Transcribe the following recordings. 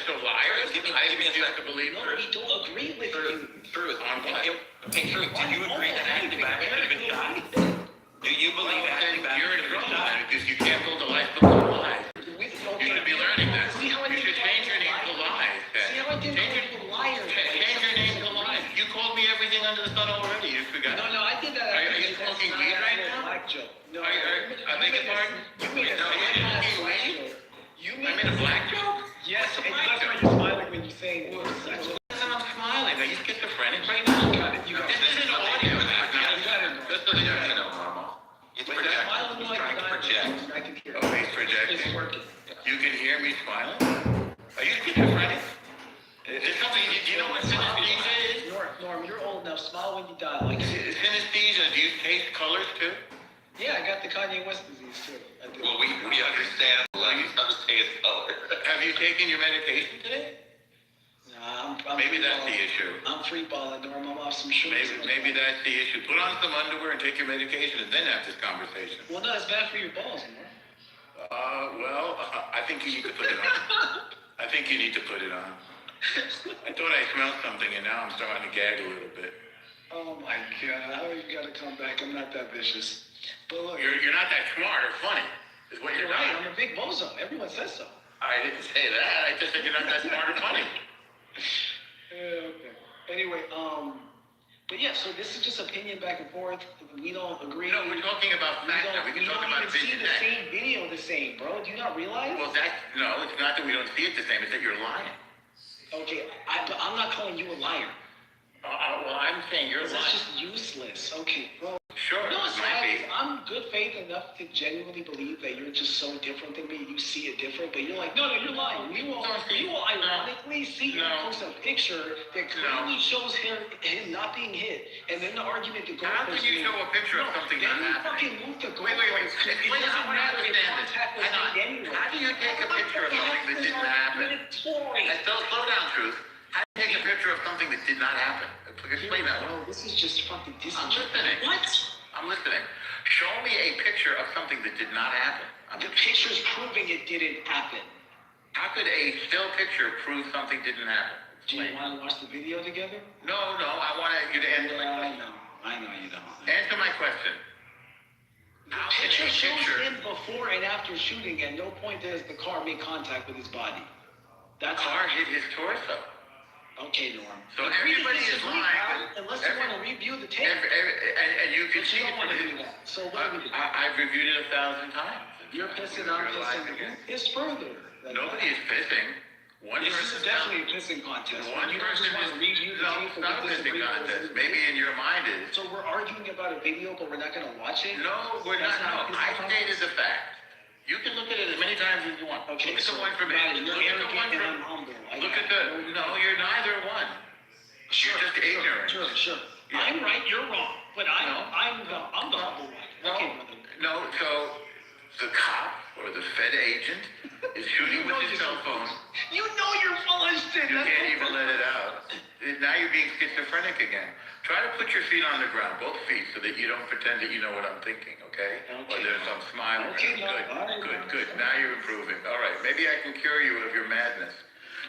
So liars? Give me a second. To believe No, we don't agree with you. Truth. On what? Okay, Truth. Do you agree that Ashley Babbitt should have been shot? Do you believe Ashley Babbitt You're should in have been trouble shot? then because you can't build a life book of lies. Okay. You should be learning that. See how I You didn't should change your name to lies. See how I didn't call you a liar? Change your name to lies. You called me everything under the sun already. You forgot. No, I did that. Are you smoking weed right now? Black joke. No, I beg your pardon? You made a black joke. You I made a black joke? Yes, What's a and black that's why joke? you're smiling when you say it. Listen, I'm smiling. Are you schizophrenic right now? You got it. This isn't audio. You got it. Just so that you know, Mama. It's But projecting. smiling He's like trying to that, project. I can hear Oh, he's it. projecting. It's working. You can hear me smiling? Are you schizophrenic? Is something, do you know what synesthesia is? Norm, you're old now. Smile when you die. Like, Synesthesia, do you taste colors too? yeah, I got the Kanye West disease too. I do. Well, we understand. Let me understand his color. Have you taken your medication today? Nah, I'm Maybe free that's the balling. issue. I'm free balling, Norm. I'm off some shrooms. Maybe that's the issue. Put on some underwear and take your medication and then have this conversation. Well, no, it's bad for your balls, Norm. I think you need to put it on. I think you need to put it on. I thought I smelled something and now I'm starting to gag a little bit. Oh my God! How you gotta come back? I'm not that vicious. But look, You're not that smart or funny, is what you're you're right. not. I'm a big bozo. Everyone says so. I didn't say that. I just said you're not that smart or funny. Yeah, okay. Anyway, but yeah. So this is just opinion back and forth. We don't agree. No, we're talking about facts now. We can talk about don't even see vision the next. same video the same, bro. Do you not realize? Well, no, it's not that we don't see it the same. It's that you're lying. Okay, but I'm not calling you a liar. Well, I'm saying you're That's lying. just useless. Okay, bro. Sure, No, it might be. I'm good faith enough to genuinely believe that you're just so different than me. You see it different, but you're like, no, you're lying. You will ironically see him post a picture that clearly shows him not being hit, and then the argument to go. How can you show a picture of something not Then you happening? fucking move the goal. Wait. Explain how I understand this. How do you take a picture of something that didn't happen? Slow down, Truth. How do you take a picture of something that did not happen? Explain that one. No, this is just fucking I'm listening. What? I'm listening. Show me a picture of something that did not happen. The picture's proving it didn't happen. How could a still picture prove something didn't happen? Do you want to watch the video together? No. I want you to answer my question. I know you don't. Answer my question. The picture shows him before and after shooting. At no point does the car make contact with his body. That car hit his torso. Okay, Norm. So everybody is lying. Unless you want to review the tape. And you can But see you don't want to it. do that. So what do we do? I've reviewed it 1,000 times. You're pissing, I'm pissing. It's further. Nobody is pissing. One This person is definitely a pissing contest. One You person just want to review the tape. it's not a pissing contest. Maybe in your mind it is. So we're arguing about a video, but we're not going to watch it? No, we're not. No, I stated the fact. You can look at it as many times as you want. Okay, look at so the one from me. you're Look at the one arrogant and from. I'm humble. Look at the. No, you're neither one. You're just ignorant. Sure. Yeah. I'm right, you're wrong. But I'm the humble one. No, Okay, brother. no. So the cop or the Fed agent is shooting with his cell phone. You know you're full of shit. You can't even let it out. Now you're being schizophrenic again. Try to put your feet on the ground, both feet, so that you don't pretend that you know what I'm thinking, okay? Or there's some smile. Okay, Good. Now you're improving. All right, maybe I can cure you of your madness.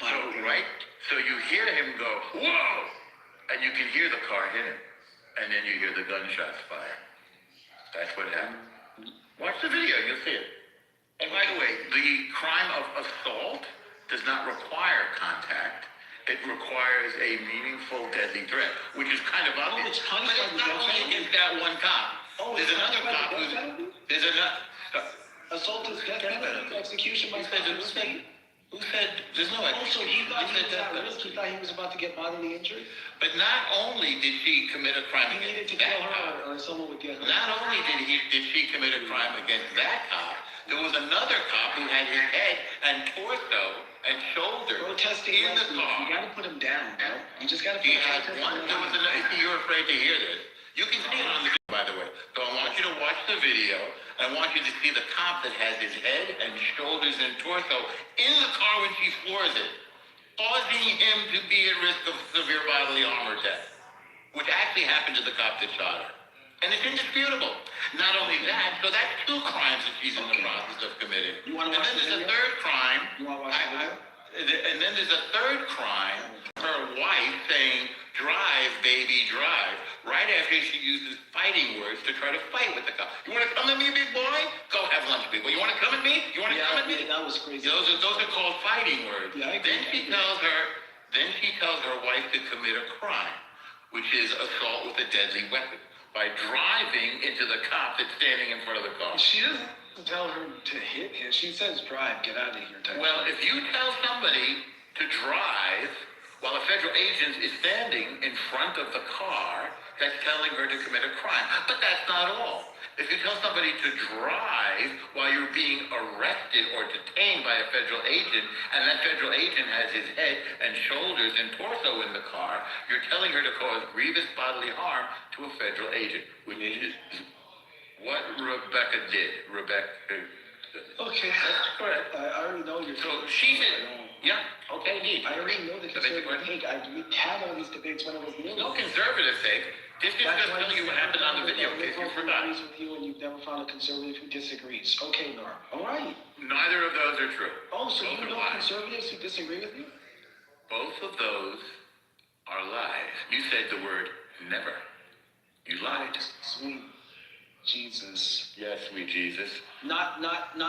So you hear him go, whoa! And you can hear the car hit him. And then you hear the gunshots fire. That's what happened. Watch the video, you'll see it. And by the way, the crime of assault does not require contact. It requires a meaningful deadly threat, which is kind of obvious. But it's not only against that one cop. There's another cop there's another. Assault is death penalty, execution by speed. Who said there's no Also, he thought he was at execution? risk. He thought he was about to get bodily injury. But not only did she commit a crime He needed against to that kill cop, her or someone would get her. not only did she commit a crime against that cop, there was another cop who had his head and torso and shoulder Protesting in the last week. car. You gotta put him down, bro. You just gotta put He him had down. one. There was another. You're afraid to hear this. You can see it on the video, by the way. So I want you to watch the video. I want you to see the cop that has his head and shoulders and torso in the car when she floors it, causing him to be at risk of severe bodily harm or death, which actually happened to the cop that shot her. And it's indisputable. Not only that, so that's two crimes that she's in the process of committing. You wanna and watch then the there's a video? third crime. You wanna watch the video? And then there's a third crime, her wife saying, drive, baby, drive, right after she uses fighting words to try to fight with the cop. You want to come at me, big boy? Go have lunch, big boy. You want to come at me? You want to come at me? That was crazy. Those are called fighting words. Yeah, I agree. Then she tells her wife to commit a crime, which is assault with a deadly weapon, by driving into the cop that's standing in front of the car. She doesn't tell her to hit him. She says, drive, get out of here. Well, if you tell somebody to drive while a federal agent is standing in front of the car, that's telling her to commit a crime. But that's not all. If you tell somebody to drive while you're being arrested or detained by a federal agent, and that federal agent has his head and shoulders and torso in the car, you're telling her to cause grievous bodily harm to a federal agent, which is what Rebecca did. Okay. That's correct. I already know you're... So she said, yeah, okay, neat. I already know the conservative take. We had all these debates when it was new. No conservative take. This is just telling you what happened on the video case. You forgot. With you and you've never found a conservative who disagrees. Okay, Norm. All right. Neither of those are true. Oh, so Both you are know lies. conservatives who disagree with you? Both of those are lies. You said the word never. You lied. Sweet Jesus. Yes, sweet Jesus. Not.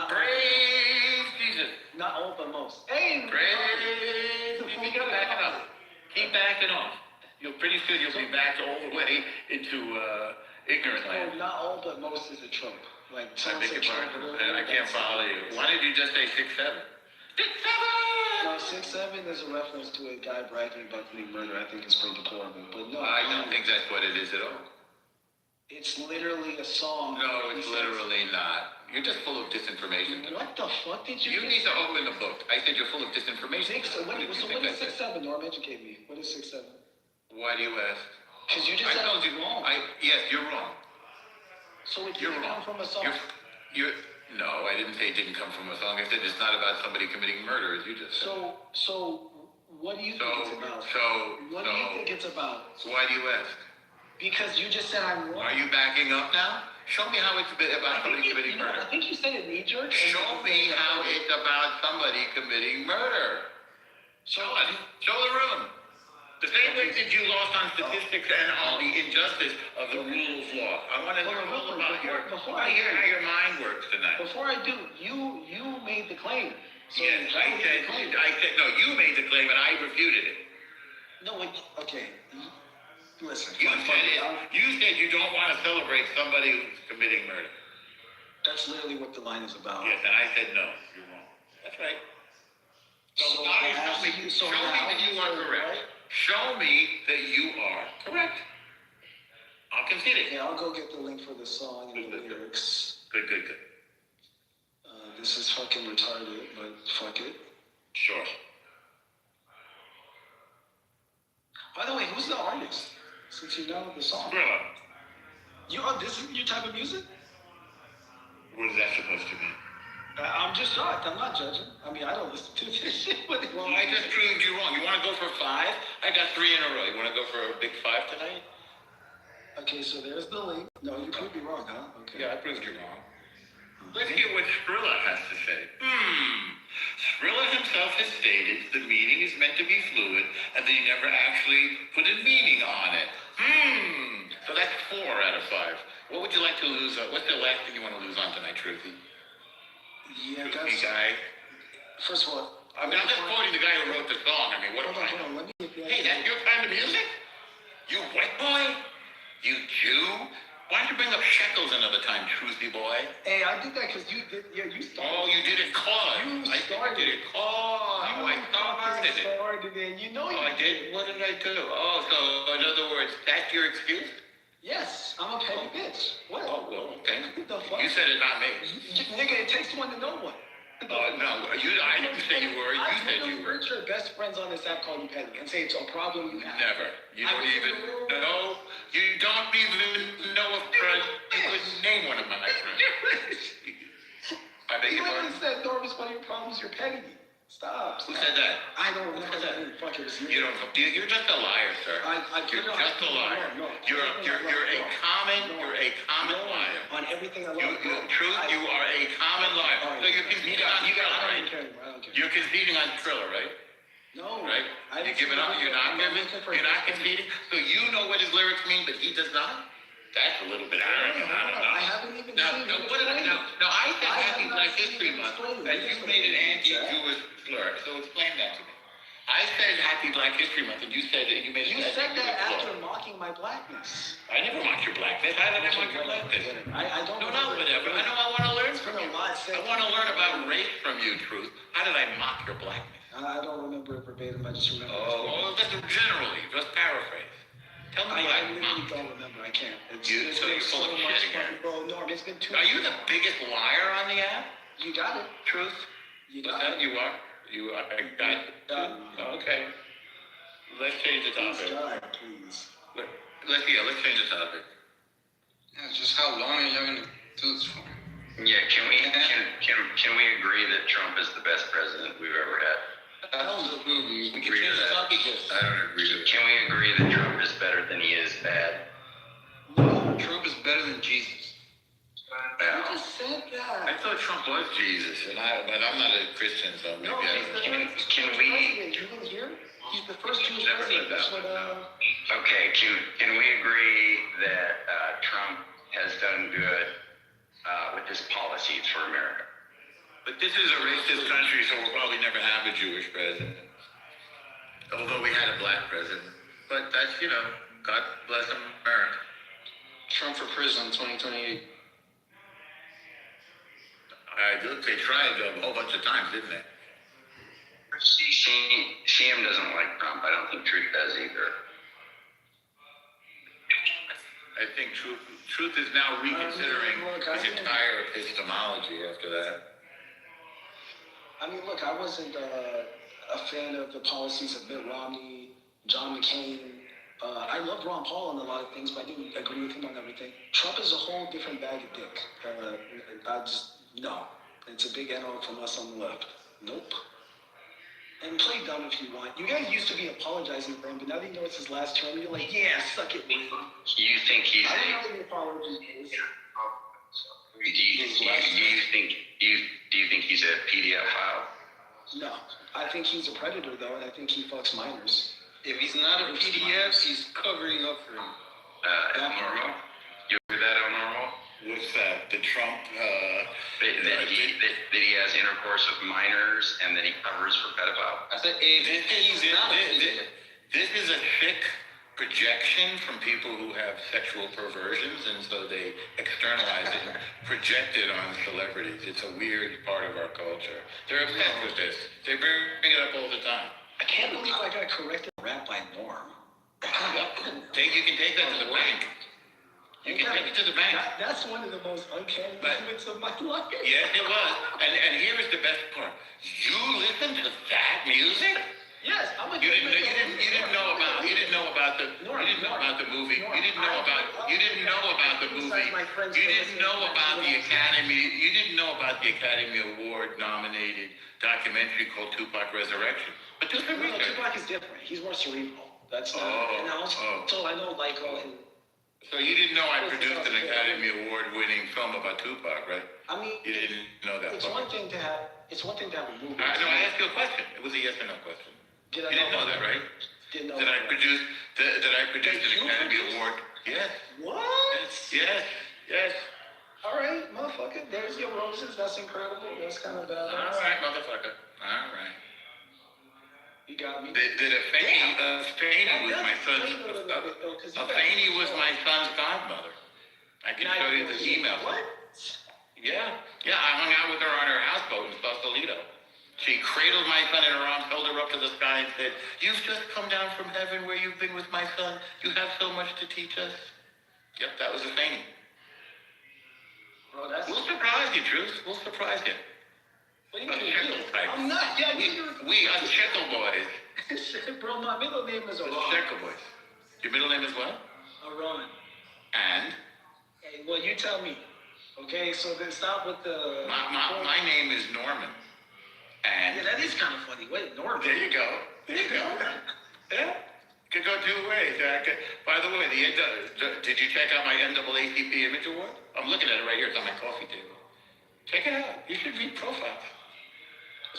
Praise Jesus. Not all, but most. Hey. Praise. You keep backing up. Keep backing off. Pretty soon you'll be back all the way into ignorant land. So not all, but most is a trope. Like I beg your pardon. I can't follow you. Why did you just say 6'7"? 6'7"! No, 6'7" is a reference to a guy bragging about committing murder. I think it's pretty deplorable. But no, I don't think that's what it is at all. It's literally a song. No, it's literally not. You're just full of disinformation. What the fuck did you? You need to open the book. I said you're full of disinformation. So what is 6'7"? Norm, educate me. What is 6'7"? Why do you ask? Because you just said I was wrong. Yes, you're wrong. So it You're didn't wrong. come from a song. No, I didn't say it didn't come from a song. I said it's not about somebody committing murder, as you just said. So what do you think it's about? What do you think it's about? Why do you ask? Because you just said I'm wrong. Are you backing up now? Show me how it's about somebody committing murder. I think you said it knee-jerk. Show me how it's about somebody committing murder. Show us. Show the room. The same way that you lost on statistics and on the injustice of the rule of law. I want to hear all about I hear how your mind works tonight. Before I do, you made the claim. So yes, I said, no, you made the claim and I refuted it. No, wait, okay. Listen. You said you don't want to celebrate somebody who's committing murder. That's literally what the line is about. Yes, and I said no. You're wrong. That's right. So now show me that you are correct. Right? Show me that you are correct. I'll concede it. Okay, I'll go get the link for the song and the lyrics. Good. This is fucking retarded, but fuck it. Sure. By the way, who's the artist? Since you know the song. Thriller. This is your type of music? What is that supposed to mean? I'm just shocked. I'm not judging. I mean, I don't listen to this shit. Well, I just proved you wrong. You want to go for 5? I got 3 in a row. You want to go for a big 5 tonight? Okay, so there's the link. No, you proved me wrong, huh? Okay. Yeah, I proved you wrong. Let's hear what Skrilla has to say. Skrilla himself has stated the meaning is meant to be fluid and that he never actually put a meaning on it. So that's 4 out of 5. What would you like to lose on? What's the last thing you want to lose on tonight, Truthy? Yeah, Truthy guy. First of all, I'm just quoting the guy who wrote the song. I mean, what am I? Hold on. Hey, that's your kind of music? You white boy? You Jew? Why don't you bring up shekels another time, Truthy boy? Hey, I did that because you did. Yeah, you started. Oh, you did it cause. I did it cause. I started it. You know you I did? What did I do? Oh, so in other words, that's your excuse? Yes, I'm a petty bitch. What? Oh, well, okay. What the fuck? You said it, not me. Nigga, it takes one to know one. No, I didn't say you were. You said you were. I your best friends on this app call you petty and say it's a problem you have. Never. You don't even know. You don't even know a friend. You couldn't name one of my friends. I beg your pardon. You said, Norm, is one of your problems you're petty. Stop. Who said that? I don't remember that. Fuck, it was me. You're just a liar, sir. You're just a liar. You're a common liar. On everything I love. Truth, you are a common liar. So you're conceding on Thriller, right? You're conceding on Thriller, right? No. Right? You're giving up. You're not conceding. So you know what his lyrics mean, but he does not? That's a little bit arrogant. I don't know. I haven't even seen No, I said Happy Black History Month, and you made an anti-Jewish slur. So explain that to me. I said Happy Black History Month, and you said that you made an said that anti-Jewish after slur. mocking my blackness. I never mocked your blackness. How did I mock your blackness? I don't know. No, whatever. I know I want to learn It's from been you. a lot I want to learn about race from you, Truth. How did I mock your blackness? I don't remember it verbatim. I just remember. Just generally, just paraphrase. Tell me what I I really mocked. don't remember. I can't. You're full of shit again. Bro, Norm, it's been 2 Are you the biggest liar on the app? You got it. Truth? You What's got that? it. You are? You are? I got it. Okay. Let's change the topic. Please. Let's change the topic. Yeah, just how long are you going to do this for? Yeah, can we agree that Trump is the best president we've ever had? Absolutely. We can change the topic. I don't agree with it. Can we agree that Trump is better than he is bad? No, Trump is better than Jesus. You just said that. I thought Trump was Jesus, but I'm not a Christian, so maybe No, I he's the don't. first Can Jewish we- president. You didn't hear? He's the first Jewish Never president. heard that That's what, one, Okay, can we agree that Trump has done good with his policies for America? But this is a racist country, so we'll probably never have a Jewish president. Although we had a black president. But that's, God bless America. Trump for president 2028. They tried a whole bunch of times, didn't they? Sham doesn't like Trump. I don't think Truth does either. I think Truth is now reconsidering his entire epistemology after that. I mean, look, I wasn't a fan of the policies of Mitt Romney, John McCain. I loved Ron Paul on a lot of things, but I didn't agree with him on everything. Trump is a whole different bag of dick. No. It's a big NO from us on the left. Nope. And play dumb if you want. You guys used to be apologizing for him, but now that you know it's his last term, you're like, yeah, suck it, man. You think he's I don't know what the apology is. Do you think he's a pedophile? No. I think he's a predator, though, and I think he fucks minors. If he's not a PDF, he's covering up for him. Abnormal. You agree with that, abnormal? What's that? The Trump, That he has intercourse with minors and that he covers for pedophiles. I said, if he's not a PDF. This is a thick projection from people who have sexual perversions, and so they externalize it and project it on celebrities. It's a weird part of our culture. They're obsessed with this. They bring it up all the time. I can't believe I got corrected rap by Norm. You can take that to the bank. You can take it to the bank. That's one of the most uncanny But- moments of my life. Yes, it was. And here is the best part. You listen to that music? Yes, I'm a You didn't know about the movie. You didn't know about the movie. You didn't know about the movie. You didn't know about the Academy. You didn't know about the Academy Award nominated documentary called Tupac Resurrection. But do some No, research. Tupac is different. He's more cerebral. That's not. Oh, And also, oh. I know, like, So you didn't know I produced an Academy Award winning film about Tupac, right? I mean, You didn't know that. it's one thing to have. It's one thing to have a movie. No, I asked you a question. It was a yes or no question. You didn't know that, right? Didn't know That I that. produced an Academy Award. Yes. What? Yes. All right, motherfucker. There's your roses. That's incredible. That's kind of bad. All right, motherfucker. All right. You got me. Did Afeni was my son's. Afeni was my son's godmother. I can show you the email. What? Yeah. I hung out with her on her houseboat in Sausalito. She cradled my son in her arms, held her up to the sky, and said, "You've just come down from heaven where you've been with my son. You have so much to teach us." Yep, that was Afeni. Bro, that's. We'll surprise you, Truth. We'll surprise you. What do you A mean? shekel type. I'm not. Yeah, We are shekel boys. Bro, my middle name is The Aron. shekel boys. Your middle name is what? Aron. And? Hey, well, you tell me. Okay, so then stop with the. My name is Norman. And Yeah, that is kind of funny. Wait, Norm. There you go. There you go. Yeah. Could go two ways. By the way, did you check out my NAACP Image Award? I'm looking at it right here. It's on my coffee table. Check it out. You should read profiles.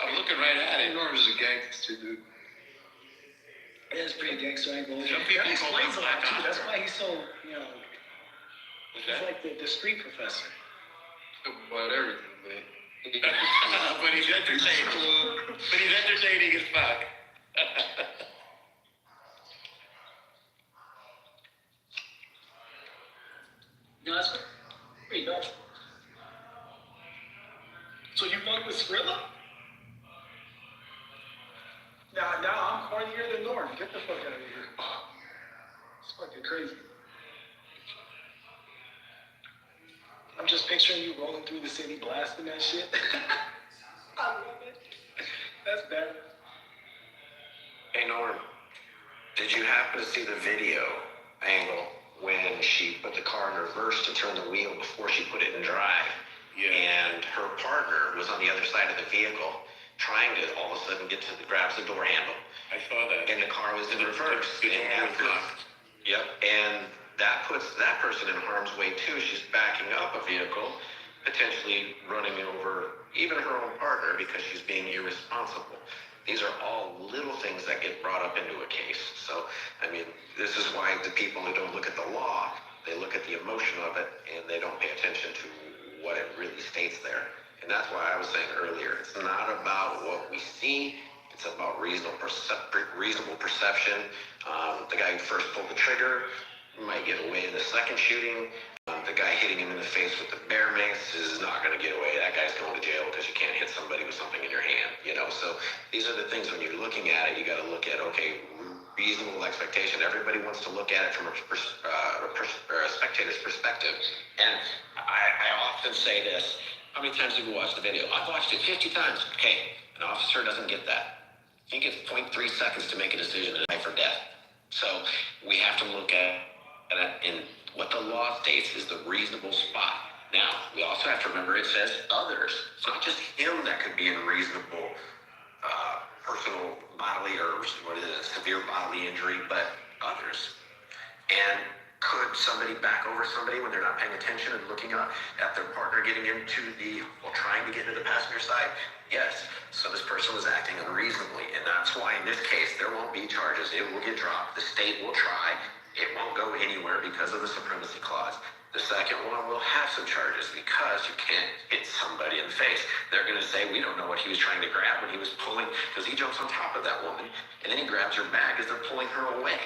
I'm looking right at it. Norm is a gangster, dude. Yeah, it's pretty gangster. I ain't gonna lie. Some people That call explains him a lot Black too. That's Oscar. why he's so, What's he's that? like the street professor. About everything, man. But he's entertaining. But he's entertaining as fuck. No, that's pretty dope. So you fuck with Skrilla? Now I'm cornier than Norm. Get the fuck out of here. It's fucking crazy. I'm just picturing you rolling through the city blasting that shit. I love it. That's bad. Hey Norm, did you happen to see the video angle when she put the car in reverse to turn the wheel before she put it in drive? Yeah. And her partner was on the other side of the vehicle trying to all of a sudden grabs the door handle. I saw that. And the car was in reverse. The door was locked. Yep, and that puts that person in harm's way too. She's backing up a vehicle, potentially running over even her own partner because she's being irresponsible. These are all little things that get brought up into a case. So, I mean, this is why the people who don't look at the law, they look at the emotion of it and they don't pay attention to what it really states there. And that's why I was saying earlier, it's not about what we see, it's about reasonable perception. The guy who first pulled the trigger might get away in the second shooting. The guy hitting him in the face with the bear mace is not going to get away. That guy's going to jail because you can't hit somebody with something in your hand, So these are the things when you're looking at it, you got to look at, okay, reasonable expectation. Everybody wants to look at it from a spectator's perspective. And I often say this. How many times have you watched the video? I've watched it 50 times. Okay, an officer doesn't get that. He gets 0.3 seconds to make a decision of life or death. So we have to look at it in what the law states is the reasonable spot. Now, we also have to remember it says others. It's not just him that could be in reasonable personal bodily or severe bodily injury, but others. And could somebody back over somebody when they're not paying attention and looking up at their partner getting into trying to get into the passenger side? Yes. So this person was acting unreasonably, and that's why in this case there won't be charges. It will get dropped. The state will try. It won't go anywhere because of the supremacy clause. The second one will have some charges because you can't hit somebody in the face. They're going to say, we don't know what he was trying to grab when he was pulling, because he jumps on top of that woman, and then he grabs her bag as they're pulling her away,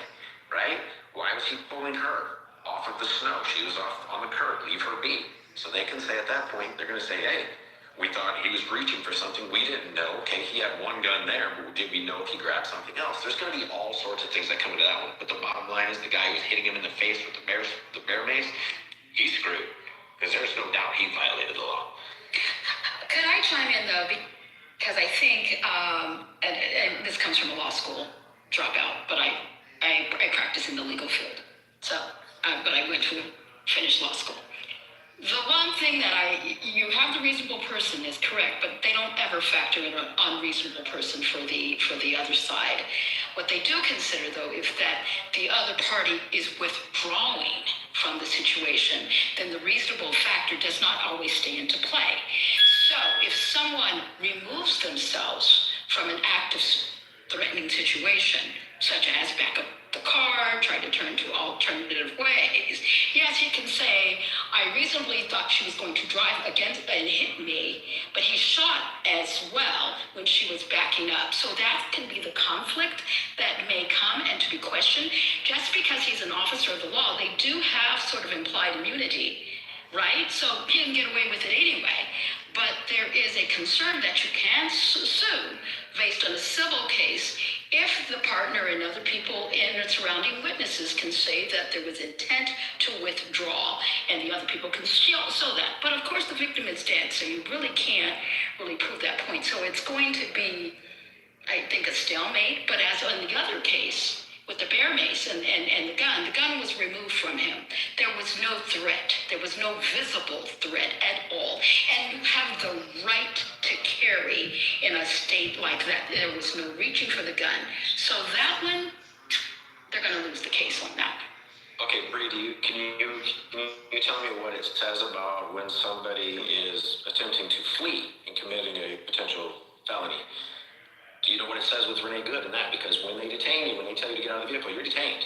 right? Why was he pulling her off of the snow? She was off on the curb. Leave her be. So they can say at that point, they're going to say, hey, we thought he was reaching for something. We didn't know. Okay, he had one gun there, but did we know if he grabbed something else? There's going to be all sorts of things that come into that one. But the bottom line is the guy who was hitting him in the face with the bear mace, he's screwed. Because there's no doubt he violated the law. Could I chime in, though? Because I think, and this comes from a law school dropout, but I practice in the legal field. So, but I went to finish law school. The one thing that you have the reasonable person is correct, but they don't ever factor in an unreasonable person for the other side. What they do consider, though, is that the other party is withdrawing from the situation, then the reasonable factor does not always stay into play. So if someone removes themselves from an active threatening situation, such as back up the car, try to turn to alternative ways, yes, he can say, I reasonably thought she was going to drive against and hit me, but he shot as well when she was backing up. So that can be the conflict that may come and to be questioned. Just because he's an officer of the law, they do have sort of implied immunity, right? So he can get away with it anyway. But there is a concern that you can sue based on a civil case if the partner and other people and surrounding witnesses can say that there was intent to withdraw, and the other people can still show that. But of course the victim is dead, so you really can't really prove that point. So it's going to be, I think, a stalemate. But as in the other case, with the bear mace and the gun. The gun was removed from him. There was no threat. There was no visible threat at all. And you have the right to carry in a state like that. There was no reaching for the gun. So that one, they're going to lose the case on that. Okay, Bree, can you tell me what it says about when somebody is attempting to flee and committing a potential felony? Do you know what it says with Renee Good in that? Because when they detain you, when they tell you to get out of the vehicle, you're detained.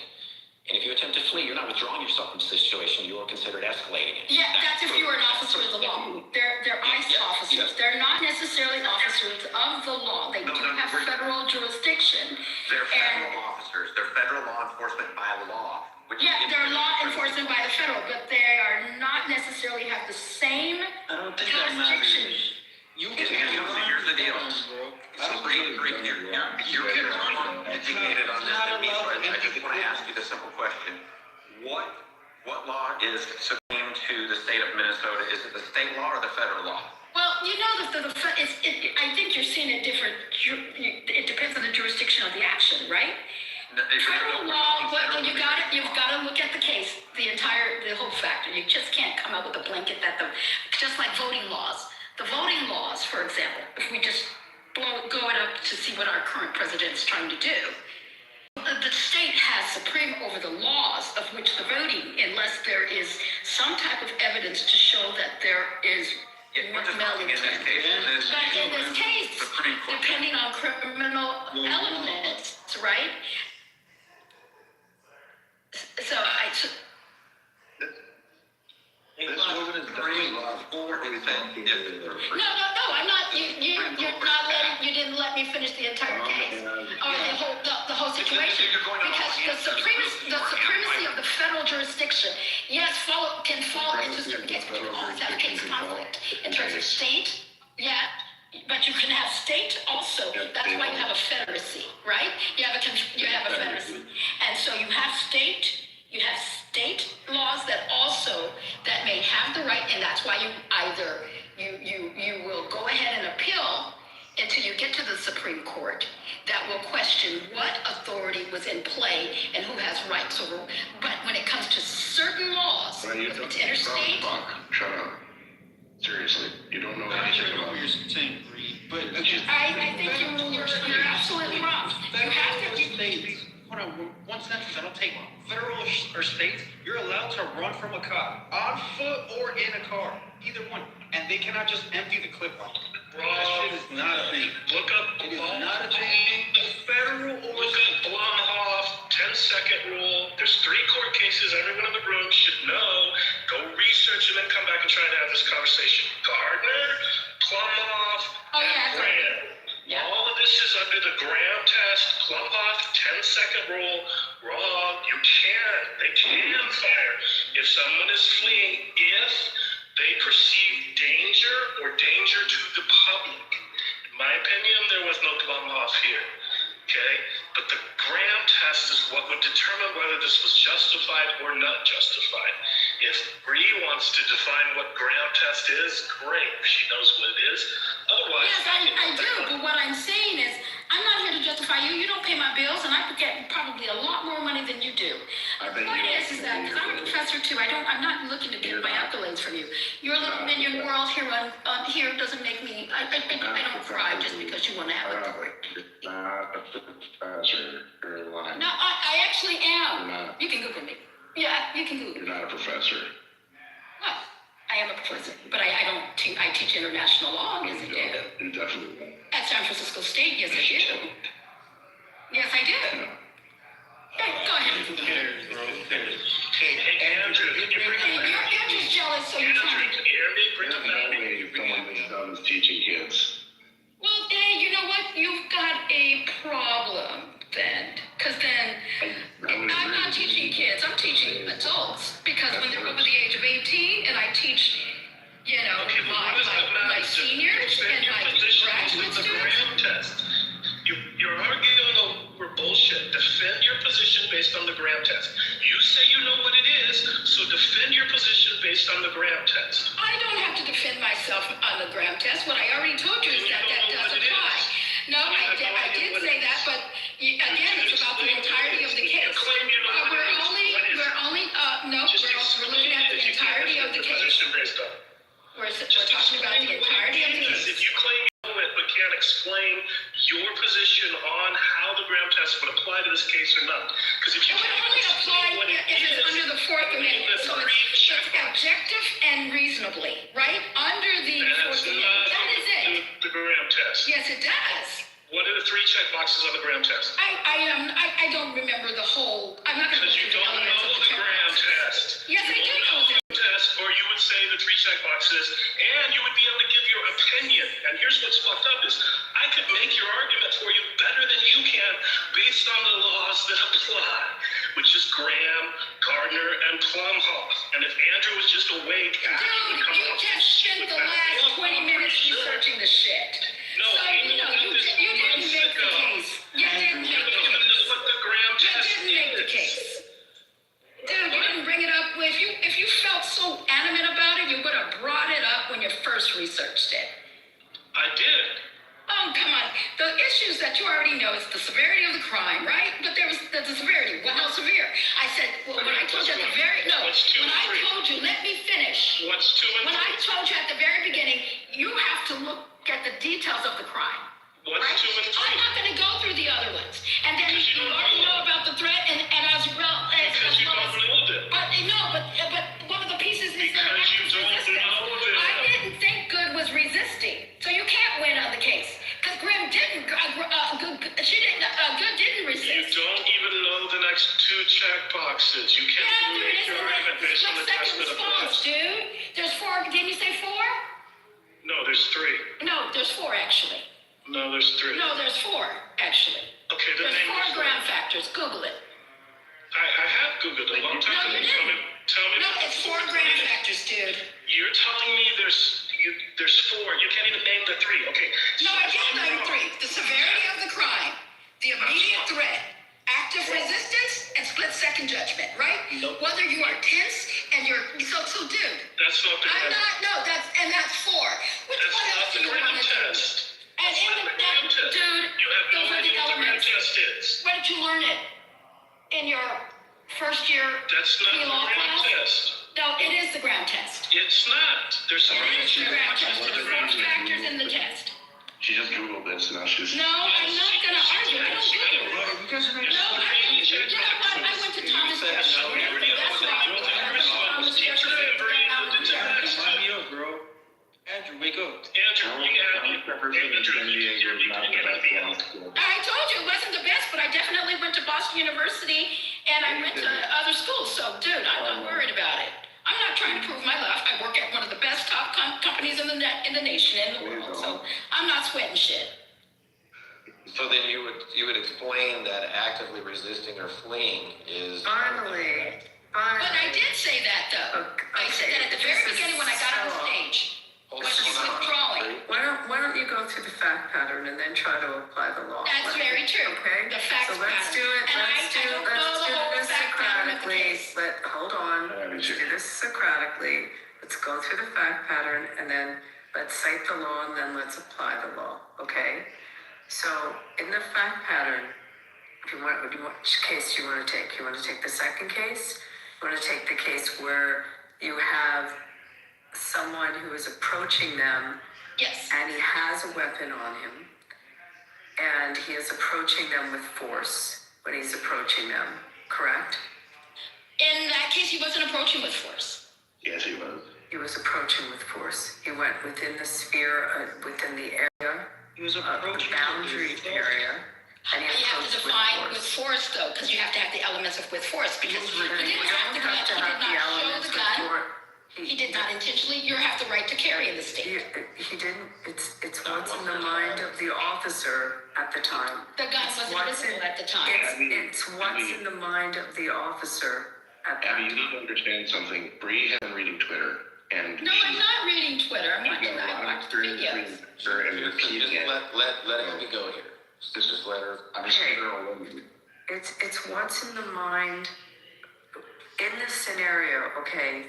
And if you attempt to flee, you're not withdrawing yourself from the situation. You are considered escalating it. Yeah, that's if you are an officer of the law. They're ICE officers. Yes. They're not necessarily officers of the law. They do have federal jurisdiction. They're federal officers. They're federal law enforcement by law. Yeah, they're law enforcement by the federal, but they are not necessarily have the same I don't think that matters. jurisdiction. Here's the deal. So Bree, you're more educated on this than me, so I just want to ask you the simple question. What law is supreme to the state of Minnesota? Is it the state law or the federal law? Well, you know that I think you're seeing it different. It depends on the jurisdiction of the action, right? Federal law, well, you've got to look at the case, the whole factor. You just can't come up with a blanket just like voting laws. The voting laws, for example, if we just go it up to see what our current president is trying to do, the state has supreme over the laws of which the voting, unless there is some type of evidence to show that there is malintent. But in this case, depending on criminal elements, right? So This woman is doing law for everything. No, I'm not. You didn't let me finish the entire case or the whole situation, because the supremacy of the federal jurisdiction, yes, can fall into certain cases, but you always have a case conflict in terms of state. Yeah. But you can have state also. That's why you have a federacy, right? You have a federacy, and so you have state. You have state laws that may have the right, and that's why you will go ahead and appeal until you get to the Supreme Court that will question what authority was in play and who has rights over. But when it comes to certain laws, if it's interstate. Shut up. Seriously, you don't know anything about what you're saying, Bree. But I think you're absolutely wrong. You have to. Hold on, one sentence, I don't take federal or states, you're allowed to run from a cop, on foot or in a car, either one. And they cannot just empty the clip on. That shit is not a thing. Look up. It is not a thing. Federal or Look up Blumhoff, 10-second rule. There's 3 court cases everyone in the room should know. Go research and then come back and try to have this conversation. Gardner, Plumhoff, and Graham. Yeah. All of this is under the Graham test, Plumhoff, 10-second rule. Wrong. They can fire. If someone is fleeing, if they perceive danger or danger to the public. In my opinion, there was no Plumhoff here. Okay? But the Graham test is what would determine whether this was justified or not justified. If Bree wants to define what Graham test is, great. She knows what it is. Otherwise, Yes, I do, but what I'm saying is, I'm not here to justify you. You don't pay my bills, and I get probably a lot more money than you do. The point is that, because I'm a professor too, I'm not looking to get my accolades from you. Your little minion world here here doesn't make me, I don't cry just because you want to have a career. Not a professor. You're lying. No, I actually am. You can Google me. Yeah, you can Google me. You're not a professor. What? I am a professor, but I teach international law. Yes, I do. You definitely don't. At San Francisco State, yes, I do. Yes, I do. Okay, go ahead. hey, Andrew, You're just jealous, so you're Andrew, trying can to. you hear me? Bring There's the no money. way someone this dumb is teaching kids. Well, hey, you know what? You've got a problem then. Because then, I'm not teaching kids, I'm teaching adults. Because when they're over the age of 18, and I teach, Okay, but what does that matter? my seniors Defend and your my position graduate with the students. Graham test. You're arguing over bullshit. Defend your position based on the Graham test. You say you know what it is, so defend your position based on the Graham test. I don't have to defend myself on the Graham test. What I already told you is that does apply. No, I did say that, but again, it's about the entirety of the case. claim you know what it is. What is it? We're looking at the entirety of the case. Position based on. We're talking about the entirety of the case. If you claim you know it but can't explain your position on how the Graham test would apply to this case or not, because if you It would can't only apply explain what it if it's is, under the Fourth Amendment. So it's objective and reasonably, right? Under the that has Fourth Amendment. That is nothing to do it. with the Graham test. Yes, it does. What are the 3 check boxes on the Graham test? I don't remember the whole. I'm not going to Because you don't know the Graham test. Yes, I do know the test, or you would say the 3 check boxes, and you would be able to give your opinion. And here's what's fucked up is I could make your argument for you better than you can based on the laws that apply, which is Graham, Gardner, and Plumhoff. And if Andrew was just awake, Dude, you just spent the last 20 minutes researching the shit. No, So, you didn't make the case. You didn't make the case. What the Graham You test didn't make the is. case. Dude, you didn't bring it up. If you felt so adamant about it, you would have brought it up when you first researched it. I did. Oh, come on. The issues that you already know is the severity of the crime, right? But there was the severity. Well, how severe? I said, well, when I told you at the very, no, when I told you, let me finish. What's 2 and 3? When I told you at the very beginning, you have to look at the details of the crime. What's Right? 2 and 3? I'm not going to go through the other ones. And then Because you you don't already know know about the threat and as well as Because you don't know them. but one of the pieces is that Because you active don't resistance. know them. I didn't think Good was resisting, so you can't win on the case because Graham didn't. Good didn't You resist. don't even know the next 2 check boxes. You can't Yeah, even dude, make your argument based on the test second that response, applies. dude. There's 4. Didn't you say 4? No, there's 3. No, there's 4 actually. No, there's 3. No, there's 4 actually. Okay, the There's name 4 is Graham factors. Google it. I have Googled it a long time No, ago. you didn't. Tell me. No, it's 4 Graham factors, dude. You're telling me there's 4. You can't even name the 3. Okay. No, I did name 3. The severity of the crime, the immediate threat, active resistance, and split-second judgment, right? Nope. Whether you are tense and you're so dude. That's not the I'm Graham. not. No, that's 4. Which That's one not else do the you Graham want to do? test. And That's in not the the Graham test. dude, You have no those are the idea what the Graham elements. test is. Where did you learn it? In your first year That's not the pre-law Graham class? test. No, it is the Graham test. It's not. There's some It is the Graham test. boxes. There's 4 factors in the test. She just Googled this, now she's... No, I'm not going to argue. I don't Google it. You guys are No, you know what? I went to Thomas Jefferson. That's why I went to Thomas Jefferson. Line me up, bro. Andrew, wake up. Andrew, I told you it wasn't the best, but I definitely went to Boston University and I went to other schools. So, dude, I'm not worried about it. I'm not trying to prove my love. I work at one of the best top companies in the nation, in the world. So I'm not sweating shit. So then you would explain that actively resisting or fleeing is... Finally. But I did say that though. I said that at the very beginning when I got on the stage. When she's withdrawing. Why don't you go through the fact pattern and then try to apply the law? That's very true. Okay. The facts So let's do it. pattern. And Let's I do don't know the whole this fact pattern of the Socratically. case. Hold on. Let's do this Socratically. Let's go through the fact pattern and then let's cite the law and then let's apply the law. Okay. So in the fact pattern, which case do you want to take? You want to take the second case? You want to take the case where you have someone who is approaching them Yes. and he has a weapon on him and he is approaching them with force when he's approaching them, correct? In that case, he wasn't approaching with force. Yes, he was. He was approaching with force. He went within the sphere, within the area, He was the approaching boundary area, and he And you have to approached with define with force. force though, because you have to have the elements of with force. Because he didn't have the gun, he did not show the gun. He did not intentionally. You have the right to carry in the state. He didn't. It's what's in the mind of the officer at the time. The gun It's wasn't what's visible in- at the time. It's what's in the mind of the officer at that Abby, you need to time. understand something. Bree has been reading Twitter, and No, I'm not reading Twitter. I'm watching. I watched the videos. and repeating Just it. let it go here. Just let her... I'm just It's what's in the mind in this scenario. Okay,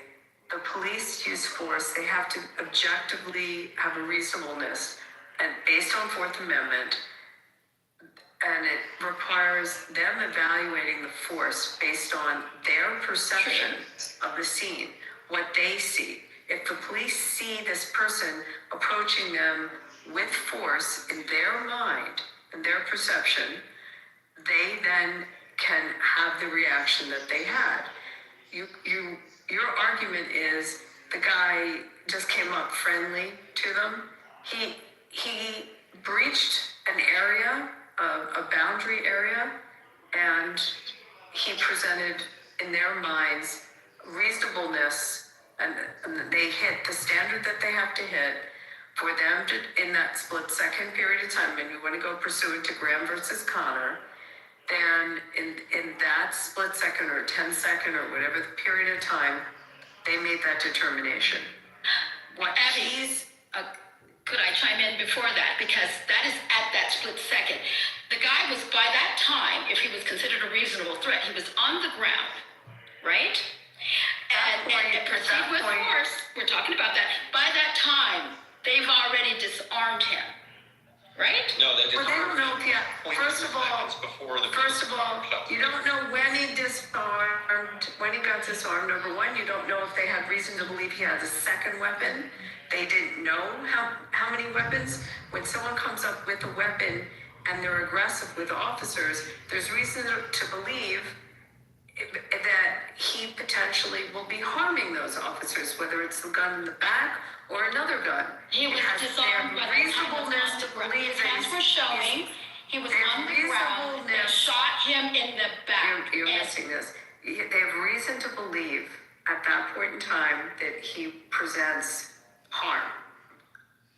the police use force. They have to objectively have a reasonableness, and based on Fourth Amendment, and it requires them evaluating the force based on their perception of the scene, what they see. If the police see this person approaching them with force in their mind, in their perception, they then can have the reaction that they had. Your argument is the guy just came up friendly to them. He breached an area, a boundary area, and he presented in their minds reasonableness, and they hit the standard that they have to hit for them to, in that split second period of time, and you want to go pursuant to Graham versus Connor, then in that split second or 10-second or whatever the period of time, they made that determination. What Abby's, could I chime in before that? Because that is at that split second. The guy was, by that time, if he was considered a reasonable threat, he was on the ground, right? And proceed with force, we're talking about that. By that time, they've already disarmed him, right? No, they Well, they don't know yet. First of all, you don't know when he disarmed, when he got disarmed. Number one, you don't know if they had reason to believe he has a second weapon. They didn't know how many weapons. When someone comes up with a weapon and they're aggressive with officers, there's reason to believe that he potentially will be harming those officers, whether it's the gun in the back or another gun. He was disarmed by the time he was on the ground. The hands were showing. He was on the ground. They shot him in the back. You're missing this. They have reason to believe at that point in time that he presents harm,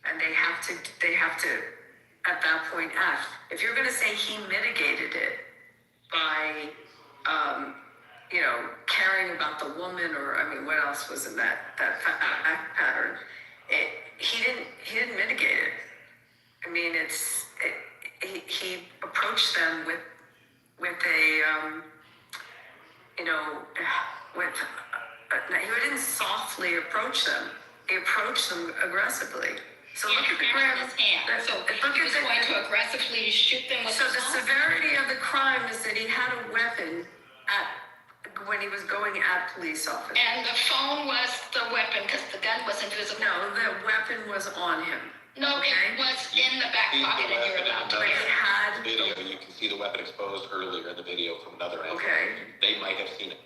and they have to at that point act. If you're going to say he mitigated it by caring about the woman, or I mean, what else was in that act pattern? He didn't mitigate it. I mean, he approached them with he didn't softly approach them. He approached them aggressively. So look at the grab. So he was going to aggressively shoot them with So the severity of the crime is that he had a weapon when he was going at police officers. And the phone was the weapon because the gun wasn't visible. No, the weapon was on him. No, okay? It was in the back pocket and you're about to. But he had video. You can see the weapon exposed earlier in the video from another angle. Okay. They might have seen it.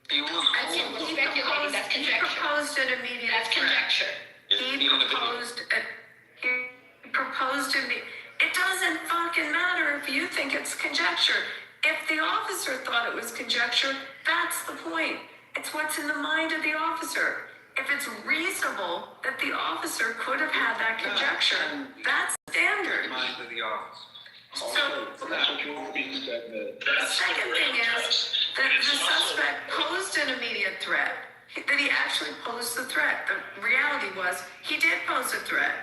He proposed an immediate That's conjecture. He proposed to me. It doesn't fucking matter if you think it's conjecture. If the officer thought it was conjecture, that's the point. It's what's in the mind of the officer. If it's reasonable that the officer could have had that conjecture, that's standard. Mind of the office. So the second thing is that the suspect posed an immediate threat. That he actually posed the threat. The reality was he did pose a threat.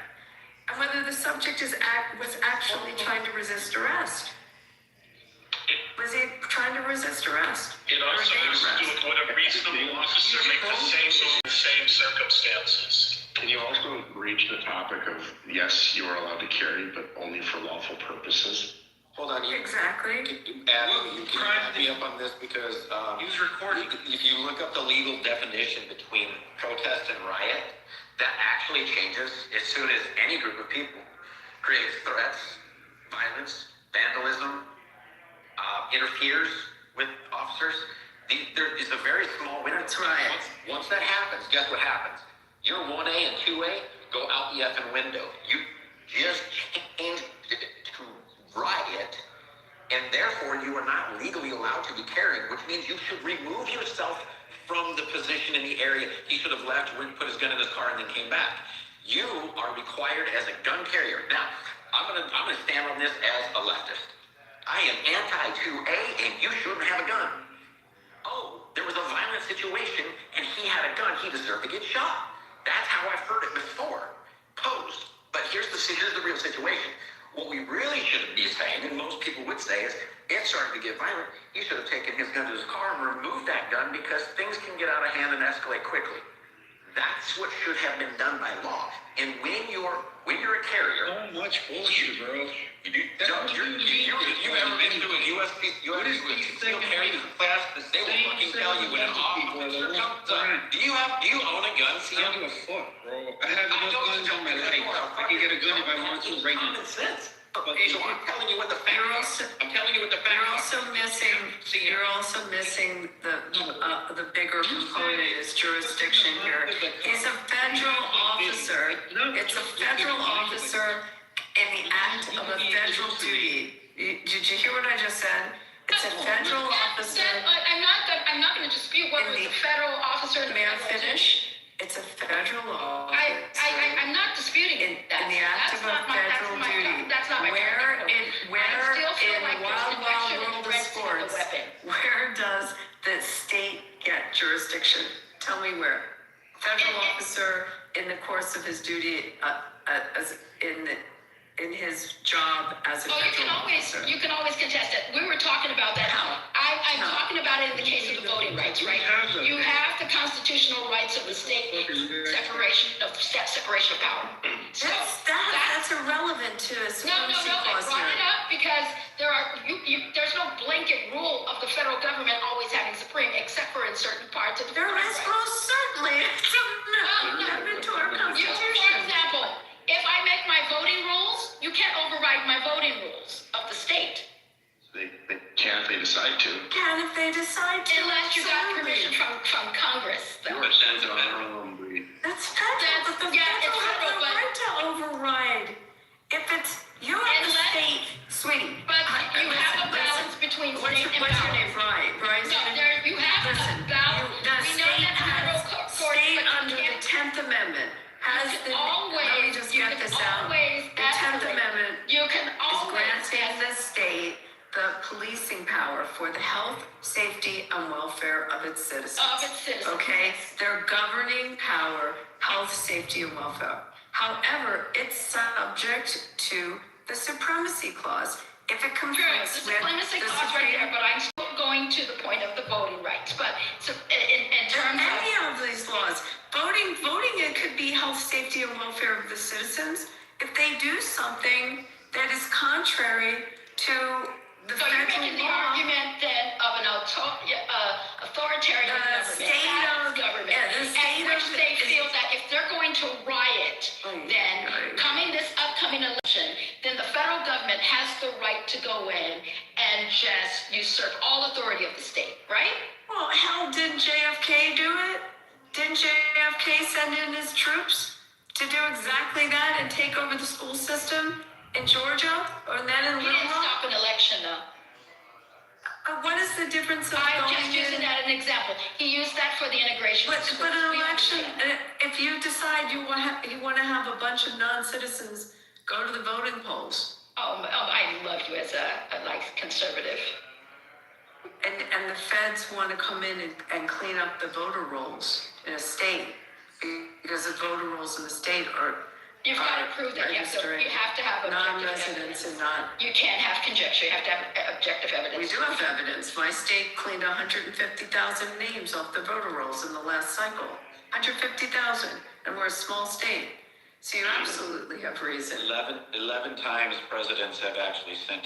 And whether the subject was actually trying to resist arrest. Was he trying to resist arrest? It also has to do with would a reasonable officer make the same move in the same circumstances. Can you also reach the topic of, yes, you are allowed to carry, but only for lawful purposes? Hold on. Exactly. Adam, you can back me up on this because Use recording. if you look up the legal definition between protest and riot, that actually changes as soon as any group of people creates threats, violence, vandalism, interferes with officers. There is a very small window. That's right. Once that happens, guess what happens? Your 1A and 2A go out the effing window. You just changed it to riot, and therefore you are not legally allowed to be carrying, which means you should remove yourself from the position in the area. He should have left, put his gun in his car, and then came back. You are required as a gun carrier. Now, I'm gonna stand on this as a leftist. I am anti-2A, and you shouldn't have a gun. Oh, there was a violent situation, and he had a gun. He deserved to get shot. That's how I've heard it before, posed. But here's the real situation. What we really should be saying, and most people would say, is it started to get violent. He should have taken his gun to his car and removed that gun because things can get out of hand and escalate quickly. That's what should have been done by law. And when your when you're a carrier, So much bullshit, bro. you ever been to a USPS carry class? They will fucking tell you when an officer comes up. Do you own a gun, I CM? don't give a fuck, bro. I have enough guns on my life. I can get a gun if I want to right now. Common sense. But Angel, I'm telling you what the facts You're are. also- I'm telling you what the You're facts also missing. You're also missing the bigger component is jurisdiction here. He's a federal officer. It's a federal officer in the act of a federal duty. Did you hear what I just said? It's a federal officer. I'm not going to dispute whether it's a federal officer. May I finish? It's a federal officer. I'm not disputing that. In the act of a federal duty. That's not my Where point. in like wild world of of sports, weapon. where does the state get jurisdiction? Tell me where. Federal officer in the course of his duty, as in his job as a federal officer. You can always contest it. We were talking about that. How? I'm talking about it in the case of the voting rights, right? You have the constitutional rights of the state separation of power. So That's irrelevant to a No, supremacy I clause brought here. it up because there's no blanket rule of the federal government always having supreme, except for in certain parts of the There is most certainly. It's an amendment to our For constitution. example, if I make my voting rules, you can't override my voting rules of the state. They can if they decide to. Can if they decide to. Unless you got Absolutely. permission from Congress. You were sent to federal. That's federal, but the federal has the right to override. If it's, you have the state, sweetie. But you have a balance between state and What's your federal. name, right? No, you have Listen, a balance. the We know state that federal has, court, state but you under the can't 10th Amendment has You can the, always- let me just you get can this out. always The 10th escalate. Amendment You can is always granting the state the policing power for the health, safety, and welfare of its citizens. Okay? Their governing power, health, safety, and welfare. However, it's subject to the supremacy clause. If it Sure, conflicts the with supremacy the clause right there, Supreme... but I'm still going to the point of the voting rights. But so in terms of Any of these laws, voting, it could be health, safety, and welfare of the citizens. If they do something that is contrary to the so you're federal making the law, argument then of an authoritarian The government, state that of- government, yeah, the state and which of- they feel that if they're going to riot, Right, then right. coming this upcoming election, then the federal government has the right to go in and just usurp all authority of the state, right? well, hell, didn't JFK do it? Didn't JFK send in his troops to do exactly that and take over the school system in Georgia or then in He Little didn't Rock? stop an election though. What is the difference of I'm going just using in? that as an example. He used that for the integration. of But schools. an We election, understand. if you decide you want to have a bunch of non-citizens go to the voting polls, Oh, I love you as a conservative. and the feds want to come in and clean up the voter rolls in a state, because the voter rolls in the state are You've got to prove that you have to have objective non-residents evidence. and not. You can't have conjecture. You have to have objective evidence. We do have evidence. My state cleaned 150,000 names off the voter rolls in the last cycle. 150,000, and we're a small state. So you absolutely have reason. 11 times presidents have actually sent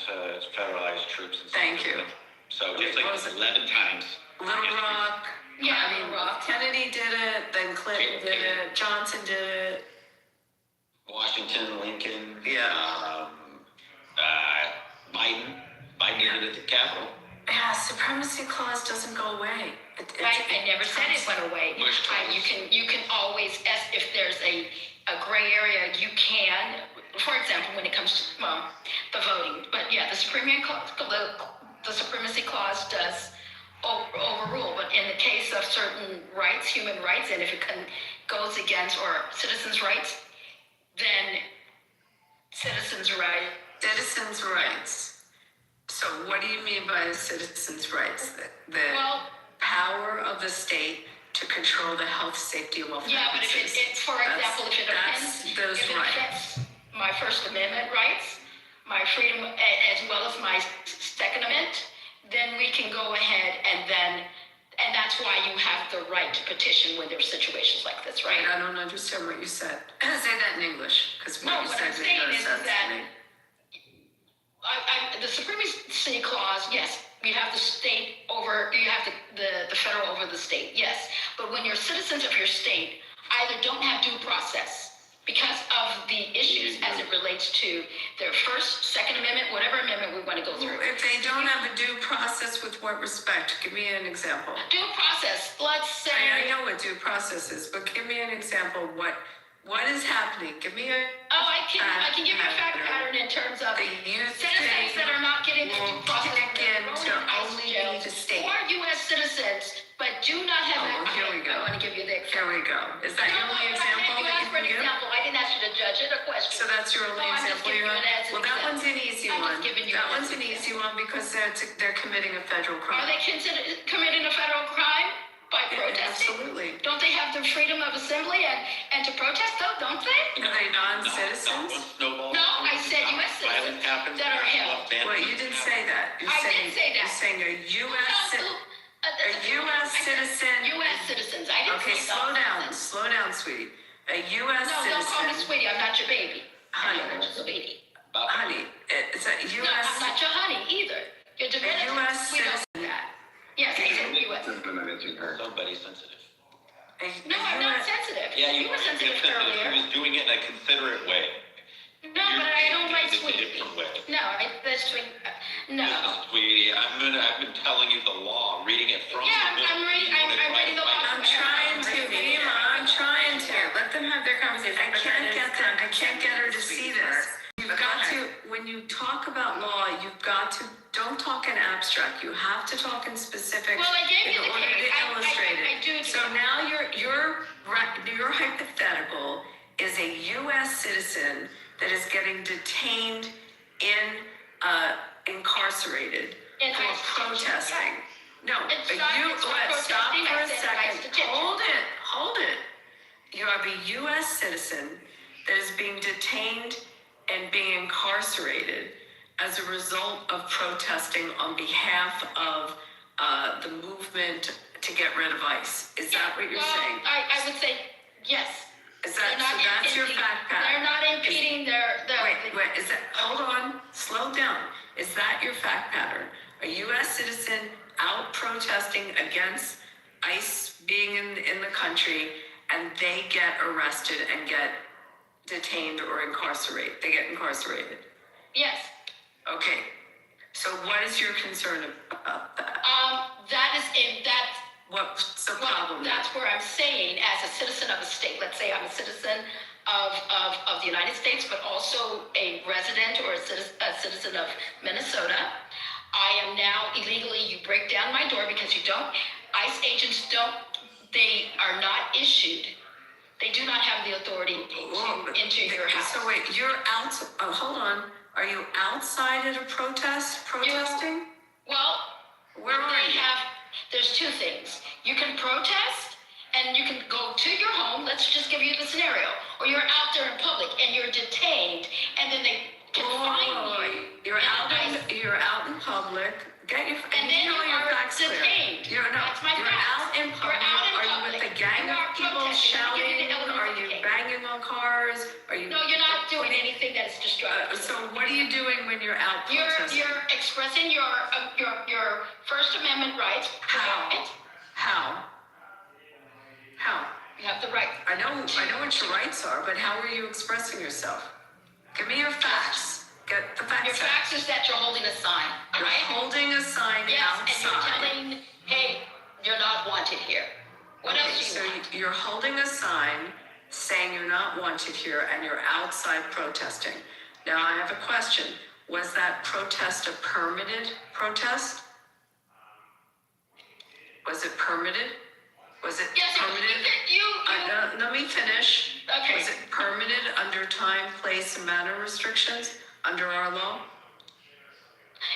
federalized troops. Thank you. So just like 11 times. Little Rock. Yeah, I mean, Little Rock. Kennedy did it, then Clinton did it, Johnson did it. Washington, Lincoln. Yeah. Biden did it at the Capitol. Yeah, supremacy clause doesn't go away. I never said it went away. You can always, if there's a gray area, you can. For example, when it comes to the voting, but yeah, the supremacy clause does overrule. But in the case of certain rights, human rights, and if it goes against or citizens' rights, then citizens' rights. Citizens' rights. So what do you mean by citizens' rights? The power of the state to control the health, safety, and welfare Yeah, of but its if it, citizens. for example, if it affects my First Amendment rights, my freedom, as well as my Second Amendment, then we can go ahead and that's why you have the right to petition when there's situations like this, right? I don't understand what you said. Say that in English, because what No, you what said I'm made saying no is sense that to me. the supremacy clause, yes, you have the state over, you have the federal over the state, yes. But when you're citizens of your state, either don't have due process because of the issues as it relates to their First, Second Amendment, whatever amendment we want to go through. If they don't have a due process, with what respect? Give me an example. Due process, let's say. I know what due process is, but give me an example. What is happening? Give me a. Oh, I can give you a fact pattern in terms of citizens that are not getting the due process. Only need to state. Or U.S. citizens, but do not have. Oh, here we go. I want to give you the example. Here we go. Is that your only example? You asked for an example. I didn't ask you to judge it. A question. So that's your only example you have? Well, that one's an easy one. That one's an easy one because they're committing a federal crime. Are they committing a federal crime by protesting? Absolutely. Don't they have the freedom of assembly and to protest though? Don't they? Are they non-citizens? No, I said U.S. citizens that are held. Well, you didn't say that. I did say that. You're saying a U.S. citizen. U.S. citizens. I didn't Okay, say slow down, sweetie. A U.S. No, citizen. don't call me sweetie. I'm not your baby. Honey. I'm not your baby. Honey, it's a No, U.S. I'm not your honey either. You're Dominican. U.S. We don't citizen. do that. Yes, I said U.S. Somebody's sensitive. No, I'm not sensitive. Yeah, you were sensitive earlier. He was doing it in a considerate way. No, but I don't like It's a sweet. different way. No, that's sweet. No. Sweetie, I've been telling you the law, reading it from Yeah, the book. I'm reading the law. I'm trying to, Ema, I'm trying to. Let them have their conversation. I can't get her to see this. You've got to, when you talk about law, you've got to, don't talk in abstract. You have to talk in specifics. Well, I gave you in the order case. to illustrate I do. it. So now your hypothetical is a U.S. citizen that is getting detained incarcerated for protesting. No, It's not stop protesting, for I a said second. it's detention. Hold it. You have a U.S. citizen that is being detained and being incarcerated as a result of protesting on behalf of the movement to get rid of ICE. Is that what you're saying? I would say yes. Is that, so that's your fact pattern? They're not impeding Wait, is that, hold on, slow down. Is that your fact pattern? A U.S. citizen out protesting against ICE being in the country, and they get arrested and get detained or incarcerated. They get incarcerated. Yes. Okay. So what is your concern about that? That's What's the problem? That's where I'm saying, as a citizen of a state, let's say I'm a citizen of the United States, but also a resident or a citizen of Minnesota. I am now illegally, you break down my door because you don't, ICE agents they are not issued. They do not have the authority to enter your house. So wait, you're out, hold on. Are you outside at a protesting? Where are you? There's two things. You can protest and you can go to your home. Let's just give you the scenario. Or you're out there in public and you're detained and then they can find you. You're out in public. And then you are detained. That's my You're out in public. Are you with a gang of people shouting? Are you banging on cars? No, you're not doing anything that is destructive. So what are you doing when you're out protesting? You're expressing your First Amendment rights. How? You have the right. I know what your rights are, but how are you expressing yourself? Give me your facts. Get the facts. Your facts is that you're holding a sign, right? You're holding a sign outside. And you're telling, hey, you're not wanted here. What else do you want? So you're holding a sign saying you're not wanted here and you're outside protesting. Now I have a question. Was that protest a permitted protest? Was it permitted? Was it permitted? Let me finish. Okay. Was it permitted under time, place, and manner restrictions under our law?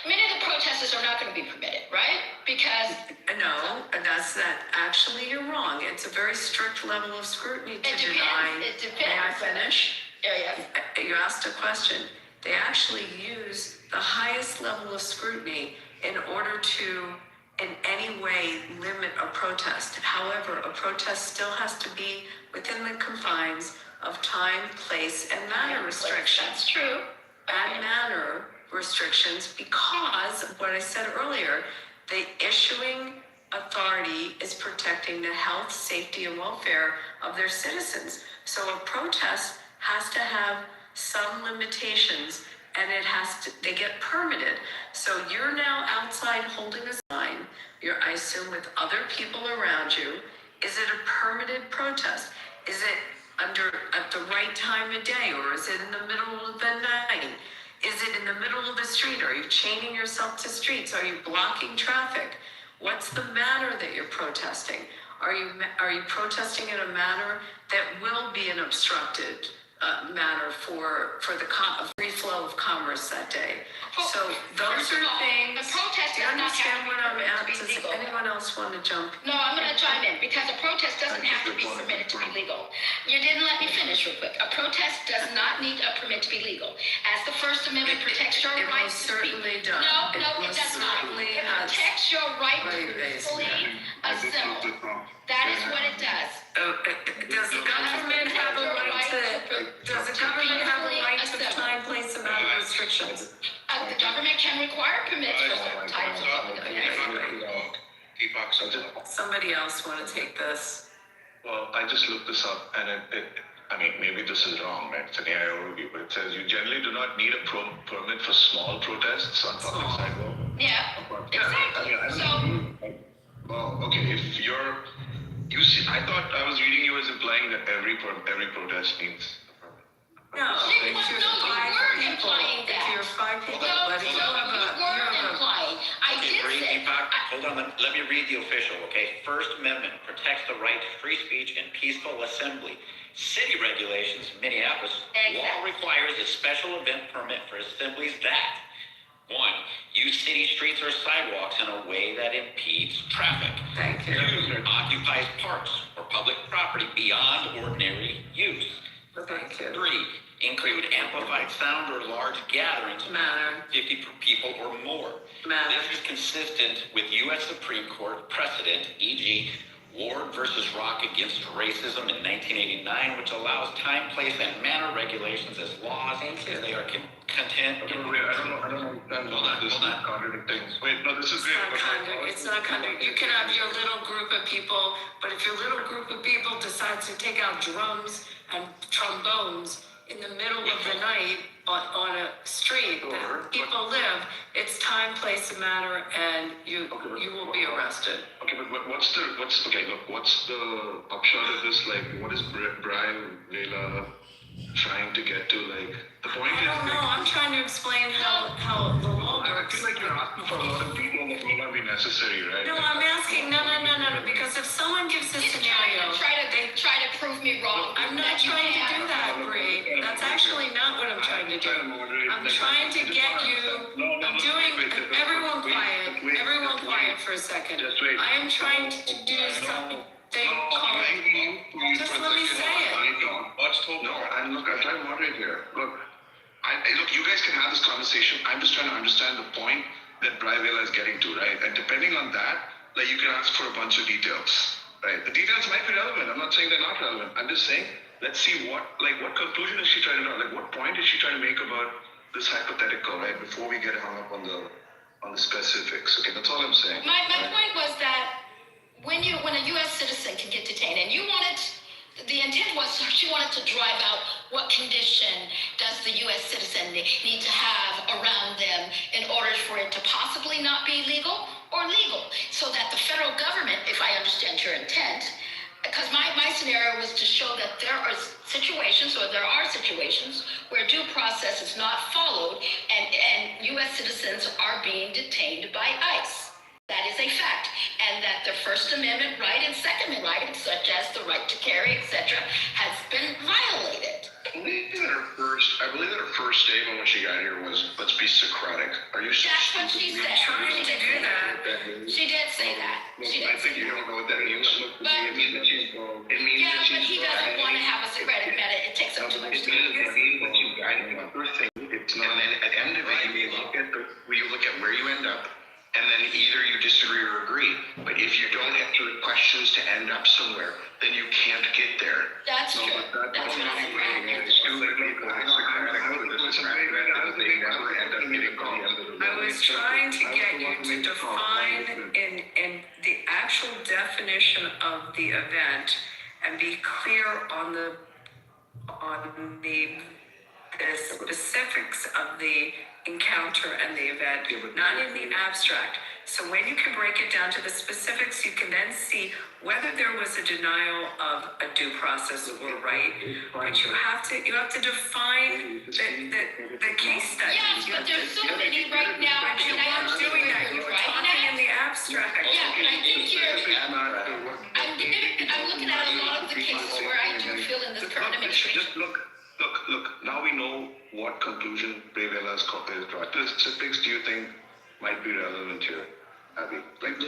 Many of the protesters are not going to be permitted, right? Because no, that's that. Actually, you're wrong. It's a very strict level of scrutiny to deny. It depends. May I finish? Yeah. You asked a question. They actually use the highest level of scrutiny in order to, in any way, limit a protest. However, a protest still has to be within the confines of time, place, and manner restrictions. That's true. And manner restrictions, because of what I said earlier, the issuing authority is protecting the health, safety, and welfare of their citizens. So a protest has to have some limitations, and they get permitted. So you're now outside holding a sign, I assume with other people around you. Is it a permitted protest? Is it at the right time of day, or is it in the middle of the night? Is it in the middle of the street? Are you chaining yourself to streets? Are you blocking traffic? What's the manner that you're protesting? Are you protesting in a manner that will be an obstructed manner for the free flow of commerce that day? So those are things. The protest Do you does not understand have what I'm to be at? Does legal. anyone else want to jump? No, I'm going to chime in because a protest doesn't have to be permitted to be legal. You didn't let me finish real quick. A protest does not need a permit to be legal. As the First Amendment protects your It right most to speak. certainly does. No, it does not. It protects your right to peacefully assemble. That is what it does. Does the government have a right to time, place, and manner restrictions? The government can require permits for certain types of public events. Somebody else want to take this? Well, I just looked this up, and I mean, maybe this is wrong, right? It's an AI overview, but it says you generally do not need a permit for small protests on public sidewalk. Yeah, exactly. Well, okay, you see, I thought I was reading you as implying that every protest needs a permit. No, if you're five people, if you're five people, but if you have implying. I did say. Hold on, let me read the official, okay? First Amendment protects the right to free speech and peaceful assembly. City regulations, Minneapolis, law requires a special event permit for assemblies that 1. Use city streets or sidewalks in a way that impedes traffic. Thank you. 2. Occupies parks or public property beyond ordinary use. Thank you. 3. Include amplified sound or large gatherings, Manner. 50 people or more. Manner. This is consistent with U.S. Supreme Court precedent, e.g., Ward versus Rock against racism in 1989, which allows time, place, and manner regulations as laws. They are content. I don't know. This is not contradicting. Wait, no, this is great. It's not contradicting. You can have your little group of people, but if your little group of people decides to take out drums and trombones in the middle of the night on a street that people live, it's time, place, and manner, and you will be arrested. Okay, but what's the upshot of this? Like, what is Brian Vela trying to get to? Like, the point I don't know. I'm trying to explain how the law I works. feel like you're asking for a lot of people that may not be necessary, right? No, I'm asking. No. Because if someone gives this scenario, Try to prove me wrong. I'm not trying to do that, Bree. That's actually not what I'm trying to do. I'm trying to get you. I'm doing. Everyone quiet. Everyone quiet for a second. I am trying to do something called. Just let me say it. No, I'm trying to moderate here. Look, you guys can have this conversation. I'm just trying to understand the point that Brian Vela is getting to, right? And depending on that, like, you can ask for a bunch of details, right? The details might be relevant. I'm not saying they're not relevant. I'm just saying, let's see what conclusion is she trying to draw? Like, what point is she trying to make about this hypothetical, right? Before we get hung up on the specifics. Okay, that's all I'm saying. My point was that when a U.S. citizen can get detained, and the intent was she wanted to drive out what condition does the U.S. citizen need to have around them in order for it to possibly not be legal or legal, so that the federal government, if I understand your intent, because my scenario was to show that there are situations where due process is not followed and U.S. citizens are being detained by ICE. That is a fact, and that the First Amendment right and Second Amendment right, such as the right to carry, etc., has been violated. I believe that her first statement when she got here was, "Let's be Socratic." Are you? That's what she said. Trying to do that. She did say that. I think you don't know what that means. But he doesn't want to have a Socratic method. It takes up too much time. It's not. And then at the end of it, you look at where you end up, and then either you disagree or agree. But if you don't answer the questions to end up somewhere, then you can't get there. That's No, true. but That's what I'm I was trying to get you to define in the actual definition of the event and be clear on the specifics of the encounter and the event, not in the abstract. So when you can break it down to the specifics, you can then see whether there was a denial of a due process or right. But you have to define the case study. Yes, but there's so many right now. But you weren't doing that. You were talking in the abstract. Yeah, but I think I'm looking at a lot of the cases where I do feel in this current administration. Just look. Now we know what conclusion Brevela has drawn. What specifics do you think might be relevant here, Abby? Like,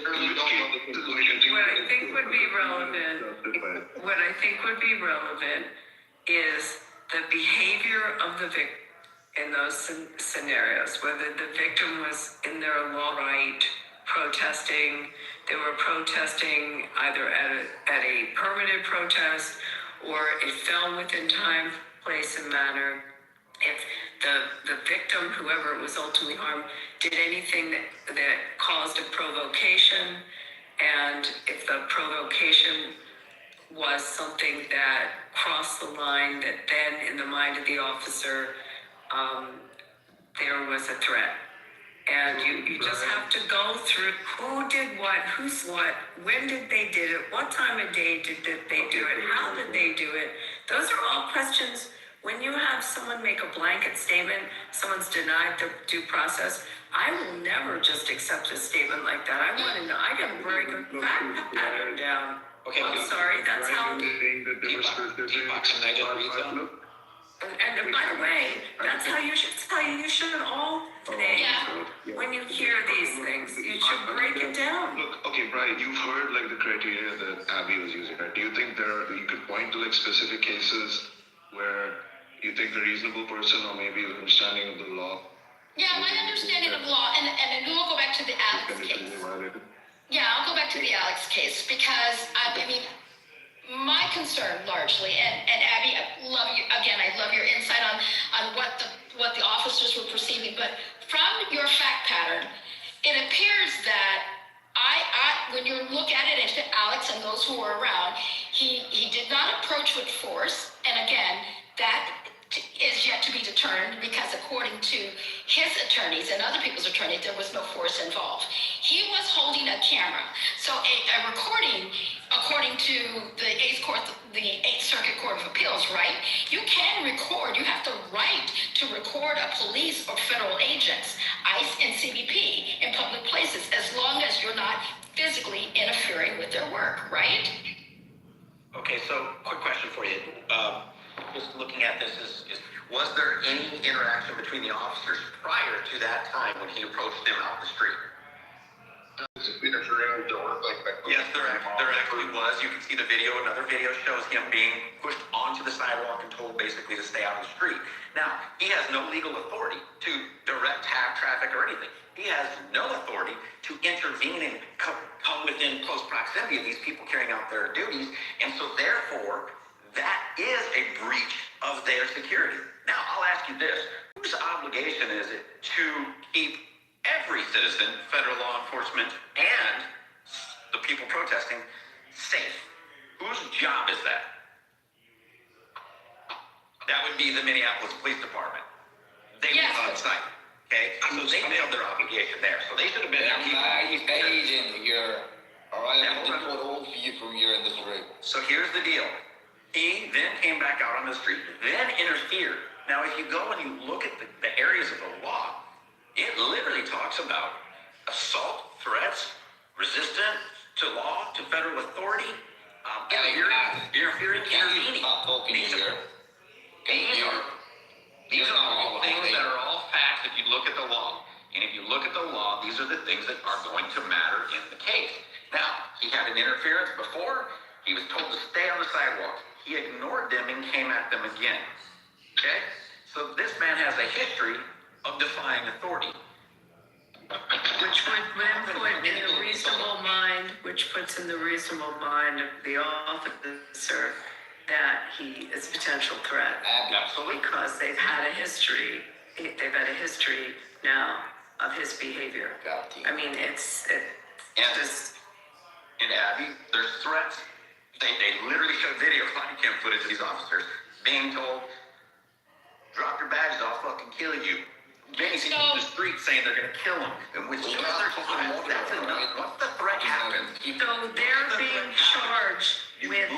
What I think would be relevant is the behavior of the victim in those scenarios, whether the victim was in their law right, protesting, they were protesting either at a permanent protest or it fell within time, place, and manner. If the victim, whoever was ultimately harmed, did anything that caused a provocation, and if the provocation was something that crossed the line, that then in the mind of the officer, there was a threat. And you just have to go through who did what, who's what, when did they did it, what time of day did they do it, how did they do it. Those are all questions. When you have someone make a blanket statement, someone's denied the due process, I will never just accept a statement like that. I want to know, I gotta break a fact pattern down. Okay, I'm sorry, that's how. Deepak, can I just read something? And by the way, that's how you should all today. Yeah. When you hear these things, you should break it down. Look, okay, Brian, you've heard like the criteria that Abby was using, right? Do you think you could point to like specific cases where you think a reasonable person or maybe an understanding of the law? Yeah, my understanding of law, and we'll go back to the Alex case. Yeah, I'll go back to the Alex case because I mean, my concern largely, and Abby, I love you again. I love your insight on what the officers were perceiving. But from your fact pattern, it appears that when you look at it, and Alex and those who were around, he did not approach with force. And again, that is yet to be determined because according to his attorneys and other people's attorneys, there was no force involved. He was holding a camera. So a recording, according to the Eighth Circuit Court of Appeals, right? You can record, you have the right to record a police or federal agents, ICE and CBP, in public places as long as you're not physically interfering with their work, right? Okay, so quick question for you. Just looking at this, was there any interaction between the officers prior to that time when he approached them out the street? Yes, there actually was. You can see the video. Another video shows him being pushed onto the sidewalk and told basically to stay out of the street. Now, he has no legal authority to direct traffic or anything. He has no authority to intervene and come within close proximity of these people carrying out their duties. And so therefore, that is a breach of their security. Now, I'll ask you this. Whose obligation is it to keep every citizen, federal law enforcement, and the people protesting safe? Whose job is that? That would be the Minneapolis Police Department. They were on site, okay? So they failed their obligation there. So they should have been agent here. All right, I'm going to put all for you from here in this rig. So here's the deal. He then came back out on the street, then interfered. Now, if you go and you look at the areas of the law, it literally talks about assault, threats, resistance to law, to federal authority, interfering, intervening. These are all things that are all facts if you look at the law. And if you look at the law, these are the things that are going to matter in the case. Now, he had an interference before. He was told to stay on the sidewalk. He ignored them and came at them again. Okay? So this man has a history of defying authority. Which would then put in the reasonable mind which puts in the reasonable mind of the officer that he is a potential threat. Absolutely. Because they've had a history now of his behavior. I mean, it's just. And Abby, there's threats. They literally showed video body cam footage of these officers being told, drop your badges, I'll fucking kill you. Many people in the street saying they're going to kill him. And with that's enough. Once the threat happens, so they're being charged with,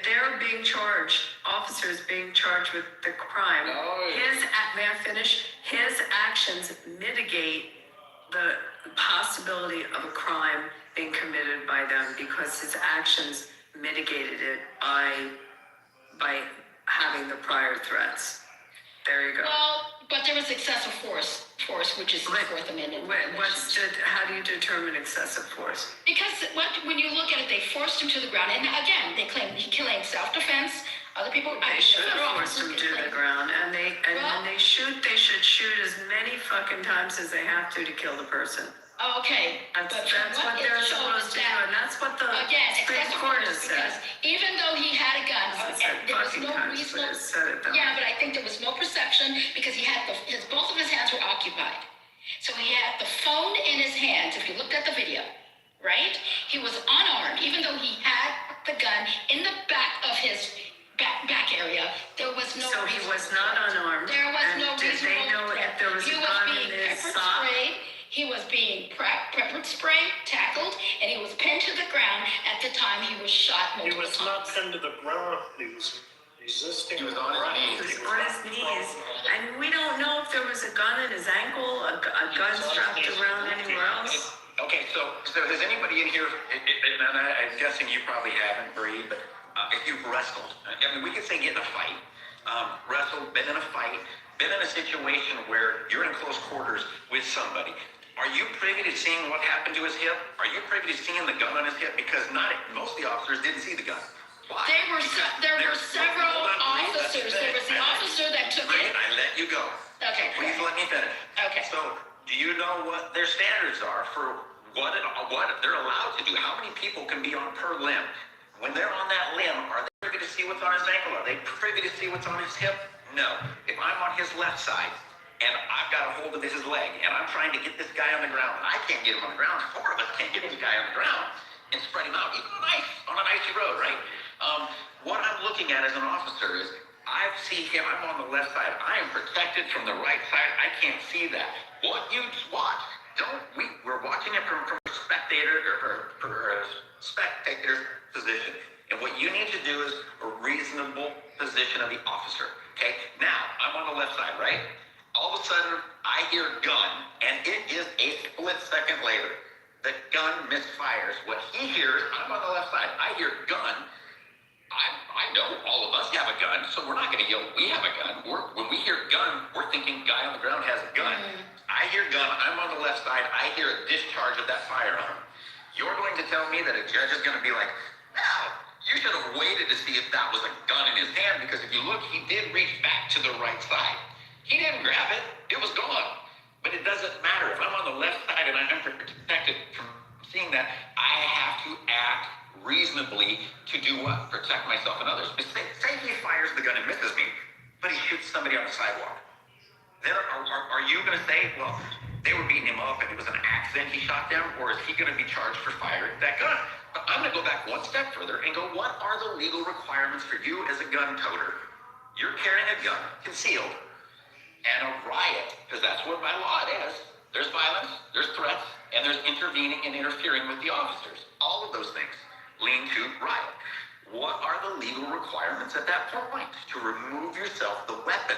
they're being charged, officers being charged with the crime. May I finish? His actions mitigate the possibility of a crime being committed by them because his actions mitigated it by having the prior threats. There you go. Well, but there was excessive force, which is the Fourth Amendment. How do you determine excessive force? Because when you look at it, they forced him to the ground, and again, he claimed self-defense. Other people, they should have forced him to the ground, and when they shoot, they should shoot as many fucking times as they have to kill the person. Okay, that's what they're supposed to do, and that's what the Supreme Court has said. Even though he had a gun, there was no reasonable. Yeah, but I think there was no perception because he had both of his hands were occupied. So he had the phone in his hands. If you looked at the video, right, he was unarmed, even though he had the gun in the back of his back area. There was no. So he was not unarmed. There was no reasonable. Did they know if there was a gun in his sock? He was being pepper sprayed, tackled, and he was pinned to the ground at the time he was shot multiple times. He was not pinned to the ground. He was resisting. He was on his knees. And we don't know if there was a gun in his ankle, a gun strapped around anywhere else. Okay, so has anybody in here, and I'm guessing you probably haven't, Bree, but if you've wrestled, I mean, we could say get in a fight, wrestled, been in a fight, been in a situation where you're in close quarters with somebody. Are you privy to seeing what happened to his hip? Are you privy to seeing the gun on his hip? Because most of the officers didn't see the gun. Why? There were several officers. There was the officer that took it. I let you go. Okay. Please let me finish. Okay. So, do you know what their standards are for what they're allowed to do? How many people can be on per limb? When they're on that limb, are they privy to see what's on his ankle? Are they privy to see what's on his hip? No. If I'm on his left side, and I've got a hold of his leg, and I'm trying to get this guy on the ground. I can't get him on the ground. Four of us can't get this guy on the ground and spread him out, even on an icy road, right? What I'm looking at as an officer is, I see him, I'm on the left side. I am protected from the right side. I can't see that. What you watch, we're watching it from a spectator position. And what you need to do is a reasonable position of the officer, okay? Now, I'm on the left side, right? All of a sudden, I hear gun, and it is a split second later. The gun misfires. What he hears, I'm on the left side, I hear gun. I know all of us have a gun, so we're not going to yell, we have a gun. When we hear gun, we're thinking guy on the ground has a gun. I hear gun, I'm on the left side, I hear a discharge of that firearm. You're going to tell me that a judge is going to be like, no, you should have waited to see if that was a gun in his hand, because if you look, he did reach back to the right side. He didn't grab it. It was gone. But it doesn't matter. If I'm on the left side and I'm protected from seeing that, I have to act reasonably to do what? Protect myself and others. Say he fires the gun and misses me, but he shoots somebody on the sidewalk. Then are you going to say, well, they were beating him up and it was an accident, he shot them, or is he going to be charged for firing that gun? But I'm going to go back one step further and go, what are the legal requirements for you as a gun toter? You're carrying a gun, concealed, and a riot, because that's what my law is. There's violence, there's threats, and there's intervening and interfering with the officers. All of those things lean to riot. What are the legal requirements at that point? To remove yourself, the weapon,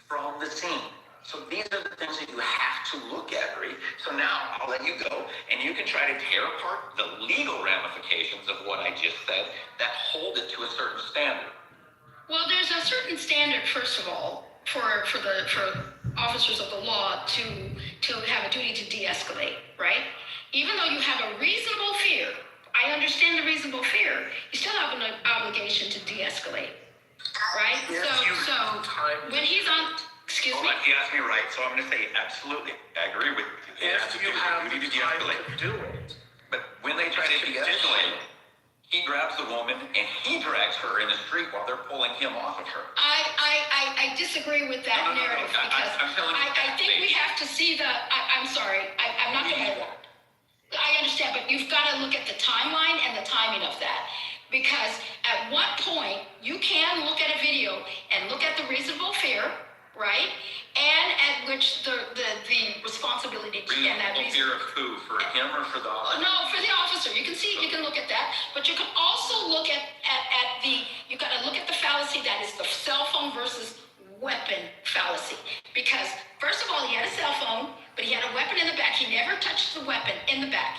from the scene. So these are the things that you have to look at, Bree. So now I'll let you go, and you can try to tear apart the legal ramifications of what I just said that hold it to a certain standard. Well, there's a certain standard, first of all, for officers of the law to have a duty to de-escalate, right? Even though you have a reasonable fear, I understand the reasonable fear, you still have an obligation to de-escalate, right? Yes, so when he's on, excuse me? You asked me right, so I'm going to say absolutely. I agree with you. If you have the time to do it. But When they try to de-escalate, he grabs the woman and he drags her in the street while they're pulling him off of her. I disagree with that No. narrative because I'm telling you I think we have to see the. I'm sorry. I'm not going to. I understand, but you've got to look at the timeline and the timing of that. Because at what point you can look at a video and look at the reasonable fear, right? And at which the responsibility and that Reasonable fear of who? For him or for the officer? no, for the officer. You can see, you can look at that, but you can also look at the. You got to look at the fallacy that is the cell phone versus weapon fallacy. Because first of all, he had a cell phone, but he had a weapon in the back. He never touched the weapon in the back,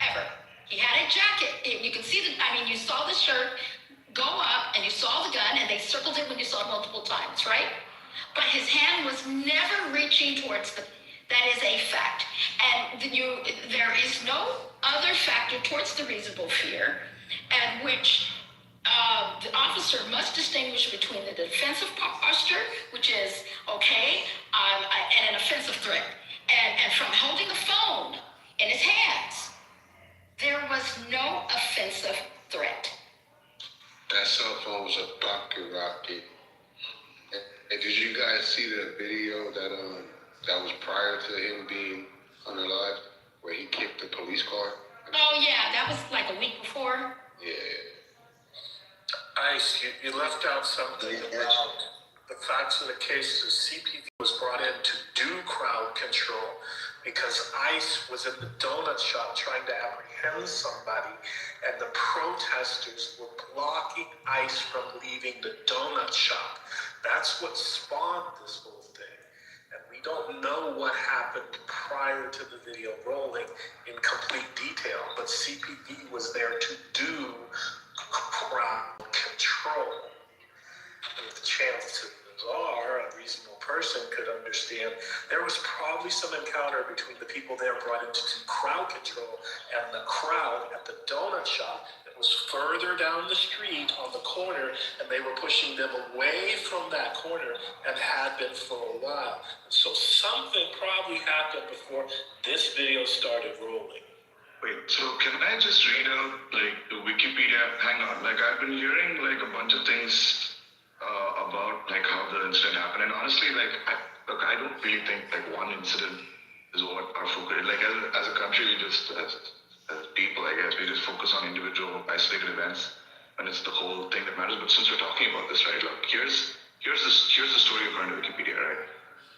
ever. He had a jacket. You can see you saw the shirt go up and you saw the gun and they circled it when you saw it multiple times, right? But his hand was never reaching towards that is a fact. And there is no other factor towards the reasonable fear at which the officer must distinguish between the defensive posture, which is okay, and an offensive threat. And from holding the phone in his hands, there was no offensive threat. That cell phone was a pocket rocket. And did you guys see the video that was prior to him being unalived, where he kicked the police car? Oh yeah, that was like a week before. Yeah. Ice, you left out something about the facts of the case. The CPD was brought in to do crowd control because ICE was in the donut shop trying to apprehend somebody, and the protesters were blocking ICE from leaving the donut shop. That's what spawned this whole thing. And we don't know what happened prior to the video rolling in complete detail, but CPD was there to do crowd control. With the chances are, a reasonable person could understand there was probably some encounter between the people there brought in to do crowd control and the crowd at the donut shop that was further down the street on the corner, and they were pushing them away from that corner and had been for a while. And so something probably happened before this video started rolling. Wait, so can I just read out the Wikipedia? Hang on, I've been hearing a bunch of things about how the incident happened, and honestly, I don't really think one incident is what our focus is. As a country, we just as people, I guess, we just focus on individual isolated events, and it's the whole thing that matters. But since we're talking about this, right? Look, here's the story according to Wikipedia, right?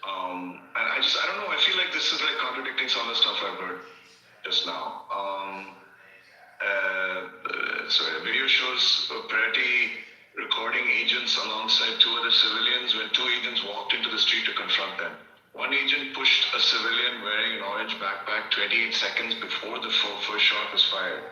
And I don't know. I feel like this is contradicting some of the stuff I've heard just now. The video shows Peretti recording agents alongside two other civilians when two agents walked into the street to confront them. One agent pushed a civilian wearing an orange backpack 28 seconds before the first shot was fired.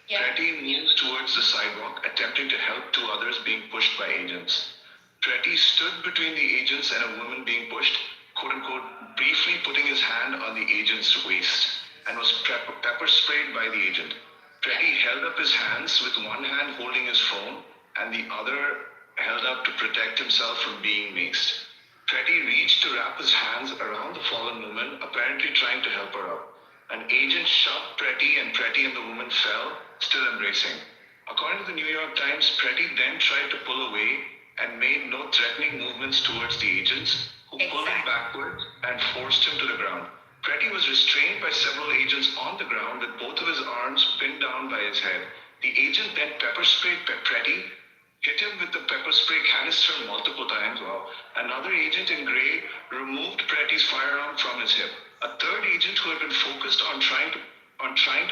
Peretti moved towards the sidewalk, attempting to help two others being pushed by agents. Peretti stood between the agents and a woman being pushed, quote-unquote, briefly putting his hand on the agent's waist, and was pepper sprayed by the agent. Peretti held up his hands with one hand holding his phone and the other held up to protect himself from being maced. Peretti reached to wrap his hands around the fallen woman, apparently trying to help her up. An agent shoved Peretti and the woman fell, still embracing. According to the New York Times, Peretti then tried to pull away and made no threatening movements towards the agents, who pulled him backward and forced him to the ground. Peretti was restrained by several agents on the ground with both of his arms pinned down by his head. The agent then pepper sprayed Peretti, hit him with the pepper spray canister multiple times. Wow. Another agent in gray removed Peretti's firearm from his hip. A third agent, who had been focused on trying to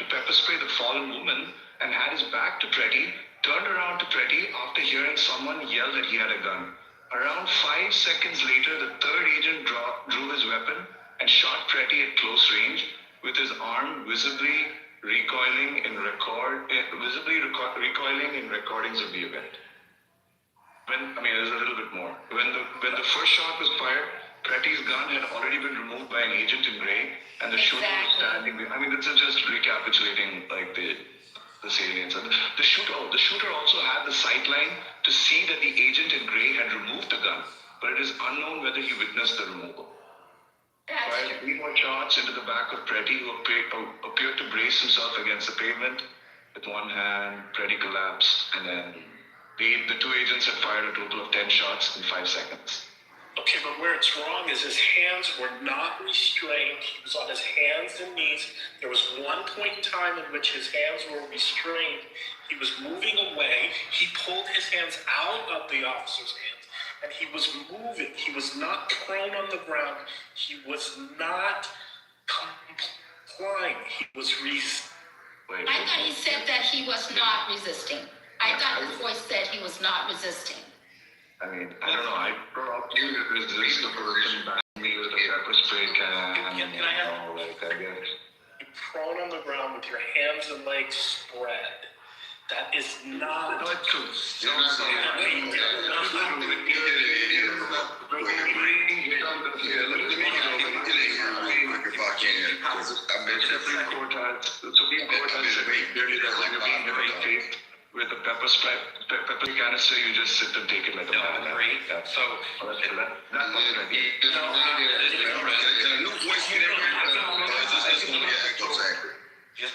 pepper spray the fallen woman and had his back to Peretti, turned around to Peretti after hearing someone yell that he had a gun. Around 5 seconds later, the third agent drew his weapon and shot Peretti at close range, with his arm visibly recoiling in recordings of the event. There's a little bit more. When the first shot was fired, Peretti's gun had already been removed by an agent in gray, and the shooter was standing there. This is just recapitulating the salience. The shooter also had the sight line to see that the agent in gray had removed the gun, but it is unknown whether he witnessed the removal. Fired 3 more shots into the back of Pretty, who appeared to brace himself against the pavement with one hand. Pretty collapsed, and then the 2 agents had fired a total of 10 shots in 5 seconds. Okay, but where it's wrong is his hands were not restrained. He was on his hands and knees. There was one point in time in which his hands were restrained. He was moving away. He pulled his hands out of the officer's hands, and he was moving. He was not prone on the ground. He was not complying. He was I thought he said that he was not resisting. I thought his voice said he was not resisting. I mean, I don't know. I probably resist the person back me with a pepper spray can. Can I have I guess. you prone on the ground with your hands and legs spread? That is not. No, it's true. With a pepper canister, you just sit and take it like a man. Agree. Yeah. So That's not what I mean. Can a new voice get in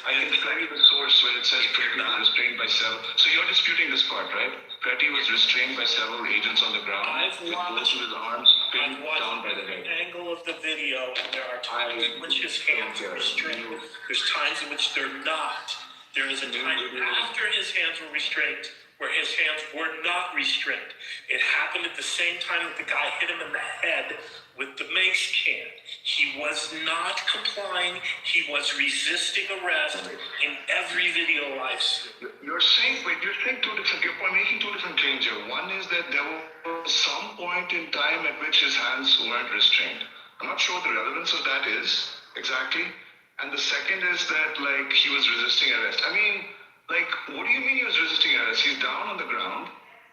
I can tell you the source where it says Pretty was restrained by several. So you're disputing this part, right? Pretty was restrained by several agents on the ground with both of his arms pinned down by the head. Angle of the video, and there are times in which his hands are restrained. There's times in which they're not. There is a time after his hands were restrained where his hands were not restrained. It happened at the same time that the guy hit him in the head with the mace can. He was not complying. He was resisting arrest in every video I've seen. You're saying you're making 2 different claims here. One is that there was some point in time at which his hands weren't restrained. I'm not sure what the relevance of that is exactly. And the second is that, like, he was resisting arrest. I mean, like, what do you mean he was resisting arrest? He's down on the ground,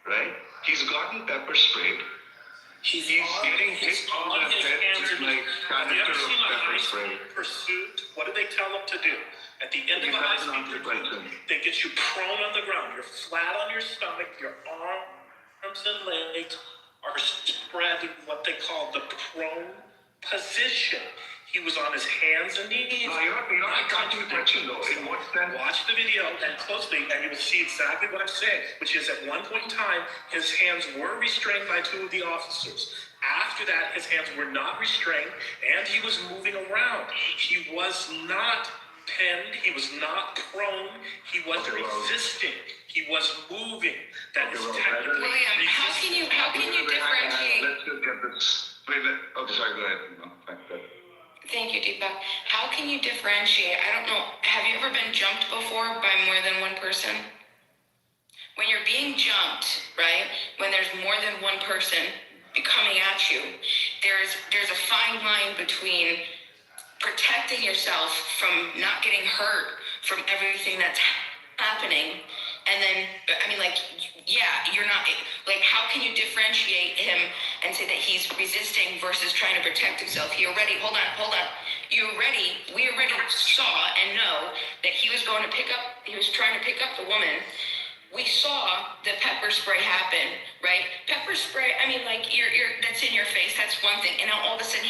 right? He's gotten pepper sprayed. He's getting hit on the head with, like, canister of pepper spray. Pursuit, what do they tell him to do? At the end of a high-speed pursuit, they get you prone on the ground. You're flat on your stomach. Your arms and legs are spread in what they call the prone position. He was on his hands and knees. No, you're not answering the question, though. In what sense? Watch the video and closely, and you will see exactly what I'm saying, which is at one point in time, his hands were restrained by 2 of the officers. After that, his hands were not restrained, and he was moving around. He was not pinned. He was not prone. He was resisting. He was moving. That is technically. William, how can you differentiate? Let's just get this. Sorry, go ahead. No, thanks. Go ahead. Thank you, Deepak. How can you differentiate? I don't know. Have you ever been jumped before by more than one person? When you're being jumped, right? When there's more than one person coming at you, there's a fine line between protecting yourself from not getting hurt from everything that's happening, and then, I mean, like, yeah, you're not, like, how can you differentiate him and say that he's resisting versus trying to protect himself? We already saw and know that he was trying to pick up the woman. We saw the pepper spray happen, right? Pepper spray, I mean, like, that's in your face, that's one thing. And now all of a sudden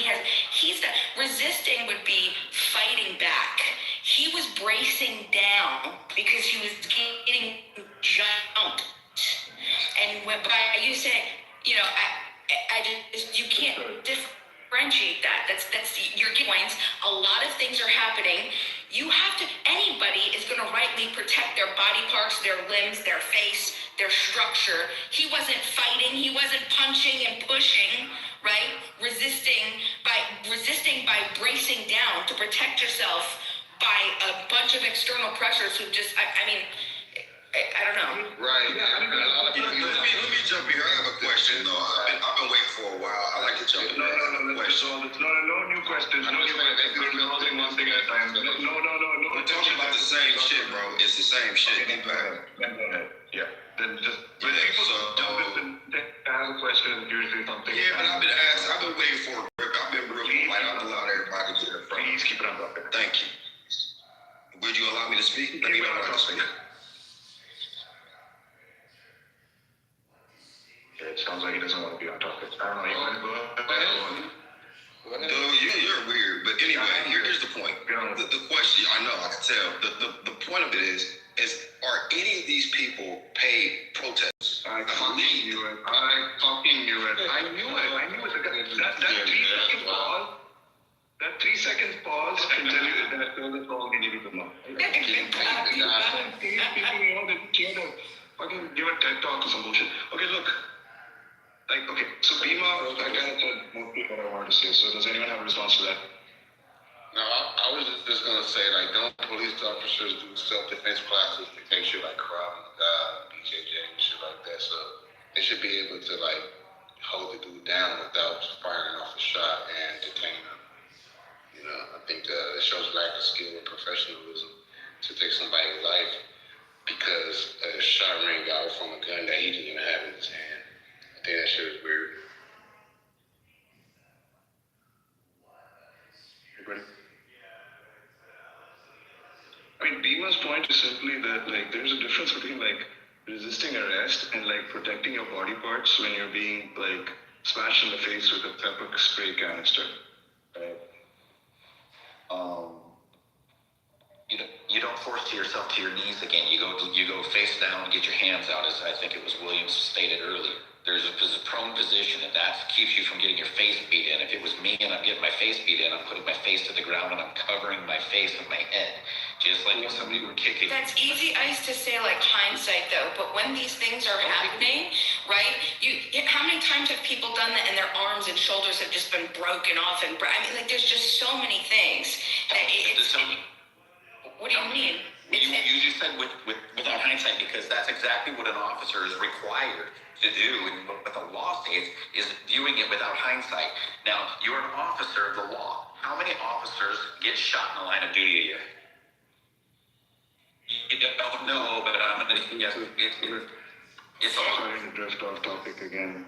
resisting would be fighting back. He was bracing down because he was getting jumped. And by you saying, you can't differentiate that. That's your points. A lot of things are happening. Anybody is going to rightly protect their body parts, their limbs, their face, their structure. He wasn't fighting. He wasn't punching and pushing, right? Resisting by bracing down to protect yourself by a bunch of external pressures who just, I don't know. Right. Let me jump here. I have a question, though. I've been waiting for a while. I like to jump in. No new questions. No new questions. We're holding one thing at a time. No. We're talking about the same shit, bro. It's the same shit. Go ahead. Yeah. Then just when people jump in, I have a question. Usually something. Yeah, but I've been waiting for it. I've been real quiet. I've allowed everybody to get in front. Please keep it on topic. Thank you. Would you allow me to speak? Let me know when to speak. It sounds like he doesn't want to be on topic. I don't know. You want to go ahead? You're weird. But anyway, here's the point. The question, I know, I can tell. The point of it is are any of these people paid protesters? I fucking knew it. I knew it. That 3 second pause. That 3 seconds pause can tell you that that's all we needed to know. People know that care to fucking give a TED talk or some bullshit. Okay, look. So Bhima, I kind of said mostly what I wanted to say. So does anyone have a response to that? No, I was just gonna say, like, don't police officers do self-defense classes to take shit like Krav Maga, BJJ, and shit like that. So they should be able to like hold the dude down without firing off a shot and detain him. You know, I think it shows lack of skill and professionalism to take somebody's life because a shot rang out from a gun that he didn't even have in his hand. I think that shit is weird. I mean, Bhima's point is simply that like there's a difference between like resisting arrest and like protecting your body parts when you're being like smashed in the face with a pepper spray canister, right? You don't force yourself to your knees again. You go face down and get your hands out, as I think it was Williams stated earlier. There's a prone position, and that keeps you from getting your face beat in. If it was me and I'm getting my face beat in, I'm putting my face to the ground and I'm covering my face with my head, just like if somebody were kicking. That's easy ice to say, like hindsight, though. But when these things are happening, right? How many times have people done that, and their arms and shoulders have just been broken off? I mean, like, there's just so many things. What do you mean? You just said without hindsight, because that's exactly what an officer is required to do, and what the law states is viewing it without hindsight. Now, you're an officer of the law. How many officers get shot in the line of duty a year? You don't know, but I'm going to guess it's all. Sorry to drift off topic again.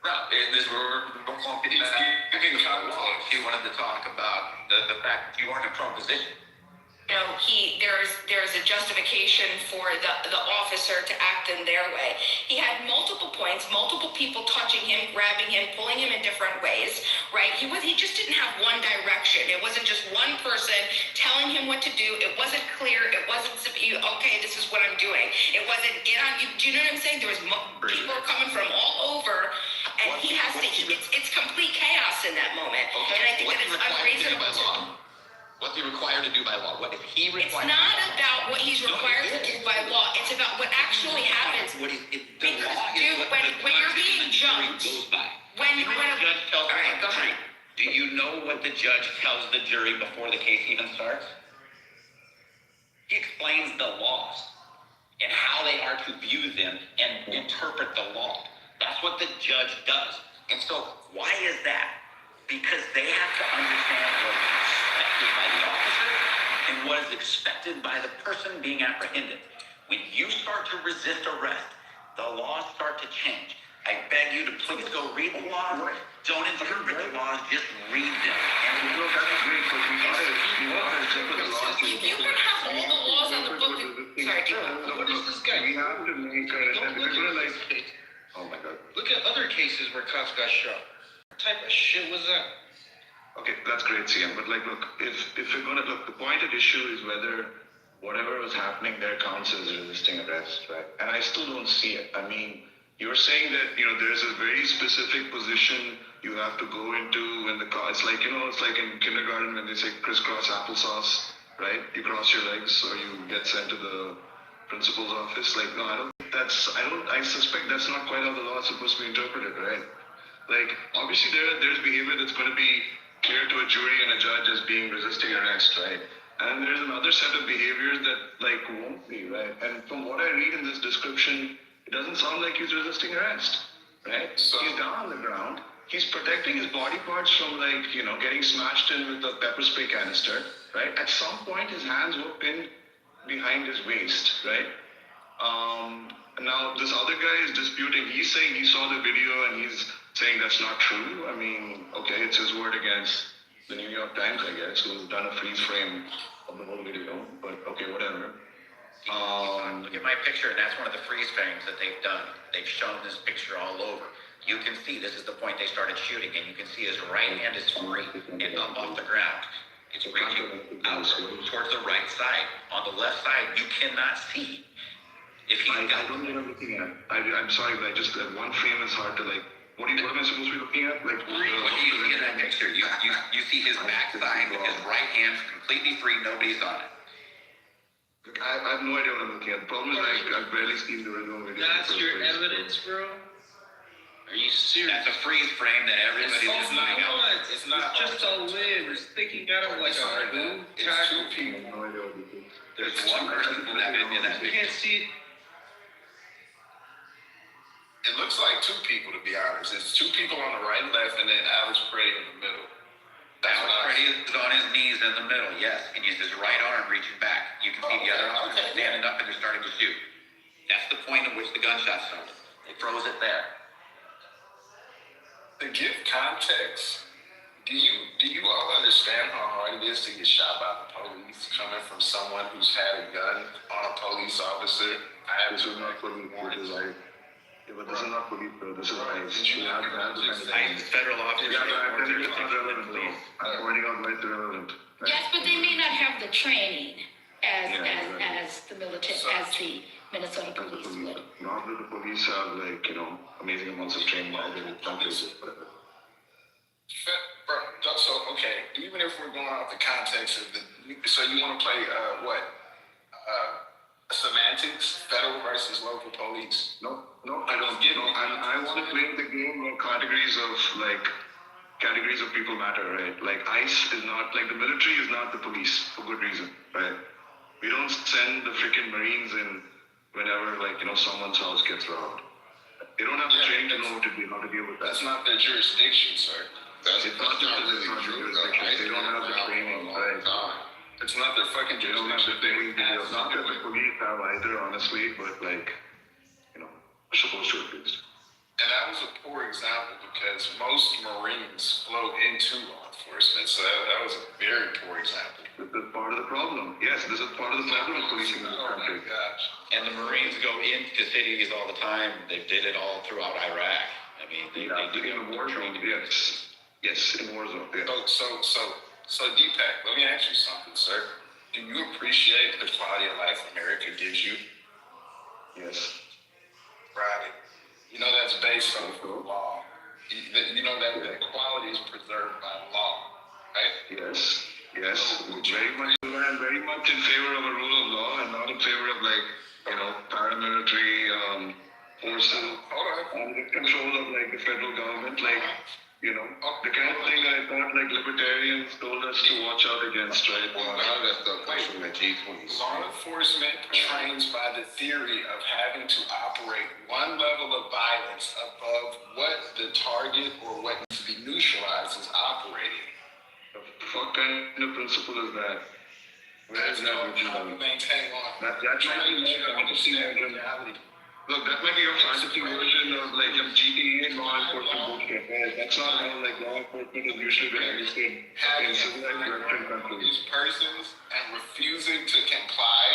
No, she wanted to talk about the fact that you weren't in a prone position. You know, there's a justification for the officer to act in their way. He had multiple points, multiple people touching him, grabbing him, pulling him in different ways, right? He just didn't have one direction. It wasn't just one person telling him what to do. It wasn't clear. It wasn't okay, this is what I'm doing. It wasn't get on you. Do you know what I'm saying? There was people coming from all over, and he has to. It's complete chaos in that moment, and I think that it's unreasonable. What's he required to do by law? What is he required? It's not about what he's required to do by law. It's about what actually happens. Because, dude, when you're being jumped, when a judge tells the jury, do you know what the judge tells the jury before the case even starts? He explains the laws and how they are to view them and interpret the law. That's what the judge does. And so, why is that? Because they have to understand what is expected by the officer and what is expected by the person being apprehended. When you start to resist arrest, the laws start to change. I beg you to please go read the laws. Don't interpret the laws, just read them. And you can have all the laws on the book. Sorry, what is this guy? We have to make oh my God. Look at other cases where cops got shot. What type of shit was that? Okay, that's great, CM. But like, look, if we're gonna look, the point at issue is whether whatever was happening there counts as resisting arrest, right? And I still don't see it. I mean, you're saying that there's a very specific position you have to go into when the car. It's like it's like in kindergarten when they say crisscross applesauce, right? You cross your legs or you get sent to the principal's office. Like, no, I suspect that's not quite how the law is supposed to be interpreted, right? Like, obviously there's behavior that's going to be clear to a jury and a judge as being resisting arrest, right? And there's another set of behaviors that like won't be, right? And from what I read in this description, it doesn't sound like he's resisting arrest, right? So he's down on the ground. He's protecting his body parts from getting smashed in with a pepper spray canister, right? At some point, his hands were pinned behind his waist, right? Now this other guy is disputing. He's saying he saw the video and he's saying that's not true. I mean, okay, it's his word against the New York Times, I guess, who's done a freeze frame of the whole video. But okay, whatever. Look at my picture, and that's one of the freeze frames that they've done. They've shown this picture all over. You can see, this is the point they started shooting, and you can see his right hand is free and up off the ground. It's reaching out towards the right side. On the left side, you cannot see. If he's I don't know what I'm looking at. I'm sorry, but I just, one frame is hard to like, what am I supposed to be looking at? Like, what do you see in that picture? You see his backside with his right hand completely free, nobody's on it. I have no idea what I'm looking at. The problem is I've barely seen the original video. That's your evidence, bro? Are you serious? That's a freeze frame that everybody's just looking at. It's just a limb. It's sticking out of like a boom tackle. There's one person in that video that You can't see. It looks like two people, to be honest. It's two people on the right and left, and then Alex Brady in the middle. Alex Brady is on his knees in the middle, yes, and he's his right arm reaching back. You can see the other officer standing up and they're starting to shoot. That's the point at which the gunshot started. They froze it there. To give context, do you all understand how hard it is to get shot by the police coming from someone who's had a gun on a police officer? I have to not put me through yeah, but this is not police, though. This is ICE. Federal officers. Yeah, I'm pointing out why it's irrelevant. Yes, but they may not have the training as the military, as the Minnesota police would. Not that the police have like, amazing amounts of training all over the country. So, okay, even if we're going off the context of so you want to play semantics, federal versus local police? No, I don't. I want to play the game of categories of people matter, right? Like ICE is not, like the military is not the police for good reason, right? We don't send the freaking Marines in whenever, someone's house gets robbed. They don't have the training to know how to deal with that. That's not their jurisdiction, sir. It's not really jurisdiction. They don't have the training, right? It's not their fucking jurisdiction. It's not that the police have either, honestly, but supposed to at least. And that was a poor example because most Marines flow into law enforcement, so that was a very poor example. This is part of the problem. Yes, this is part of the problem with policing in this country. Gosh. And the Marines go into cities all the time. They did it all throughout Iraq. I mean, they do in war zone. Yes, in war zone. Yes. So Deepak, let me ask you something, sir. Do you appreciate the quality of life America gives you? Yes. Right. That's based on the law. That quality is preserved by law, right? Yes. I'm very much in favor of a rule of law and not in favor of paramilitary forces under the control of the federal government. The kind of thing I thought libertarians told us to watch out against, right? Well, none of that stuff comes from the G20. Law enforcement trains by the theory of having to operate one level of violence above what the target or what needs to be neutralized is operating. What kind of principle is that? Where is that? How to maintain law. That might be more fantasy version. Look, that might be your fantasy version of GTA law enforcement bullshit. That's not how law enforcement is usually been understood in civilized Western countries. These persons and refusing to comply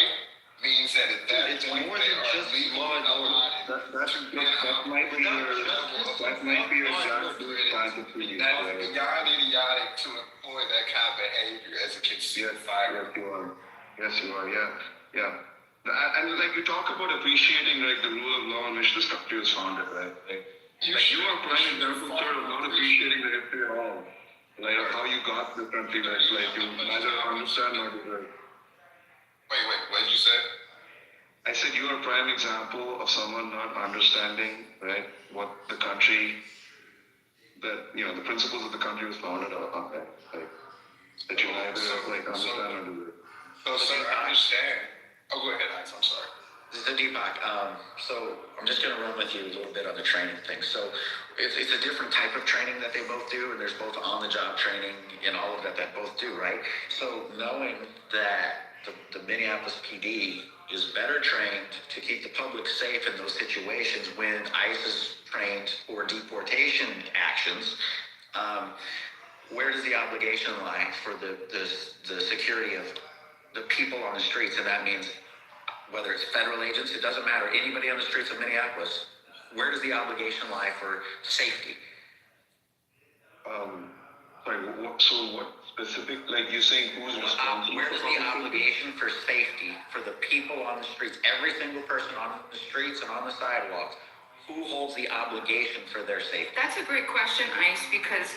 means that at that point they are legally allotted. That might be your fantasy. That is beyond idiotic to employ that kind of behavior as a concealed fire. Yes, you are. Yeah. And you talk about appreciating the rule of law in which this country was founded, right? You are prime example, sir, of not appreciating the history at all. Of how you got the country, you neither understand nor deserve. Wait, what did you say? I said you are a prime example of someone not understanding, right, what the country, the principles of the country was founded on, right? That you neither understand nor deserve. So I understand. Oh, go ahead, Alex. I'm sorry. This is Deepak. So I'm just going to run with you a little bit on the training thing. So it's a different type of training that they both do, and there's both on-the-job training and all of that both do, right? So knowing that the Minneapolis PD is better trained to keep the public safe in those situations when ICE is trained for deportation actions, where does the obligation lie for the security of the people on the streets? And that means whether it's federal agents, it doesn't matter. Anybody on the streets of Minneapolis, where does the obligation lie for safety? So what specific, like you're saying who's responsible? Where does the obligation for safety for the people on the streets, every single person on the streets and on the sidewalks, who holds the obligation for their safety? That's a great question, Ice, because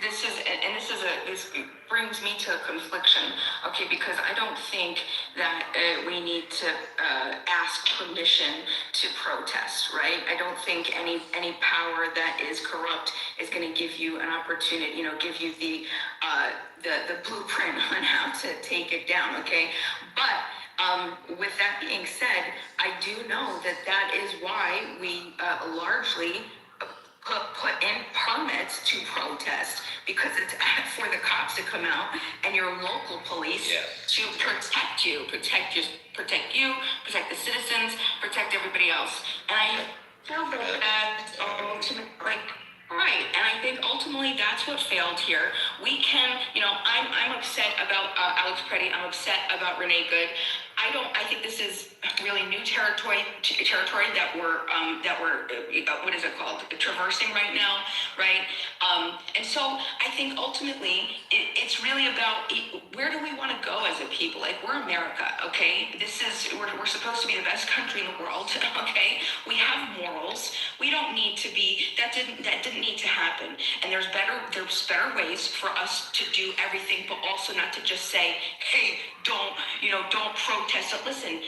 this brings me to a confliction, okay, because I don't think that we need to ask permission to protest, right? I don't think any power that is corrupt is going to give you an opportunity, give you the blueprint on how to take it down, okay? But with that being said, I do know that is why we largely put in permits to protest, because it's for the cops to come out and your local police to protect you, protect the citizens, protect everybody else. And I feel that that's ultimately right, and I think ultimately that's what failed here. We can, I'm upset about Alex Preddy. I'm upset about Renee Good. I think this is really new territory that we're what is it called? Traversing right now, right? And so I think ultimately it's really about where do we want to go as a people? Like, we're America, okay? We're supposed to be the best country in the world, okay? We have morals. We don't need to be. That didn't need to happen. And there's better ways for us to do everything, but also not to just say, hey, don't protest. So listen,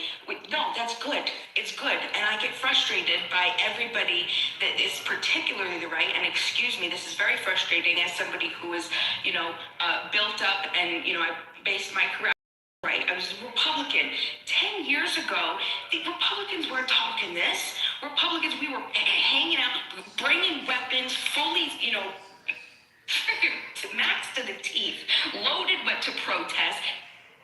no, that's good. It's good. And I get frustrated by everybody that is particularly the right. And excuse me, this is very frustrating as somebody who is, built up and, I based my career. Right, I was a Republican. 10 years ago, the Republicans weren't talking this. Republicans, we were hanging out, bringing weapons, fully, max to the teeth, loaded but to protest.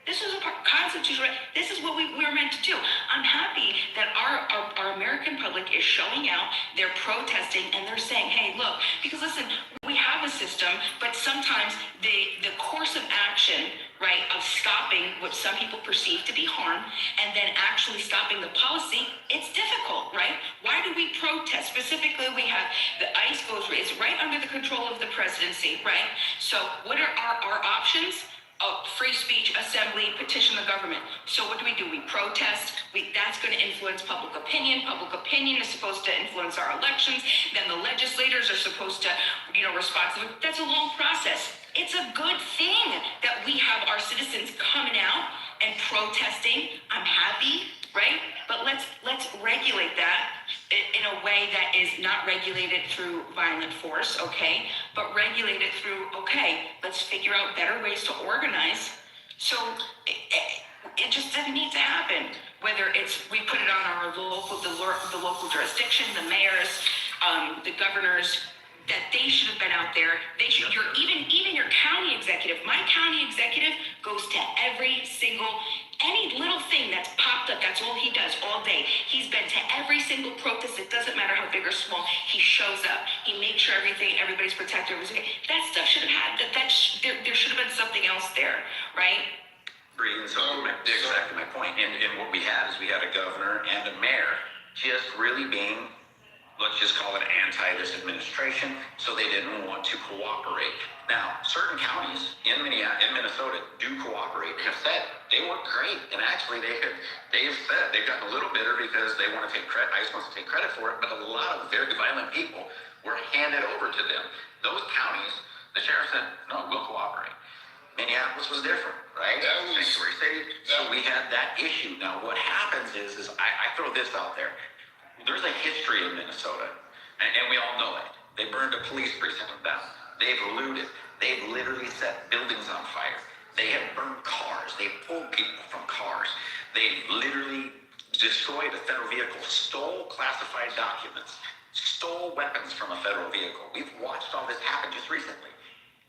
This was a constitutional. This is what we were meant to do. I'm happy that our American public is showing out. They're protesting and they're saying, "Hey, look," because listen, we have a system, but sometimes the course of action, right, of stopping what some people perceive to be harm, and then actually stopping the policy, it's difficult, right? Why do we protest? Specifically, we have the ICE goes. It's right under the control of the presidency, right? So, what are our options? Free speech, assembly, petition the government. So what do? We protest. That's going to influence public opinion. Public opinion is supposed to influence our elections. Then the legislators are supposed to, respond to it. That's a long process. It's a good thing that we have our citizens coming out and protesting. I'm happy, right? But let's regulate that in a way that is not regulated through violent force, okay? But regulate it through, okay, let's figure out better ways to organize. So it just didn't need to happen. Whether it's we put it on the local jurisdiction, the mayors, the governors, that they should have been out there. They should. Even your county executive. My county executive goes to any little thing that's popped up. That's all he does all day. He's been to every single protest. It doesn't matter how big or small. He shows up. He makes sure everybody's protected. That stuff should have had. There should have been something else there, right? And so exactly my point. And what we had is we had a governor and a mayor just really being, let's just call it anti this administration, so they didn't want to cooperate. Now, certain counties in Minnesota do cooperate and have said they work great. And actually, they've said they've gotten a little bitter because they want to take credit. ICE wants to take credit for it, but a lot of very violent people were handed over to them. Those counties, the sheriff said, no, we'll cooperate. Minneapolis was different, right? Sanctuary City. So we had that issue. Now, what happens is I throw this out there. There's a history in Minnesota, and we all know it. They burned a police precinct down. They've looted. They've literally set buildings on fire. They have burned cars. They've pulled people from cars. They've literally destroyed a federal vehicle, stole classified documents, stole weapons from a federal vehicle. We've watched all this happen just recently.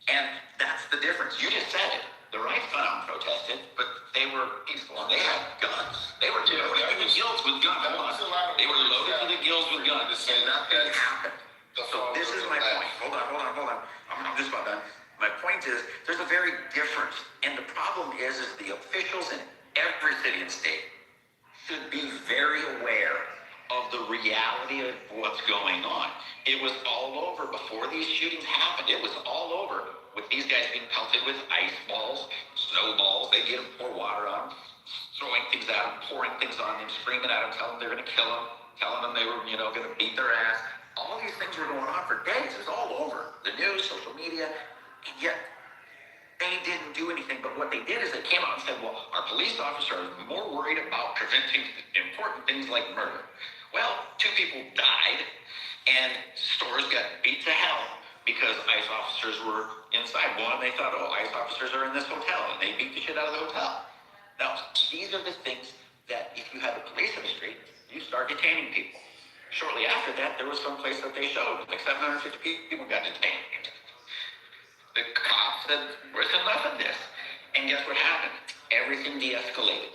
And that's the difference. You just said it. The right went out and protested, but they were peaceful. They had guns. They were loaded to the gills with guns. They were loaded to the gills with guns, and nothing happened. So this is my point. Hold on. I'm just about done. My point is, there's a very difference. And the problem is the officials in every city and state should be very aware of the the reality of what's going on. It was all over before these shootings happened. It was all over with these guys being pelted with ice balls, snowballs. They get them, pour water on them, throwing things at them, pouring things on them, screaming at them, telling them they're going to kill them, telling them they were, going to beat their ass. All these things were going on for days. It was all over the news, social media, and yet they didn't do anything. But what they did is they came out and said, well, our police officer is more worried about preventing important things like murder. Well, 2 people died, and stores got beat to hell because ICE officers were inside. One, they thought, oh, ICE officers are in this hotel, and they beat the shit out of the hotel. Now, these are the things that if you had the police in the street, you start detaining people. Shortly after that, there was some place that they showed, like 750 people got detained. The cops said, there's enough of this. And guess what happened? Everything de-escalated.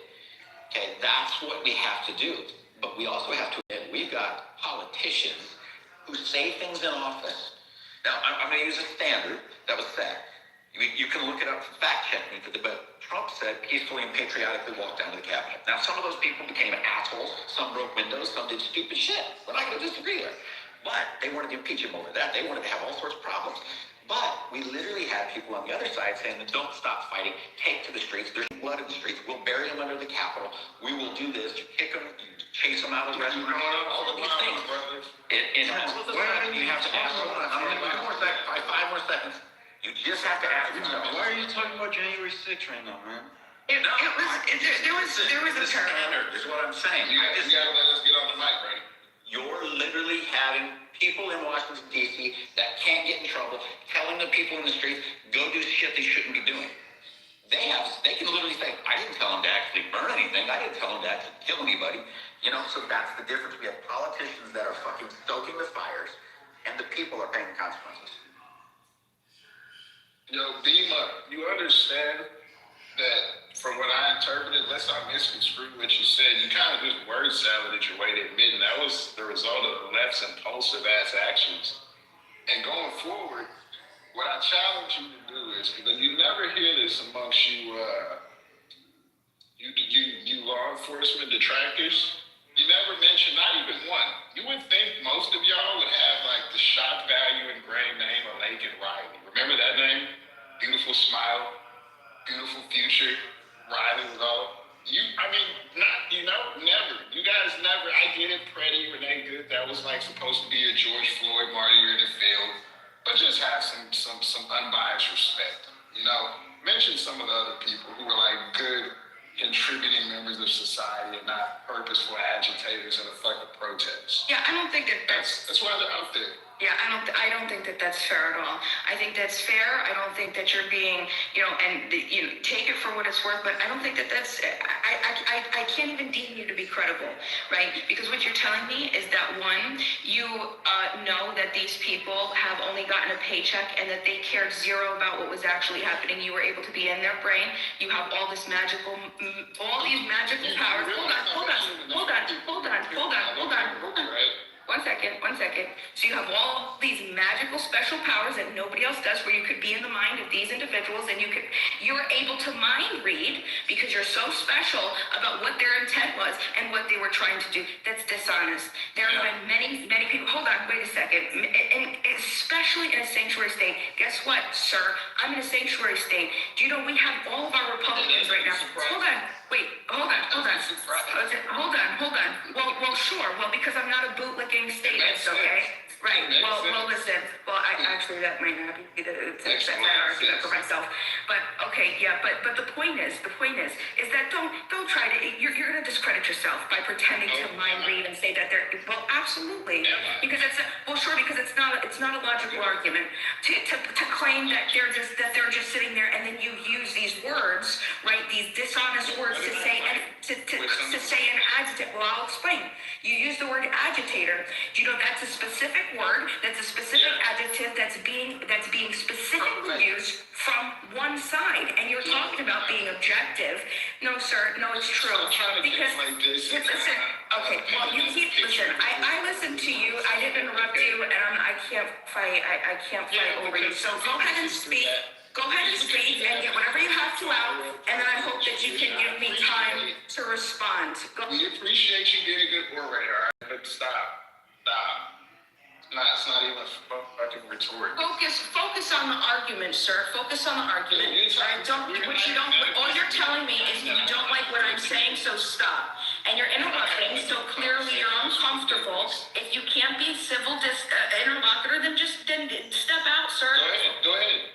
Okay, that's what we have to do. But we also have to admit, we've got politicians who say things in office. Now, I'm going to use a standard that was set. You can look it up, fact check me, but Trump said peacefully and patriotically walk down to the Capitol. Now, some of those people became assholes. Some broke windows. Some did stupid shit. We're not going to disagree there. But they wanted to impeach him over that. They wanted to have all sorts of problems. But we literally had people on the other side saying, don't stop fighting. Take to the streets. There's blood in the streets. We'll bury them under the Capitol. We will do this. You kick them. You chase them out of the restaurant. All of these things. You have to ask. I'm going to give 2 more seconds. 5 more seconds. You just have to ask yourself. Why are you talking about January 6th right now, man? There was a term. Standard is what I'm saying. You gotta let us get on the mic, right? You're literally having people in Washington, D.C. that can't get in trouble, telling the people in the streets, go do shit they shouldn't be doing. They can literally say, I didn't tell them to actually burn anything. I didn't tell them to actually kill anybody. So that's the difference. We have politicians that are fucking stoking the fires, and the people are paying the consequences. Yo, Dima, you understand that from what I interpreted, unless I misconstrued what you said, you kind of just word salad your way to admitting that was the result of the left's impulsive ass actions. And going forward, what I challenge you to do is, because you never hear this amongst you law enforcement detractors, you never mention, not even one. You would think most of y'all would have like the shock value engraved name of Laken Riley. Remember that name? Beautiful smile, beautiful future, Riley was all. Never. You guys never. I get it, Freddie, Renee Good. That was like supposed to be a George Floyd, Marty in the field. But just have some unbiased respect. Mention some of the other people who were like good, contributing members of society and not purposeful agitators in a fucking protest. Yeah, I don't think that's why they're out there. Yeah, I don't think that that's fair at all. I think that's fair. I don't think that you're being, take it for what it's worth. But I don't think that that's. I can't even deem you to be credible, right? Because what you're telling me is that one, you know that these people have only gotten a paycheck and that they cared zero about what was actually happening. You were able to be in their brain. You have all these magical powers. Hold on. One second. So you have all these magical special powers that nobody else does, where you could be in the mind of these individuals and you were able to mind read because you're so special about what their intent was and what they were trying to do. That's dishonest. There have been many people. Hold on, wait a second. And especially in a sanctuary state. Guess what, sir? I'm in a sanctuary state. Do you know we have all of our Republicans right now? Hold on. Wait, hold on. Well, sure. Well, because I'm not a bootlicking statist, okay? Right. Well, listen. Well, actually, that might not be the argument for myself. But okay, yeah. But the point is that don't try to. You're going to discredit yourself by pretending to mind read and say that they're. Well, absolutely, because because it's not a logical argument to claim that they're just sitting there and then you use these words, right? These dishonest words to say an agitator. Well, I'll explain. You use the word agitator. Do you know that's a specific word? That's a specific adjective that's being specifically used from one side, and you're talking about being objective. No, sir. No, it's true. Because listen. Okay. Well, you keep listen. I listened to you. I didn't interrupt you, and I can't fight. I can't fight over you. So go ahead and speak. Go ahead and speak and get whatever you have to out, and then I hope that you can give me time to respond. We appreciate you being a good orator. but stop. It's not even a fucking rhetoric. Focus on the argument, sir. Focus on the argument. All you're telling me is you don't like what I'm saying, so stop. And you're interrupting, so clearly you're uncomfortable. If you can't be civil interlocutor, then step out, sir. Go ahead.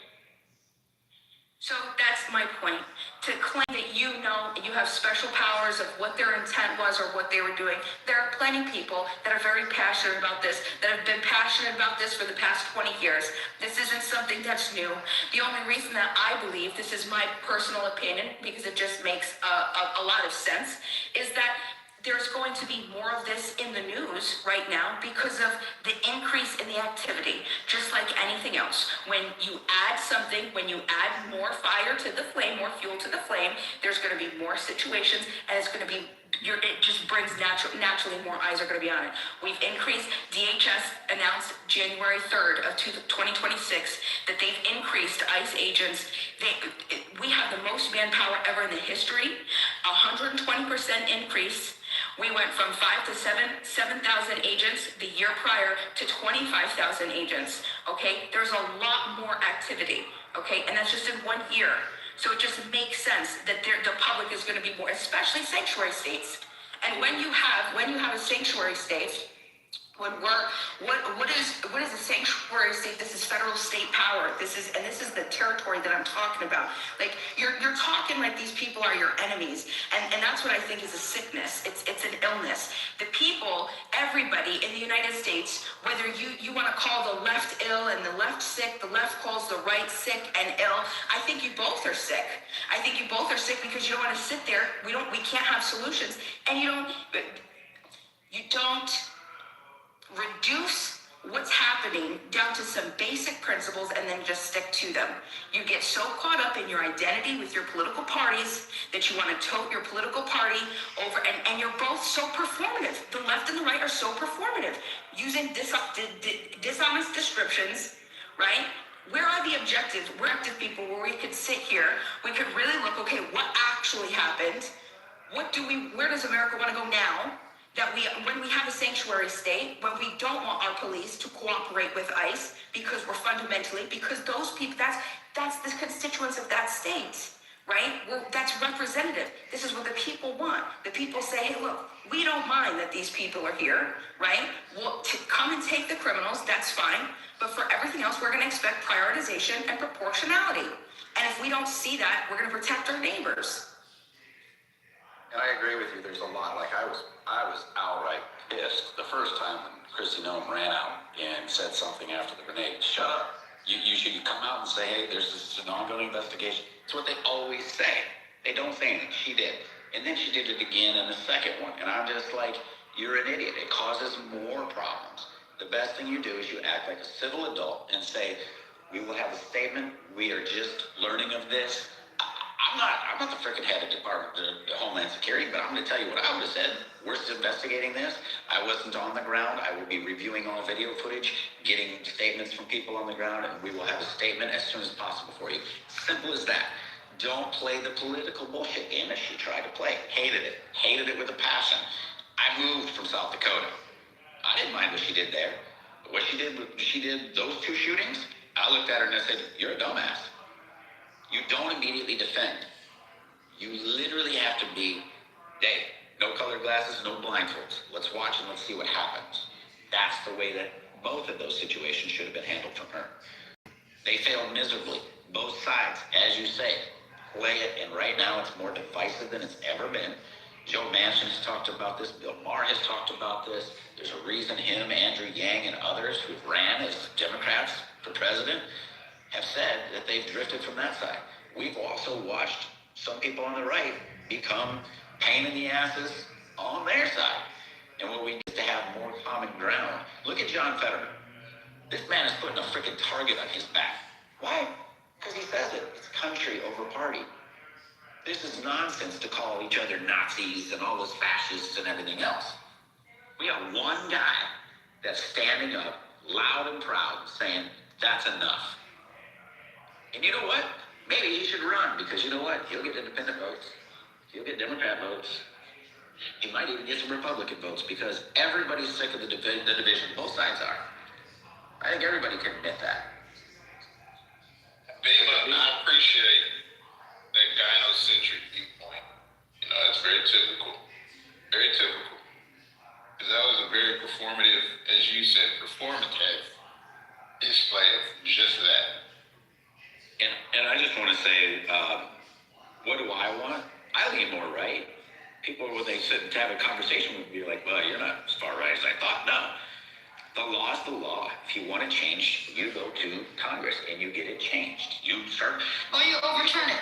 So that's my point. To claim that you have special powers of what their intent was or what they were doing. There are plenty of people that are very passionate about this, that have been passionate about this for the past 20 years. This isn't something that's new. The only reason that I believe, this is my personal opinion, because it just makes a lot of sense, is that there's going to be more of this in the news right now because of the increase in the activity, just like anything else. When you add something, when you add more fire to the flame, more fuel to the flame, there's going to be more situations, and it's going to be, it just brings naturally more eyes are going to be on it. We've increased, DHS announced January 3rd of 2026 that they've increased ICE agents. We have the most manpower ever in the history, 120% increase. We went from 5,000 to 7,000 agents the year prior to 25,000 agents. Okay, there's a lot more activity. Okay, and that's just in 1 year. So it just makes sense that the public is going to be more, especially sanctuary states. And when you have a sanctuary state, what is a sanctuary state? This is federal state power. This is the territory that I'm talking about. Like you're talking like these people are your enemies, and that's what I think is a sickness. It's an illness. The people, everybody in the United States, whether you want to call the left ill and the left sick, the left calls the right sick and ill. I think you both are sick. I think you both are sick because you don't want to sit there. We can't have solutions, and you don't reduce what's happening down to some basic principles and then just stick to them. You get so caught up in your identity with your political parties that you want to tote your political party over, and you're both so performative. The left and the right are so performative, using dishonest descriptions, right? Where are the objectives? We're active people where we could sit here, we could really look, okay, what actually happened? Where does America want to go now? When we have a sanctuary state, when we don't want our police to cooperate with ICE because those people, that's the constituents of that state, right? That's representative. This is what the people want. The people say, hey, look, we don't mind that these people are here, right? Well, come and take the criminals, that's fine. But for everything else, we're going to expect prioritization and proportionality. And if we don't see that, we're going to protect our neighbors. And I agree with you. There's a lot. Like I was outright pissed the first time when Kristi Noem ran out and said something after the grenade. Shut up. You should come out and say, hey, there's an ongoing investigation. It's what they always say. They don't say anything. She did. And then she did it again in the second one. And I'm just like, you're an idiot. It causes more problems. The best thing you do is you act like a civil adult and say, we will have a statement. We are just learning of this. I'm not the freaking head of Department of Homeland Security, but I'm going to tell you what I would have said. We're still investigating this. I wasn't on the ground. I will be reviewing all video footage, getting statements from people on the ground, and we will have a statement as soon as possible for you. Simple as that. Don't play the political bullshit game that she tried to play. Hated it with a passion. I moved from South Dakota. I didn't mind what she did there. But what she did those two shootings, I looked at her and I said, you're a dumbass. You don't immediately defend. You literally have to be, hey, no colored glasses, no blindfolds. Let's watch and let's see what happens. That's the way that both of those situations should have been handled from her. They failed miserably. Both sides, as you say, play it, and right now it's more divisive than it's ever been. Joe Manchin has talked about this. Bill Maher has talked about this. There's a reason him, Andrew Yang, and others who've ran as Democrats for president have said that they've drifted from that side. We've also watched some people on the right become pain in the asses on their side. And what we need to have more common ground. Look at John Fetterman. This man is putting a freaking target on his back. Why? Because he says it. It's country over party. This is nonsense to call each other Nazis and all those fascists and everything else. We have one guy that's standing up loud and proud saying, that's enough. And you know what? Maybe he should run because you know what? He'll get independent votes. He'll get Democrat votes. He might even get some Republican votes because everybody's sick of the division. Both sides are. I think everybody can admit that. Babe, I appreciate that gynocentric viewpoint. You know, that's very typical. Very typical. Because that was a very performative, as you said, performative display of just that. And I just want to say, what do I want? I lean more right. People, when they sit and have a conversation with me, are like, well, you're not as far right as I thought. No. The law is the law. If you want to change, you go to Congress and you get it changed. You start. Or you overturn it.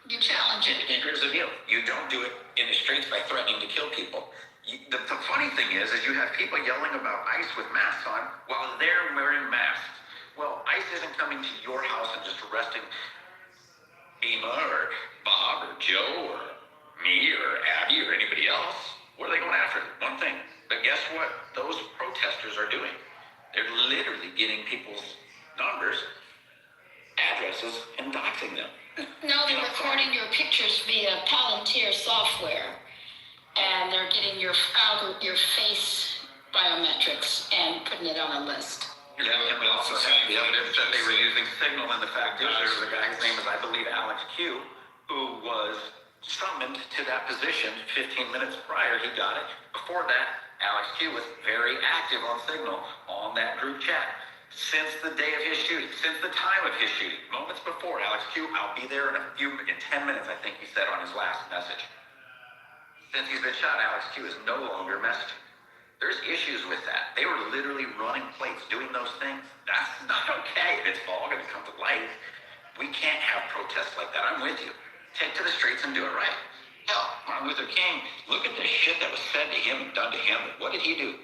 You challenge it. And here's the deal. You don't do it in the streets by threatening to kill people. The funny thing is you have people yelling about ICE with masks on while they're wearing masks. Well, ICE isn't coming to your house and just arresting Ema or Bob or Joe or me or Abby or anybody else. What are they going after? One thing. But guess what those protesters are doing? They're literally getting people's numbers, addresses, and doxing them. No, they're recording your pictures via Palantir software, and they're getting your face biometrics and putting it on a list. Yeah, and we also have the evidence that they were using Signal, and the fact is there's a guy, his name is, I believe, Alex Q, who was summoned to that position 15 minutes prior. He got it. Before that, Alex Q was very active on Signal on that group chat. Since the day of his shooting, since the time of his shooting, moments before, Alex Q, I'll be there in 10 minutes, I think he said on his last message. Since he's been shot, Alex Q is no longer messaging. There's issues with that. They were literally running plates, doing those things. That's not okay. If it's all going to come to light, we can't have protests like that. I'm with you. Take to the streets and do it right. Hell, Martin Luther King, look at the shit that was said to him and done to him. What did he do?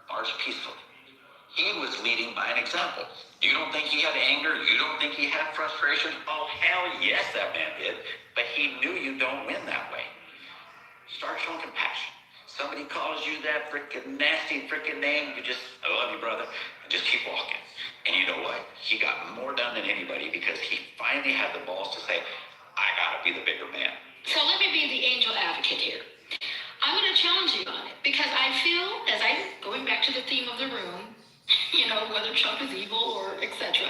March peacefully. He was leading by an example. You don't think he had anger? You don't think he had frustration? Oh, hell yes, that man did. But he knew you don't win that way. Start showing compassion. Somebody calls you that freaking nasty freaking name, you just, I love you, brother, and just keep walking. And you know what? He got more done than anybody because he finally had the balls to say, I gotta be the bigger man. So let me be the angel advocate here. I'm going to challenge you on it because I feel, as I'm going back to the theme of the room, you know, whether Trump is evil or etc.,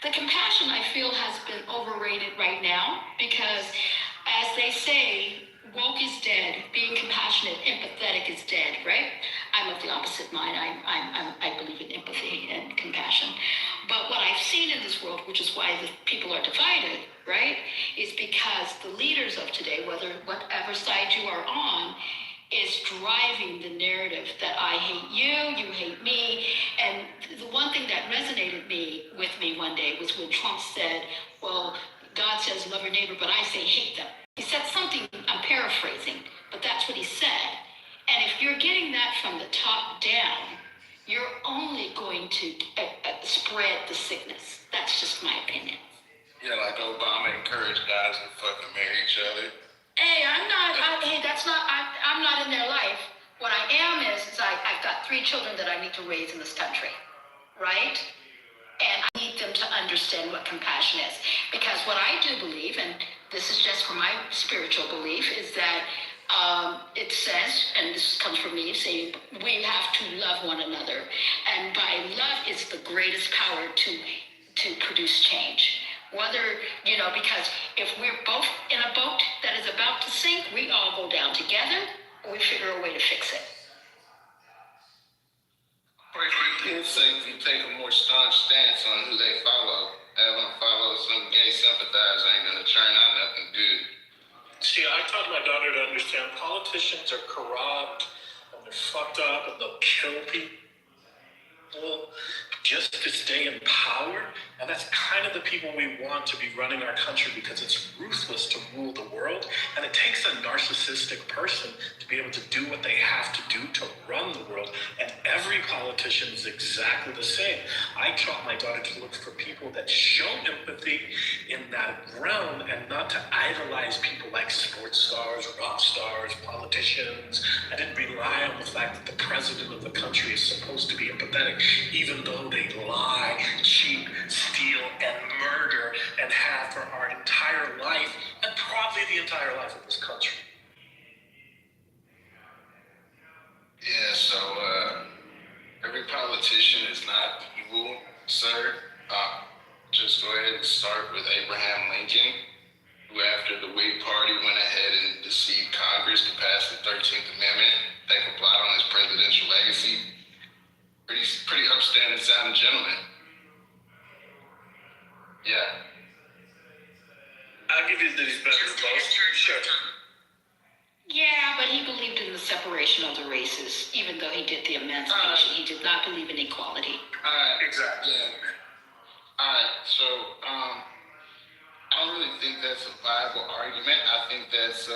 the compassion I feel has been overrated right now because, as they say, woke is dead. Being compassionate, empathetic is dead, right? I'm of the opposite mind. I believe in empathy and compassion. But what I've seen in this world, which is why the people are divided, right, is because the leaders of today, whatever side you are on, is driving the narrative that I hate you, you hate me. And the one thing that resonated with me one day was when Trump said, well, God says love your neighbor, but I say hate them. He said something, I'm paraphrasing, but that's what he said. And if you're getting that from the top down, you're only going to spread the sickness. That's just my opinion. Yeah, like Obama encouraged guys to fucking marry each other. Hey, I'm not in their life. What I am is I've got 3 children that I need to raise in this country, right? And I need them to understand what compassion is. Because what I do believe, and this is just from my spiritual belief, is that it says, and this comes from me, saying we have to love one another. And by love is the greatest power to produce change. Whether, because if we're both in a boat that is about to sink, we all go down together, or we figure a way to fix it. Kids say if you take a more staunch stance on who they follow, have them follow some gay sympathizer ain't gonna turn out nothing good. See, I taught my daughter to understand politicians are corrupt and they're fucked up and they'll kill people just to stay in power. And that's kind of the people we want to be running our country because it's ruthless to rule the world. And it takes a narcissistic person to be able to do what they have to do to run the world. And every politician is exactly the same. I taught my daughter to look for people that show empathy in that realm and not to idolize people like sports stars, rock stars, politicians. I didn't rely on the fact that the president of the country is supposed to be empathetic, even though they lie, cheat, steal, and murder, and have for our entire life, and probably the entire life of this country. politician is not evil, sir. Just go ahead and start with Abraham Lincoln, who after the Whig Party went ahead and deceived Congress to pass the 13th Amendment. They could blot on his presidential legacy. Pretty upstanding sounding gentleman. Yeah. I'll give you that he's better than most. Sure. Yeah, but he believed in the separation of the races, even though he did the emancipation. He did not believe in equality. Exactly. Yeah. Alright, so I don't really think that's a viable argument. I think that's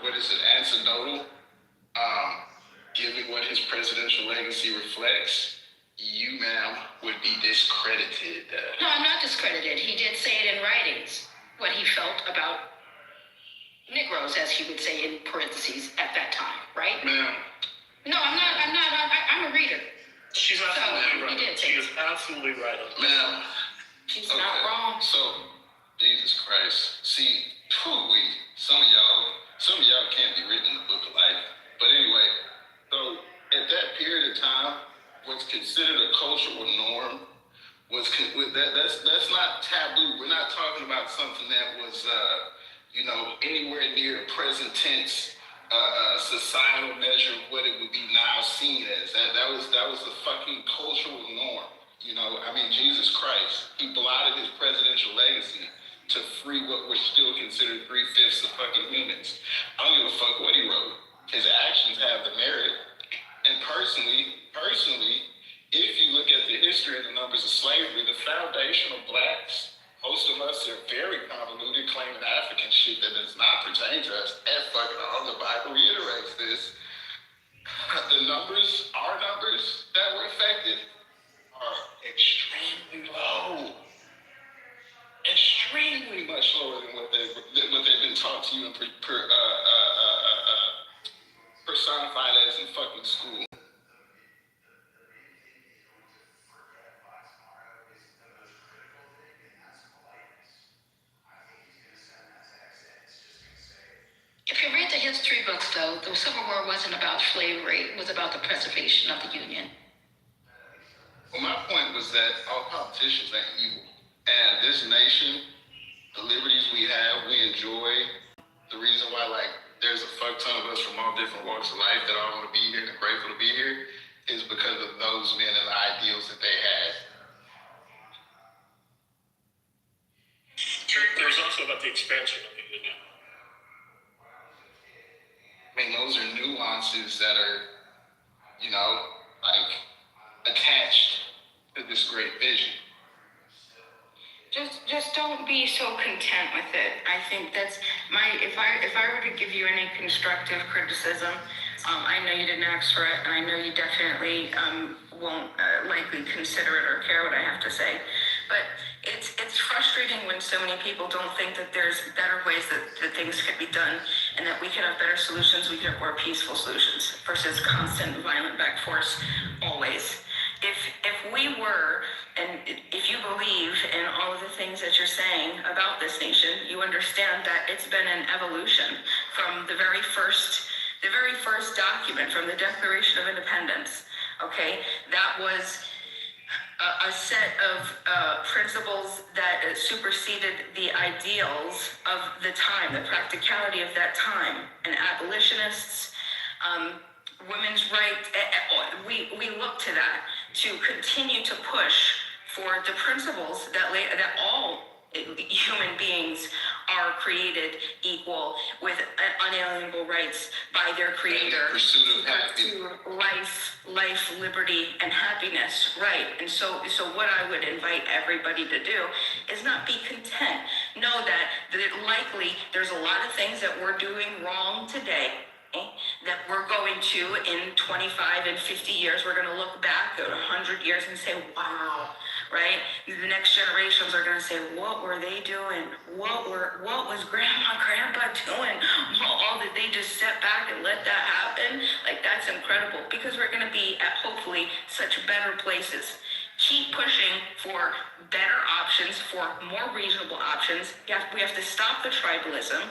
what is it, anecdotal. Given what his presidential legacy reflects, you, ma'am, would be discredited. No, I'm not discredited. He did say it in writings, what he felt about Negroes, as he would say in parentheses at that time, right? Ma'am. No, I'm not. I'm a reader. She's absolutely So, right. he did She say is absolutely right on that. Ma'am. She's not wrong. So, Jesus Christ. See, some of y'all can't be written in the book of life. But anyway, so at that period of time, what's considered a cultural norm that's not taboo. We're not talking about something that was anywhere near a present tense societal measure of what it would be now seen as. That was the fucking cultural norm. Jesus Christ, he blotted his presidential legacy to free what were still considered 3/5 of fucking humans. I don't give a fuck what he wrote. His actions have the merit. And personally, if you look at the history and the numbers of slavery, the foundational blacks, most of us are very convoluted, claiming African shit that does not pertain to us. And fucking all the Bible reiterates this. Our numbers that were affected are extremely low. Extremely much lower than what they've been taught to you and personified as in fucking school. If you read the history books, though, the Civil War wasn't about slavery. It was about the preservation of the Union. Well, my point was that all politicians ain't evil. And this nation, the liberties we have, we enjoy. The reason why, there's a fuck ton of us from all different walks of life that all want to be here and are grateful to be here is because of those men and the ideals that they had. There's also about the expansion of the Union. Those are nuances that are, attached to this great vision. Just don't be so content with it. I think that's if I were to give you any constructive criticism, I know you didn't ask for it, and I know you definitely won't likely consider it or care what I have to say. But it's frustrating when so many people don't think that there's better ways that things could be done, and that we could have better solutions, we could have more peaceful solutions versus constant violent back force always. If we were, and if you believe in all of the things that you're saying about this nation, you understand that it's been an evolution from the very first document, from the Declaration of Independence. Okay, that was a set of principles that superseded the ideals of the time, the practicality of that time, and abolitionists, women's rights. We look to that to continue to push for the principles that all human beings are created equal with unalienable rights by their creator. Pursuit of happiness. To life, liberty, and happiness, right? And so what I would invite everybody to do is not be content. Know that likely there's a lot of things that we're doing wrong today, that we're going to, in 25 and 50 years, we're going to look back at 100 years and say, wow, right? The next generations are going to say, what were they doing? What was grandpa doing? All that they just sat back and let that happen? That's incredible, because we're going to be at hopefully such better places. Keep pushing for better options, for more reasonable options. We have to stop the tribalism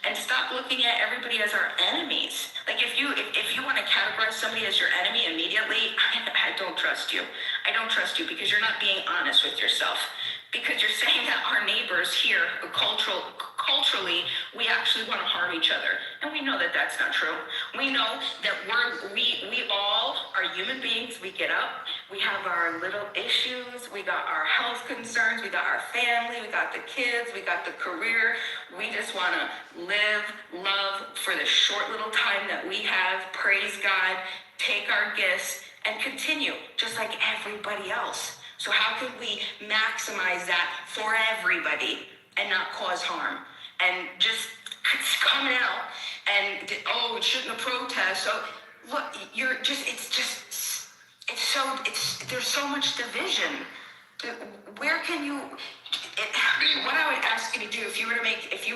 and stop looking at everybody as our enemies. If you want to categorize somebody as your enemy immediately, I I don't trust you. I don't trust you because you're not being honest with yourself. Because you're saying that our neighbors here, culturally, we actually want to harm each other. And we know that that's not true. We know that we all are human beings. We get up, we have our little issues, we got our health concerns, we got our family, we got the kids, we got the career. We just want to live, love for the short little time that we have, praise God, take our gifts, and continue, just like everybody else. So how can we maximize that for everybody and not cause harm? And just coming out and, oh, it shouldn't have protest. So look, there's so much division. Where can you, what I would ask you to do if you were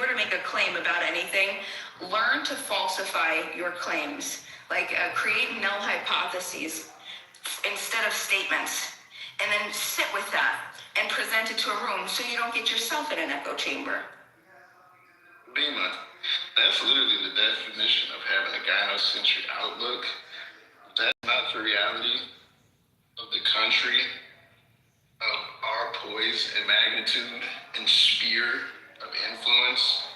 to make a claim about anything, learn to falsify your claims. Like create null hypotheses instead of statements. And then sit with that and present it to a room so you don't get yourself in an echo chamber. Bima, that's literally the definition of having a gynocentric outlook. That's not the reality of the country, of our poise and magnitude and sphere of influence.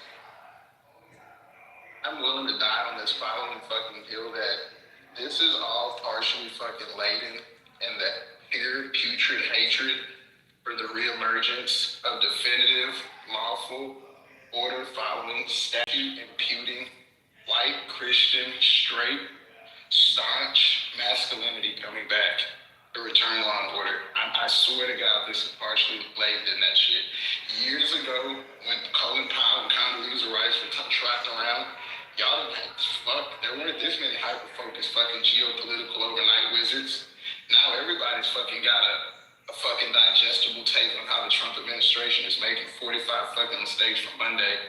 I'm willing to die on this following fucking hill that this is all partially fucking laden and that pure, putrid hatred for the reemergence of definitive, lawful, order-following, statute-imputing, white, Christian, straight, staunch masculinity coming back. The return of law and order. I swear to God, this is partially laden in that shit. Years ago, when Colin Powell and Condoleezza Rice were trotting around, y'all didn't there weren't this many hyper-focused fucking geopolitical overnight wizards. Now everybody's fucking got a fucking digestible take on how the Trump administration is making 45 fucking mistakes from Monday.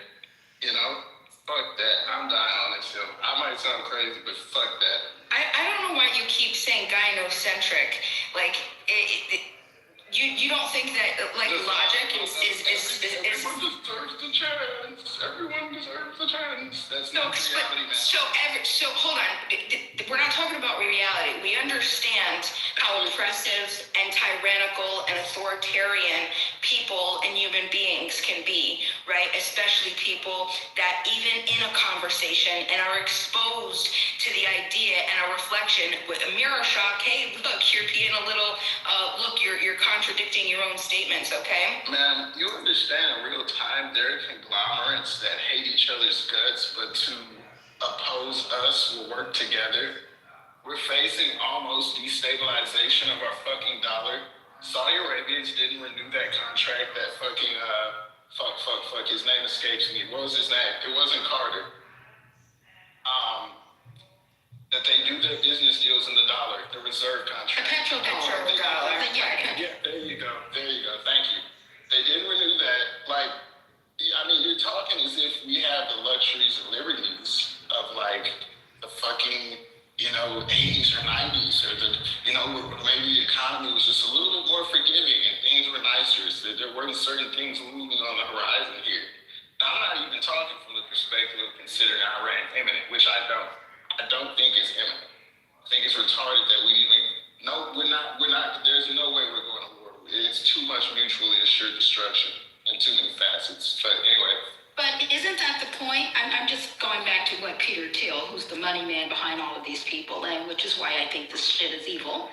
You know? Fuck that. I'm dying on this hill. I might sound crazy, but fuck that. I don't know why you keep saying gynocentric. Like, you don't think that, like, logic is Everyone deserves the chance. Everyone deserves the chance. That's no, not reality, man. So hold on. We're not talking about reality. We understand how oppressive and tyrannical and authoritarian people and human beings can be, right? Especially people that even in a conversation and are exposed to the idea and a reflection with a mirror shock. Hey, look, you're being a little, you're contradicting your own statements, okay? Man, you understand in real time there are conglomerates that hate each other's guts, but to oppose us will work together. We're facing almost destabilization of our fucking dollar. Saudi Arabians didn't renew that contract that fucking, his name escapes me. What was his name? It wasn't Carter. That they do their business deals in the dollar, the reserve contract. The petrodollar. Yeah, there you go. Thank you. They didn't renew that. Like, I mean, you're talking as if we have the luxuries and liberties of like the fucking, 80s or 90s, or maybe the economy was just a little bit more forgiving and things were nicer, so that there weren't certain things moving on the horizon here. Now, I'm not even talking from the perspective of considering Iran imminent, which I don't think it's imminent. I think it's retarded that we're not, there's no way we're going to war. It's too much mutually assured destruction and too many facets. But anyway. But isn't that the point? I'm just going back to what Peter Thiel, who's the money man behind all of these people, and which is why I think this shit is evil,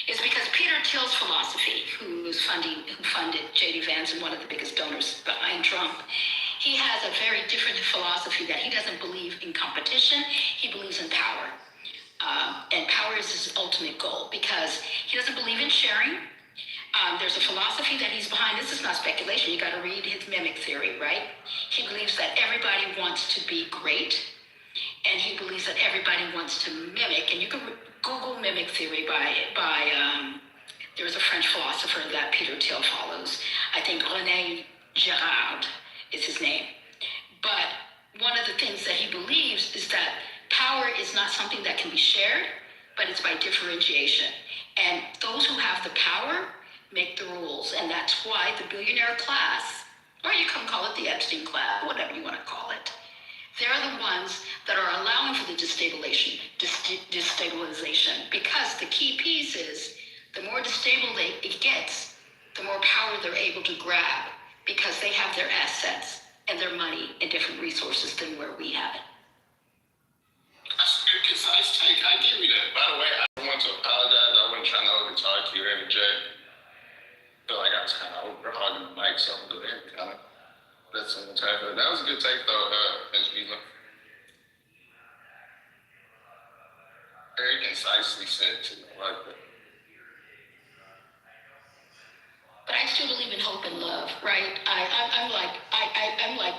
is because Peter Thiel's philosophy, who funded J.D. Vance and one of the biggest donors behind Trump, he has a very different philosophy that he doesn't believe in competition, he believes in power. And power is his ultimate goal because he doesn't believe in sharing. There's a philosophy that he's behind. This is not speculation. You got to read his mimic theory, right? He believes that everybody wants to be great, and he believes that everybody wants to mimic. And you can Google mimic theory by there was a French philosopher that Peter Thiel follows. I think René Girard is his name. But one of the things that he believes is that power is not something that can be shared, but it's by differentiation. And those who have the power make the rules. And that's why the billionaire class, or you can call it the Epstein class, whatever you want to call it, they're the ones that are allowing for the destabilization, because the key piece is The more stable it gets, the more power they're able to grab because they have their assets and their money and different resources than where we have it. That's a good concise take. I give you that. By the way, I want to apologize. I wasn't trying to overtalk you or interject. I feel like I was kind of over hogging the mic, so I'm going to go ahead and kind of let someone type it. That was a good take, though, as we look. Very concisely said, too. I like that. But I still believe in hope and love, right? I'm like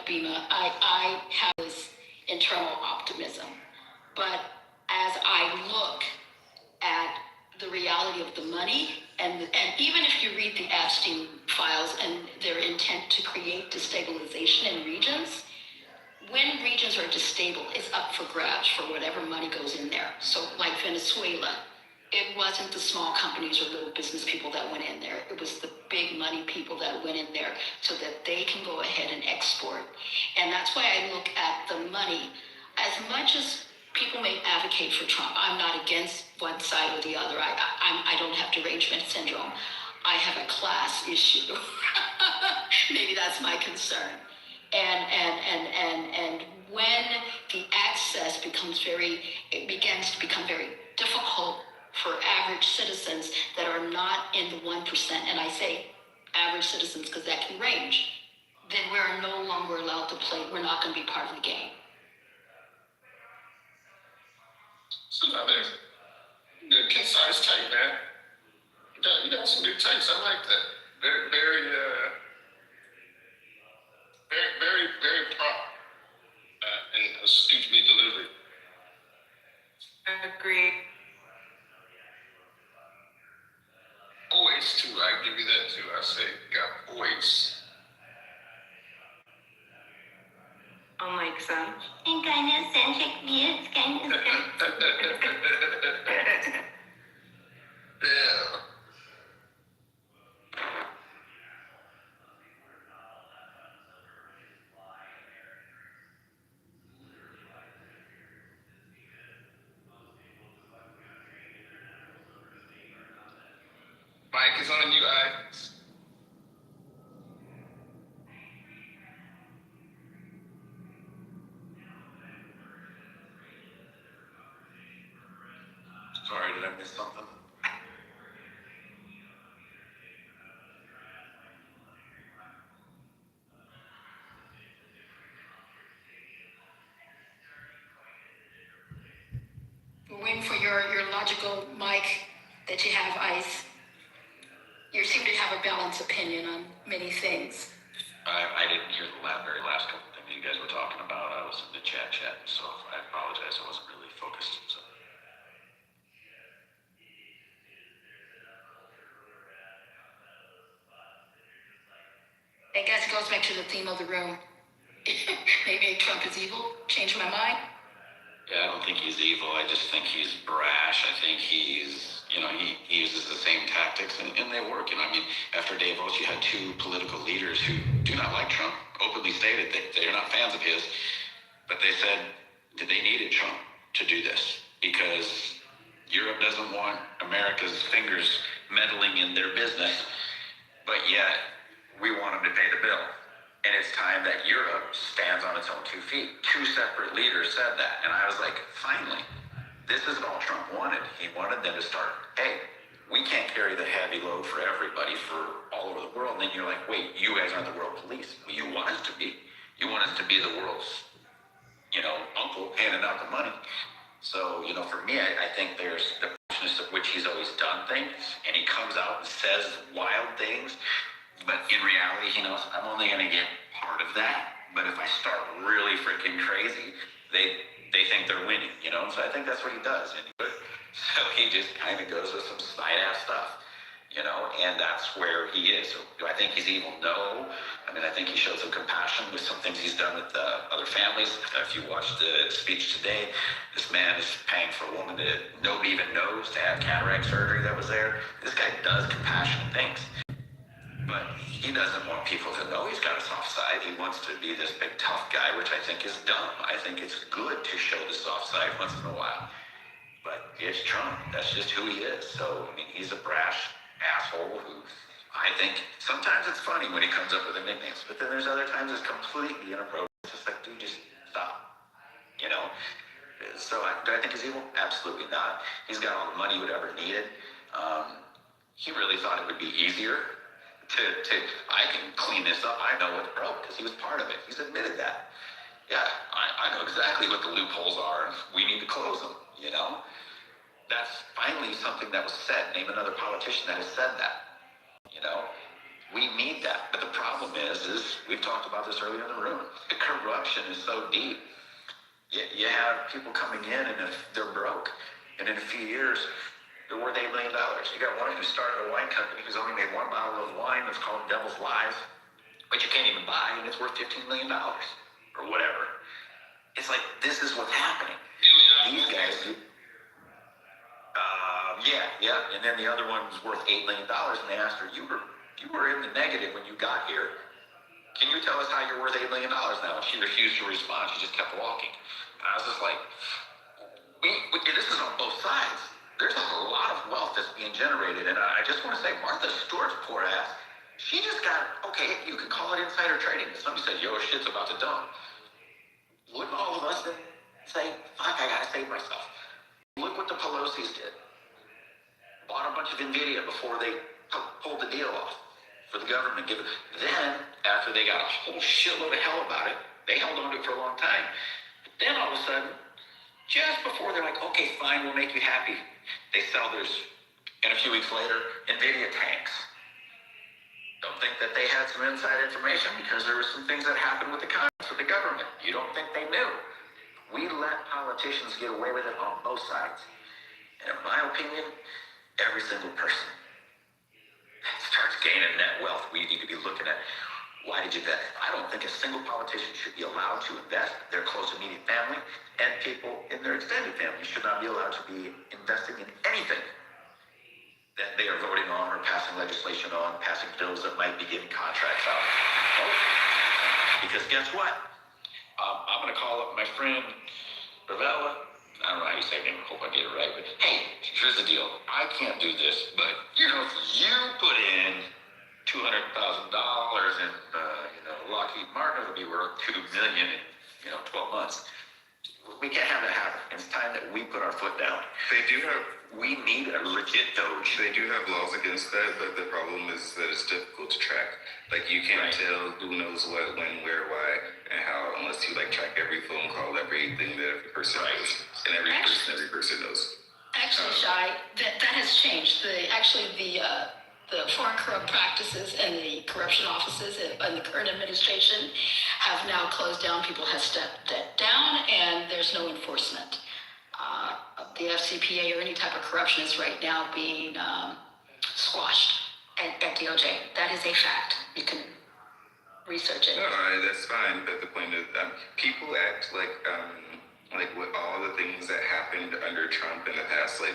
Bima. I have this internal optimism. But as I look at the reality of the money, and even if you read the Epstein files and their intent to create destabilization in regions, when regions are destable, it's up for grabs for whatever money goes in there. So like Venezuela, it wasn't the small companies or little business people that went in there. It was the big money people that went in there so that they can go ahead and export. And that's why I look at the money. As much as people may advocate for Trump, I'm not against one side or the other. I don't have derangement syndrome. I have a class issue. Maybe that's my concern. And when the access begins to become very difficult for average citizens that are not in the 1%, and I say average citizens because that can range, then we're no longer allowed to play. We're not going to be part of the game. So now there's good concise take, man. You got some good takes. I like that. Very prompt and astutely delivered. Agreed. Voice too. I give you that too. I say got voice. On like some. And kind of centric views, kind of. Yeah. Mike is on you, Alex. Sorry, did I miss something? We're waiting for your logical mic that you have, Ice. You seem to have a balanced opinion on many things. I didn't hear the very last couple things you guys were talking about. I was in the chat, so I apologize. I wasn't really focused. So. I guess it goes back to the theme of the room. Maybe Trump is evil. Changed my mind. Yeah, I don't think he's evil. I just think he's brash. I think he's, he uses the same tactics and they work. I mean, after Davos, you had two political leaders who do not like Trump, openly stated that they're not fans of his, but they said that they needed Trump to do this because Europe doesn't want America's fingers meddling in their business, but yet we want them to pay the bill. And it's time that Europe stands on its own 2 feet. Two separate leaders said that. And I was like, finally, this is all Trump wanted. He wanted them to start, hey, we can't carry the heavy load for everybody for all over the world. And then you're like, wait, you guys aren't the world police. Well, you want us to be. You want us to be the world's, uncle handing out the money. So, for me, I think there's the freshness of which he's always done things. And he comes out and says wild things. But in reality, he knows I'm only going to get part of that. But if I start really freaking crazy, they think they're winning, So I think that's what he does. So he just kind of goes with some side-ass stuff, and that's where he is. So do I think he's evil? No. I mean, I think he showed some compassion with some things he's done with other families. If you watched the speech today, this man is paying for a woman that nobody even knows to have cataract surgery that was there. This guy does compassionate things. But he doesn't want people to know he's got a soft side. He wants to be this big tough guy, which I think is dumb. I think it's good to show the soft side once in a while. But it's Trump. That's just who he is. So, I mean, he's a brash asshole who I think sometimes it's funny when he comes up with the nicknames, but then there's other times it's completely inappropriate. It's just like, dude, just stop. You know? So do I think he's evil? Absolutely not. He's got all the money he would ever needed. He really thought it would be easier to I can clean this up. I know what's broke because he was part of it. He's admitted that. Yeah, I know exactly what the loopholes are, and we need to close them, you know? That's finally something that was said. Name another politician that has said that, you know? We need that. But the problem is we've talked about this earlier in the room. The corruption is so deep. You have people coming in and if they're broke, and in a few years, they're worth $8 million. You got one who started a wine company who's only made one bottle of wine that's called Devil's Lies, but you can't even buy, and it's worth $15 million or whatever. It's like, this is what's happening. These guys, yeah. And then the other one was worth $8 million, and they asked her, you were in the negative when you got here. Can you tell us how you're worth $8 million now? And she refused to respond. She just kept walking. And I was just like, this is on both sides. There's a lot of wealth that's being generated. And I just want to say, Martha Stewart's poor ass, she just got, okay, you could call it insider trading. Somebody said, yo, shit's about to dump. Wouldn't all of us then say, fuck, I gotta save myself? Look what the Pelosi's did. Bought a bunch of NVIDIA before they pulled the deal off for the government. Then, after they got a whole shitload of hell about it, they held on to it for a long time. But then all of a sudden, just before they're like, okay, fine, we'll make you happy, they sell theirs. And a few weeks later, NVIDIA tanks. Don't think that they had some inside information because there were some things that happened with the Congress, with the government. You don't think they knew. We let politicians get away with it on both sides. And in my opinion, every single person that starts gaining net wealth, we need to be looking at, why did you bet? I don't think a single politician should be allowed to invest. Their close immediate family and people in their extended family should not be allowed to be investing in anything that they are voting on or passing legislation on, passing bills that might be giving contracts out. Because guess what? I'm going to call up my friend, Ravella. I don't know how you say her name. I hope I get it right. But hey, here's the deal. I can't do this, but you put in $200,000 and Lockheed Martin will be worth $2 million in 12 months. We can't have that happen. It's time that we put our foot down. We need a legit Doge. They do have laws against that, but the problem is that it's difficult to track. Like, you can't tell who knows what, when, where, why, and how, unless you track every phone call, everything that every person knows, and every person knows. Actually, Shai, that has changed. The Foreign Corrupt Practices and the corruption offices in the current administration have now closed down. People have stepped that down, and there's no enforcement. The FCPA or any type of corruption is right now being squashed at DOJ. That is a fact. You can research it. No, that's fine. But the point is, people act like with all the things that happened under Trump in the past, 1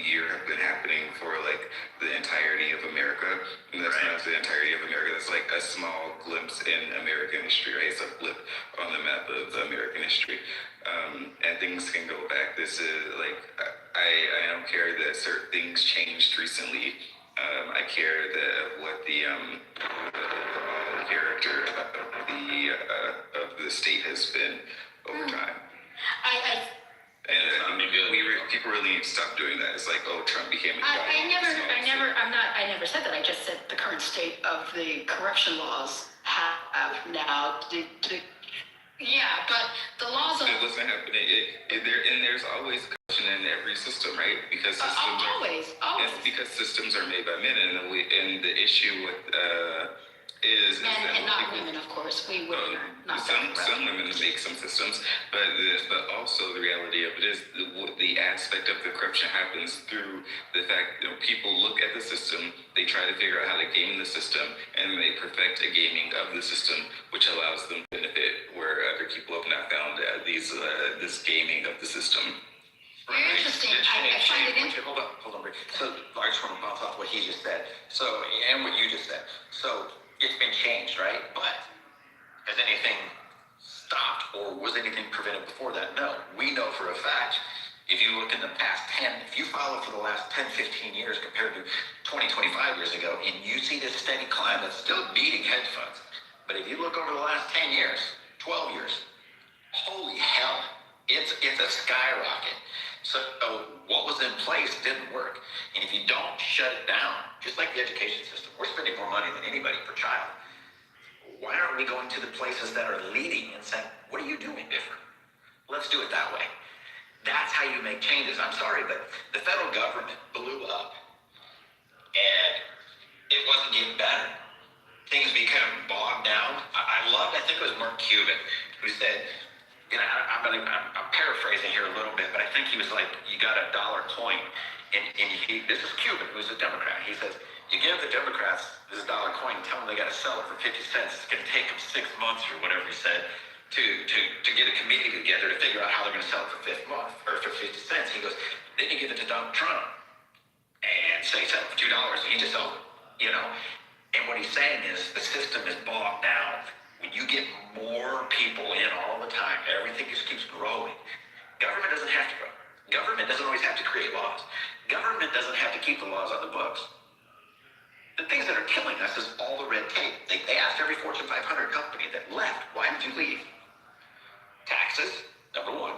year have been happening for the entirety of America. And that's not the entirety of America. That's a small glimpse in American history, right? It's a blip on the map of American history. And things can go back. This is I don't care that certain things changed recently. I care that what the overall character of the state has been over time. People really need to stop doing that. It's Trump became a guy. I never said that. I just said the current state of the corruption laws have now. Yeah, but the laws of... It wasn't happening. There's always corruption in every system, right? Because systems always. Because systems are made by men, and the issue with is men and not women, of course. We would not. Some women make some systems, but also the reality of it is the aspect of the corruption happens through the fact that people look at the system, they try to figure out how to game the system, and they perfect a gaming of the system, which allows them to benefit where other people have not found this gaming of the system. Very interesting. I find it interesting. Hold on. So I just want to bounce off what he just said. So, and what you just said. So it's been changed, right? But has anything stopped or was anything prevented before that? No. We know for a fact If you look in the past 10, if you follow for the last 10, 15 years compared to 20, 25 years ago, and you see this steady climb that's still beating hedge funds. But if you look over the last 10 years, 12 years, holy hell, it's a skyrocket. So what was in place didn't work. And if you don't shut it down, just like the education system, we're spending more money than anybody per child. Why aren't we going to the places that are leading and saying, what are you doing different? Let's do it that way. That's how you make changes. I'm sorry, but the federal government blew up and it wasn't getting better. Things became bogged down. I think it was Mark Cuban who said, I'm paraphrasing here a little bit, but I think he was like, you got a dollar coin. And this is Cuban, who's a Democrat. He says, you give the Democrats this dollar coin, tell them they got to sell it for 50 cents. It's going to take them 6 months or whatever he said. To get a committee together to figure out how they're going to sell it for 50 cents. He goes, then you give it to Donald Trump and say sell it for $2 and he just sold it, And what he's saying is the system is bogged down. When you get more people in all the time, everything just keeps growing. Government doesn't have to grow. Government doesn't always have to create laws. Government doesn't have to keep the laws on the books. The things that are killing us is all the red tape. They asked every Fortune 500 company that left, why did you leave? Taxes, number one.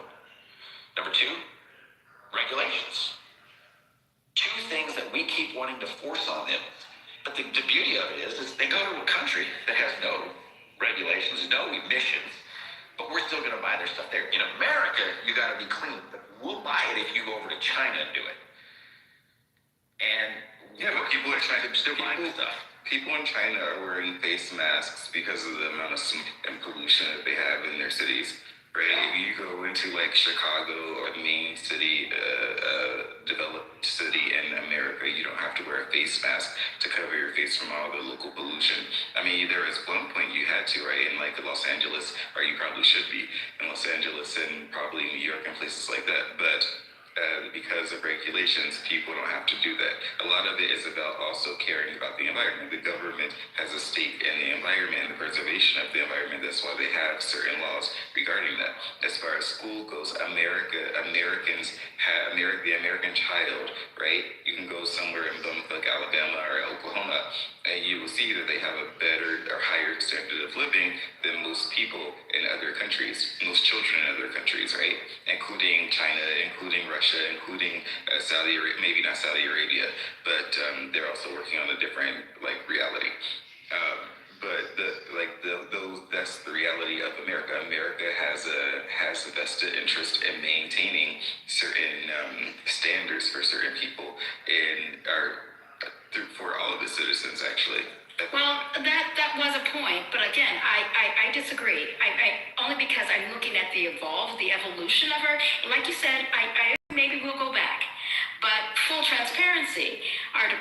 Number two, regulations. Two things that we keep wanting to force on them. But the beauty of it is they go to a country that has no regulations, no emissions, but we're still going to buy their stuff there. In America, you got to be clean, but we'll buy it if you go over to China and do it. And yeah, but people are still buying stuff. People in China are wearing face masks because of the amount of smoke and pollution that they have in their cities. Right? If you go into like Chicago or the main city, developed city in America, you don't have to wear a face mask to cover your face from all the local pollution. I mean, there is one point you had to, right? In like Los Angeles, or you probably should be in Los Angeles and probably New York and places like that. But because of regulations, people don't have to do that. A lot of it is about also caring about the environment. The government has a stake in the environment and the preservation of the environment. That's why they have certain laws regarding that. As far as school goes, the American child, right? You can go somewhere in Bumfuck, Alabama or Oklahoma, and you will see that they have a better or higher standard of living than most people in other countries, most children in other countries, right? Including China, including Russia, including Saudi Arabia, maybe not Saudi Arabia, but they're also working on a different reality. But that's the reality of America. America has a vested interest in maintaining certain standards for certain people for all of the citizens, actually. Well, that was a point, but again, I disagree. I only because I'm looking at the evolution of her. Like you said, I maybe we'll go back. But full transparency,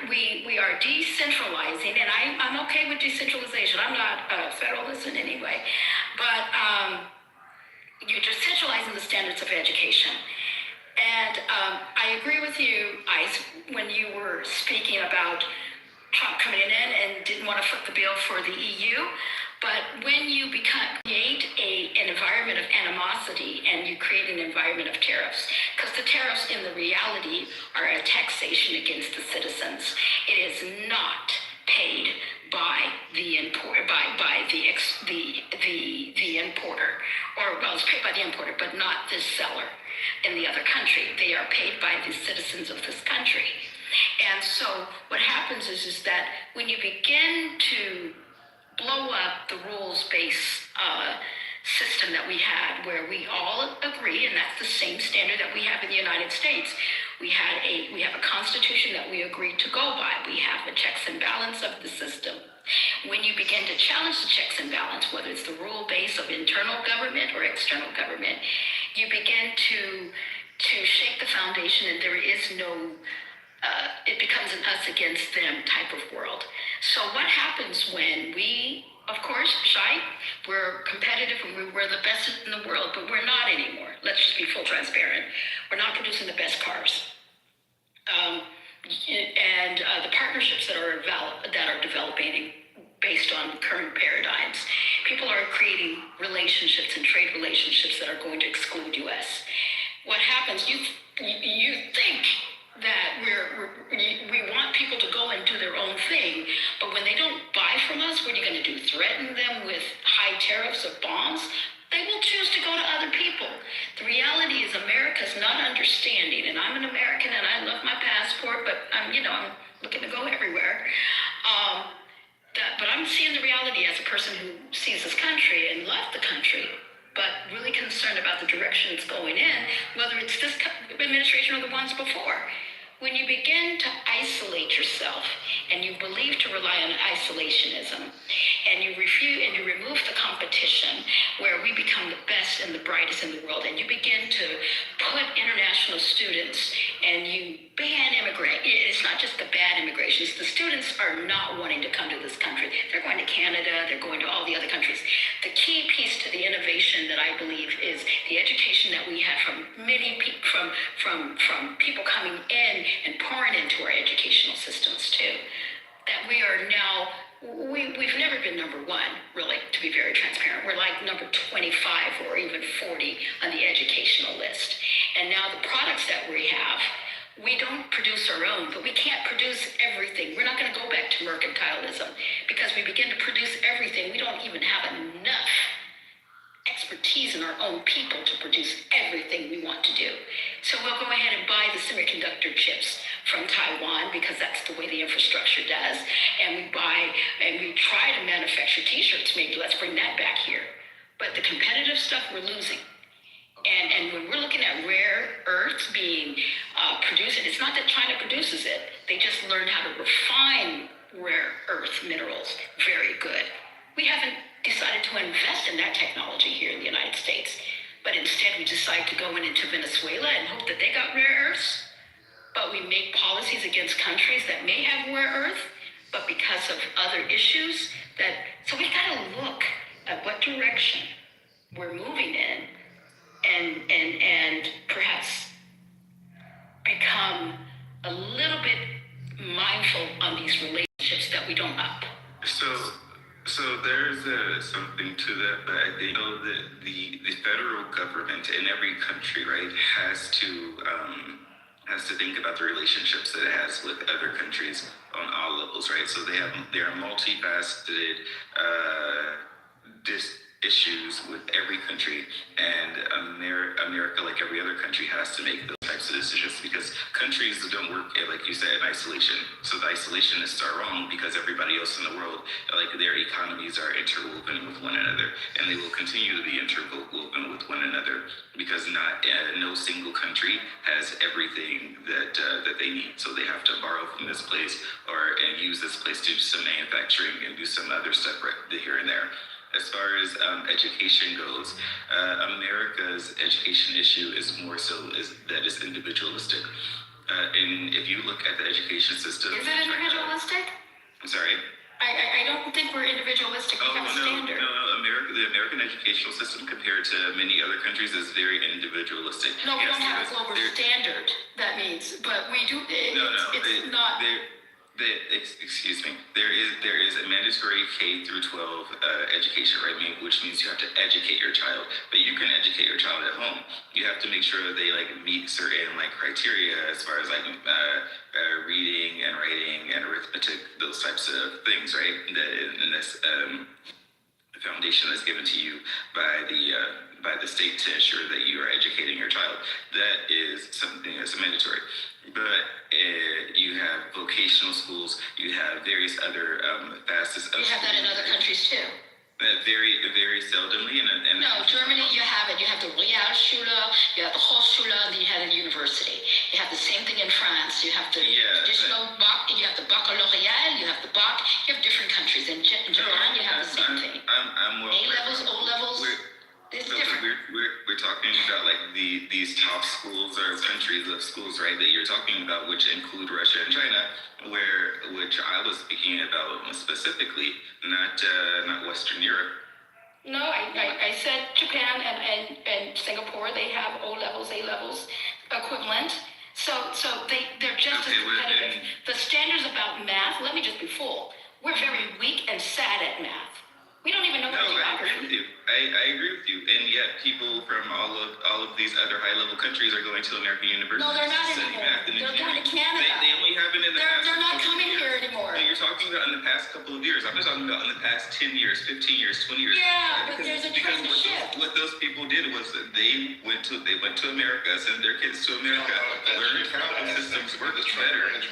we are decentralizing, and I'm okay with decentralization. I'm not a federalist in any way, but you're just centralizing the standards of education. And I agree with you, Ice, when you were speaking about Trump coming in and didn't want to foot the bill for the EU. But when you create an environment of animosity and you create an environment of tariffs, because the tariffs in the reality are a taxation against the citizens. It is not paid by the importer, the importer, or well, it's paid by the importer, but not the seller in the other country. They are paid by the citizens of this country. And so what happens is that when you begin to blow up the rules-based system that we had, where we all agree, and that's the same standard that we have in the United States. We have a constitution that we agreed to go by. We have the checks and balance of the system. When you begin to challenge the checks and balance, whether it's the rule base of internal government or external government, you begin to shake the foundation, and there is no it becomes an us against them type of world. So what happens when we, of course, we're competitive and we're the best in the world, but we're not anymore. Let's just be full transparent. We're not producing the best cars. And the partnerships that are developing based on current paradigms, people are creating relationships and trade relationships that are going to exclude U.S. What happens, you think that we want people to go and do their own thing, but when they don't buy from us, what are you going to do? Threaten them with high tariffs of bombs? They will choose to go to other people. The reality is America's not understanding, and I'm an American and I love my passport, but I'm looking to go everywhere. But I'm seeing the reality as a person who sees this country and loved the country, but really concerned about the direction it's going in, whether it's this administration or the ones before. When you begin to isolate yourself and you believe to rely on isolationism and you refuse and you remove the competition where we become the best and the brightest in the world, and you begin to put international students and you ban immigrant, it's not just the bad immigrations. The students are not wanting to come to this country. They're going to Canada, they're going to all the other countries. The key piece to the innovation that I believe is the education that we have from many people, from people coming in and pouring into our educational systems too. That we are now, we've never been number one, really, to be very transparent. We're like number 25 or even 40 on the educational list. And now the products that we have, we don't produce our own, but we can't produce everything. We're not going to go back to mercantilism because we begin to produce everything. We don't even have enough expertise in our own people to produce everything we want to do. So we'll go ahead and buy the semiconductor chips from Taiwan because that's the way the infrastructure does. And we try to manufacture t-shirts, maybe let's bring that back here. But the competitive stuff we're losing. And when we're looking at rare earths being produced, and it's not that China produces it, they just learned how to refine rare earth minerals very good. We haven't decided to invest in that technology here in the United States, but instead we decide to go into Venezuela and hope that they got rare earths, but we make policies against countries that may have rare earth, but because of other issues so we've got to look at what direction we're moving in and perhaps become a little bit mindful on these relationships that we don't up. So there's something to that, but I think that the federal government in every country, right, has to think about the relationships that it has with other countries on all levels, right? So there are multifaceted issues with every country, and America, like every other country, has to make those types of decisions because countries don't work, like you said, in isolation. So the isolationists are wrong because everybody else in the world, like their economies are interwoven with one another, and they will continue to be interwoven with one another because no single country has everything that they need. So they have to borrow from this place and use this place to do some manufacturing and do some other stuff right here and there. As far as education goes, America's education issue is more so that is individualistic. And if you look at the education system, is it individualistic? I'm sorry. I don't think we're individualistic. We have a standard. No. The American educational system, compared to many other countries, is very individualistic. No, we don't have a global standard. That means, but we do. It's not. Excuse me. There is a mandatory K through 12 education, right? Which means you have to educate your child, but you can educate your child at home. You have to make sure that they meet certain criteria as far as reading and writing and arithmetic, those types of things, right? And this foundation that's given to you by the state to ensure that you are educating your child. That is something that's mandatory. But you have vocational schools, you have various other facets of you have that in other countries too. Very, very seldomly. No, Germany, you have it. You have the Realschule, you have the Hochschule, and then you have the university. You have the same thing in France. You have the traditional bac, you have the baccalaureate, you have the bac. You have different countries. In Japan, you have the same thing. A-levels, O-levels. It's different. We're talking about these top schools or countries of schools, right, that you're talking about, which include Russia and China, which I was speaking about specifically, not Western Europe. No, I said Japan and Singapore. They have O-levels, A-levels equivalent. So they're just as competitive. The standards about math. Let me just be full. We're very weak and sad at math. We don't even know know No, what I agree with you. I agree with you. And yet people from all of these other high-level countries are going to American universities. No, they're not studying anymore. math and They're going to engineering. Canada. They only happen in the past. They're not couple coming of years. here anymore. No, you're talking about in the past couple of years. I'm not talking about in the past 10 years, 15 years, 20 years. Yeah, but there's a trend shift. What those people did was that they went to America, sent their kids to America, learned how the systems work better, and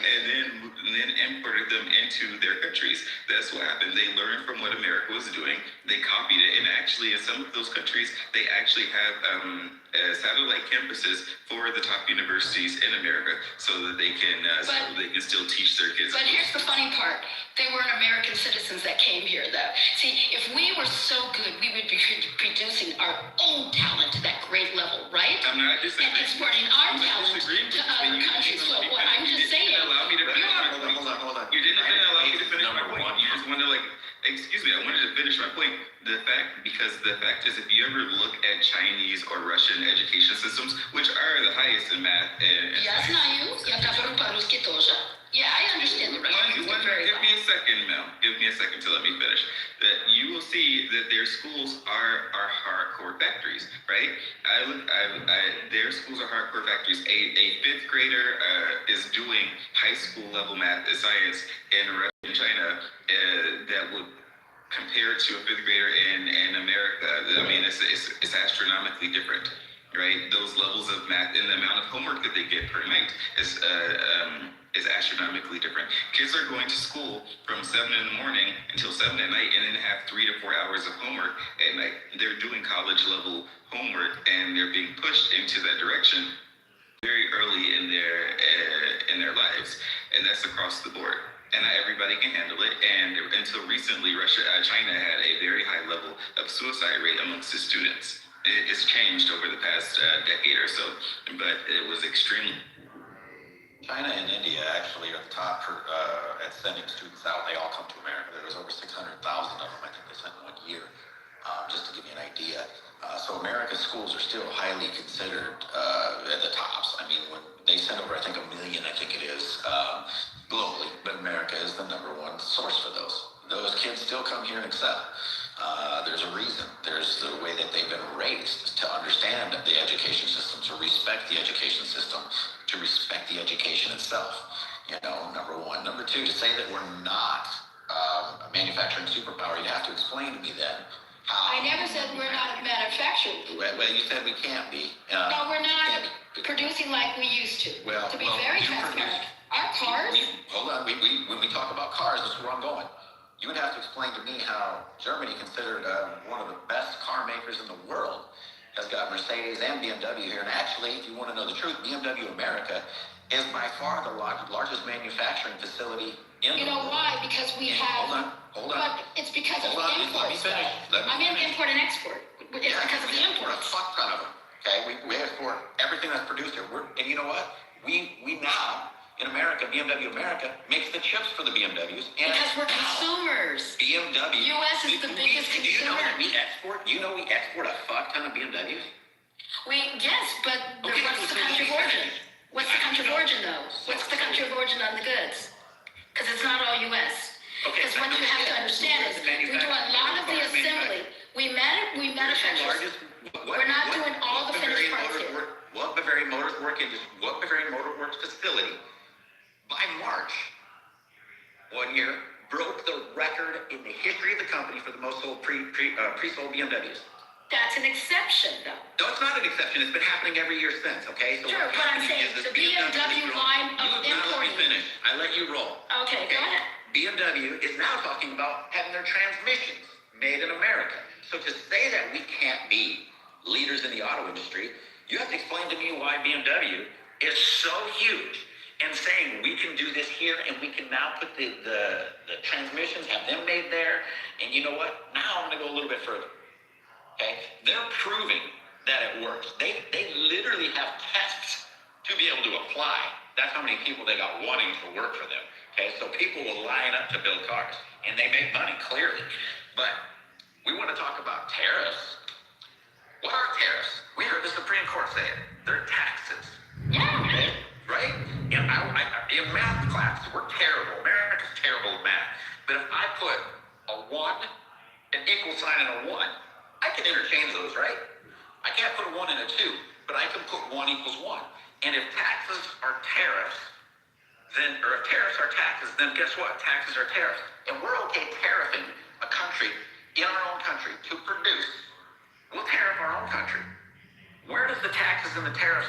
then imported them into their countries. That's what happened. They learned from what America was doing. They copied it, and actually, in some of those countries, they actually have satellite campuses for the top universities in America, so that they can still teach their kids. But here's the funny part. They weren't American citizens that came here, though. See, if we were so good, we would be producing our own talent to that great level, right? I'm not disagreeing. And exporting our talent to other countries. So what I'm just saying. Allow me to finish my point. Hold on. You didn't even allow me to finish my point. You just wanted to excuse me, I wanted to finish my point. Because the fact is, if you ever look at Chinese or Russian education systems, which are the highest in math and Я знаю, я говорю по-русски тоже. Yeah, I understand the Russian. Give me a second, Mel. Give me a second to let me finish. That you will see that their schools are hardcore factories, right? Their schools are hardcore factories. A fifth grader is doing high school level math and science in Russia and China that would compare to a fifth grader in America. I mean, it's astronomically different, right? Those levels of math and the amount of homework that they get per night is astronomically different. Kids are going to school from 7 in the morning until 7 at night, and then have 3 to 4 hours of homework at night. They're doing college level homework, and they're being pushed into that direction very early in their lives, and that's across the board. And not everybody can handle it. And until recently, China had a very high level of suicide rate amongst its students. It's changed over the past decade or so, but it was extremely. China and India actually are the top at sending students out. They all come to America. There's over 600,000 of them, I think they sent in 1 year, just to give you an idea. So America's schools are still highly considered at the tops. I mean, when they send over, I think 1 million, I think it is, globally, but America is the #1 source for those. Those kids still come here and excel. There's a reason. There's the way that they've been raised to understand the education system, to respect the education system, to respect the education itself. You know, #1. #2, to say that we're not a manufacturing superpower, you'd have to explain to me then how. I never said we're not a manufacturer. Well, you said we can't be. No, we're not producing like we used to. To be very transparent. Our cars. Hold on. When we talk about cars, that's where I'm going. You would have to explain to me how Germany, considered one of the best car makers in the world, has got Mercedes and BMW here. And actually, if you want to know the truth, BMW America is by far the largest manufacturing facility in the world. You know why? Because we have. Hold on. But it's because of the imports. I'm in import and export. It's because of the imports. A fuck ton of them. Okay, we export everything that's produced here. And you know what? We now. In America, BMW America makes the chips for the BMWs. And because we're consumers. BMW. U.S. is the biggest consumer. Do you know that we export a fuck ton of BMWs? Yes, but what's the country of origin? What's the country of origin, though? What's the country of origin on the goods? Because it's not all U.S. Because what you have to understand is we do a lot of the assembly. We manufacture. We're not doing all the finished parts here. What Bavarian Motors Works facility by March 1 year broke the record in the history of the company for the most sold pre-sold BMWs. That's an exception, though. No, it's not an exception. It's been happening every year since, okay? So sure, but I'm saying the BMW line of importing. Let me finish. I let you roll. Okay, go ahead. BMW is now talking about having their transmissions made in America. So to say that we can't be leaders in the auto industry, you have to explain to me why BMW is so huge. And saying we can do this here, and we can now put the transmissions, have them made there. And you know what? Now I'm going to go a little bit further. Okay, they're proving that it works. They literally have tests to be able to apply. That's how many people they got wanting to work for them. Okay, so people will line up to build cars, and they make money clearly. But we want to talk about tariffs. What are tariffs? We heard the Supreme Court say it. They're taxes. Yeah. Okay? Right? In math class, we're terrible. America's terrible at math. But if I put a 1 an equal sign and a 1, I can interchange those, right? I can't put a 1 and a 2, but I can put 1 equals 1. And if taxes are tariffs, then, or if tariffs are taxes, then guess what? Taxes are tariffs. And we're okay tariffing a country in our own country to produce. We'll tariff our own country. Where does the taxes and the tariffs,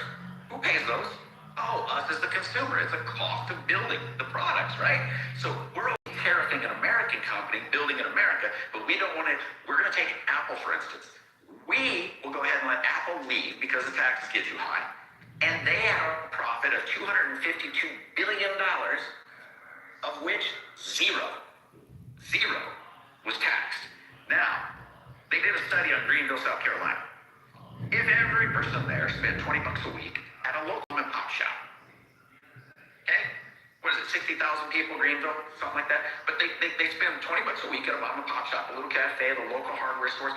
who pays those? Oh, us as the consumer. It's a cost of building the products, right? So we're okay tariffing an American company, building in America, but we don't want to, we're going to take Apple, for instance. We will go ahead and let Apple leave because the taxes get too high. And they have a profit of $252 billion, of which zero was taxed. Now, they did a study on Greenville, South Carolina. If every person there spent $20 a week at a local mom and pop shop, okay? What is it, 60,000 people in Greenville, something like that? But they spend $20 a week at a mom and pop shop, a little cafe, the local hardware stores.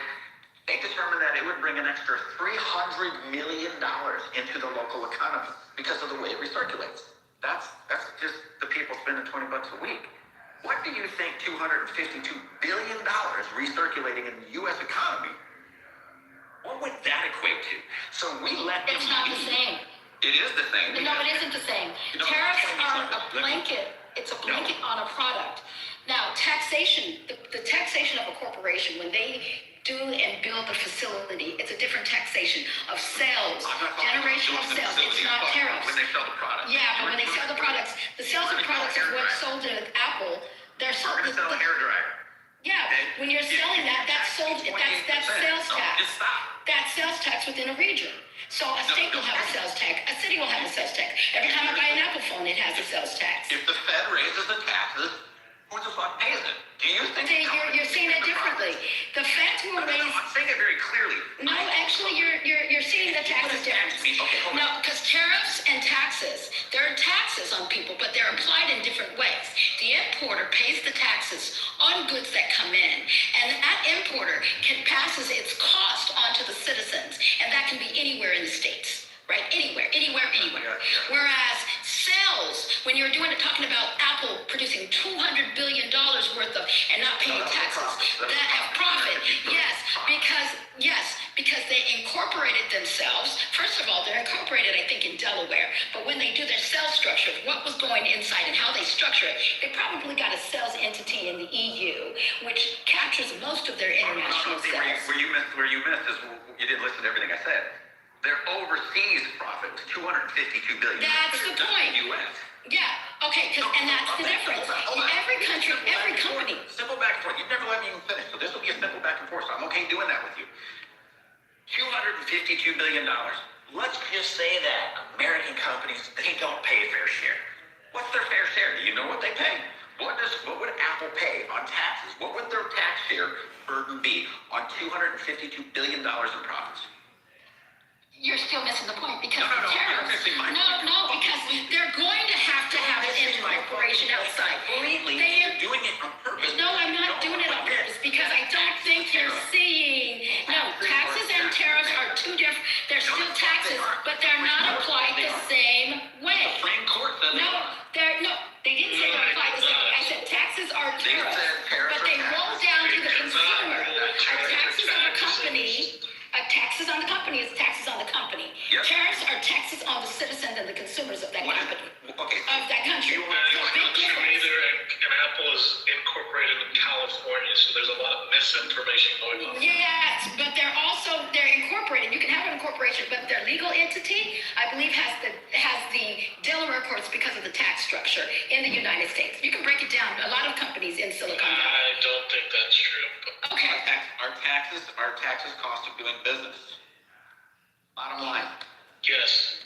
They determined that it would bring an extra $300 million into the local economy because of the way it recirculates. That's just the people spending $20 a week. What do you think $252 billion recirculating in the U.S. economy, what would that equate to? So we let them. It's not the same. It is the same. No, it isn't the same. Tariffs are a blanket. It's a blanket on a product. Now, taxation, the taxation of a corporation, when they do and build a facility, it's a different taxation of sales, generation of sales. It's not tariffs. When they sell the product. Yeah, but when they sell the products, the sales of products is what's sold at Apple. They're sold. We're going to sell a hairdryer. Yeah, when you're selling that, that's sold. That's sales tax. Just stop. That's sales tax within a region. So a state will have a sales tax. A city will have a sales tax. Every time I buy an Apple phone, it has a sales tax. If the Fed raises the taxes, who the fuck pays it? Do you think you're seeing it differently? The Feds will raise. I'm saying it very clearly. No, actually, you're seeing the taxes differently. No, because tariffs and taxes, there are taxes on people, but they're applied in different ways. The importer pays the taxes on goods that come in, and that importer passes its cost on to the citizens, and that can be anywhere in the states, right? Anywhere. Whereas sales, when you're talking about Apple producing $200 billion worth of and not paying taxes, that have profit, because they incorporated themselves. First of all, they're incorporated, I think, in Delaware, but when they do their sales structure, what was going inside and how they structure it, they probably got a sales entity in the EU, which captures most of their international sales. Where you missed is you didn't listen to everything I said. Their overseas profit was $252 billion. That's the point. U.S. Yeah. Okay. And that's the difference. Every country, every company. Simple back and forth. You never let me even finish. So this will be a simple back and forth. So I'm okay doing that with you. $252 billion. Let's just say that American companies, they don't pay a fair share. What's their fair share? Do you know what they pay? What would Apple pay on taxes? What would their tax share burden be on $252 billion in profits? You're still missing the point because No, tariffs. you're missing my point. No, because they're going to have an incorporation outside. You're doing it on purpose. No, I'm not doing it on purpose because I don't think you're seeing. No, taxes and tariffs are two different. They're still taxes, but they're not applied the same way. The Supreme Court said they didn't say they're applied the same way. I said taxes are tariffs, but they roll down to the consumer. Taxes on the company is taxes on the company. Yep. Tariffs are taxes on the citizens and the consumers of that company. Okay. Of that country. Neither and Apple is incorporated in California, so there's a lot of misinformation going on. Yes, but they're incorporated. You can have an incorporation, but their legal entity, I believe, has the Delaware courts because of the tax structure in the United States. You can break it down. A lot of companies in Silicon Valley. I don't think that's true. Okay. Our taxes cost of doing business. Bottom line. Yes.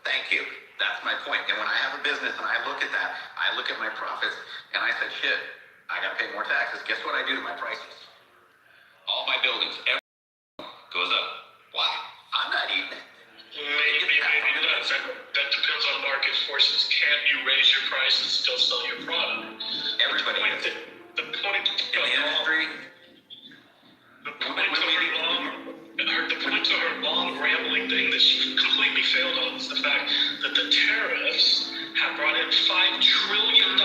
Thank you. That's my point. And when I have a business and I look at that, I look at my profits and I said, shit, I got to pay more taxes. Guess what I do to my prices? All my buildings, everything goes up. Why? I'm not eating it. Maybe not. That depends on market forces. Can you raise your price and still sell your product? Everybody. The point in the industry. The point to her long rambling thing that she completely failed on is the fact that the tariffs have brought in $5 trillion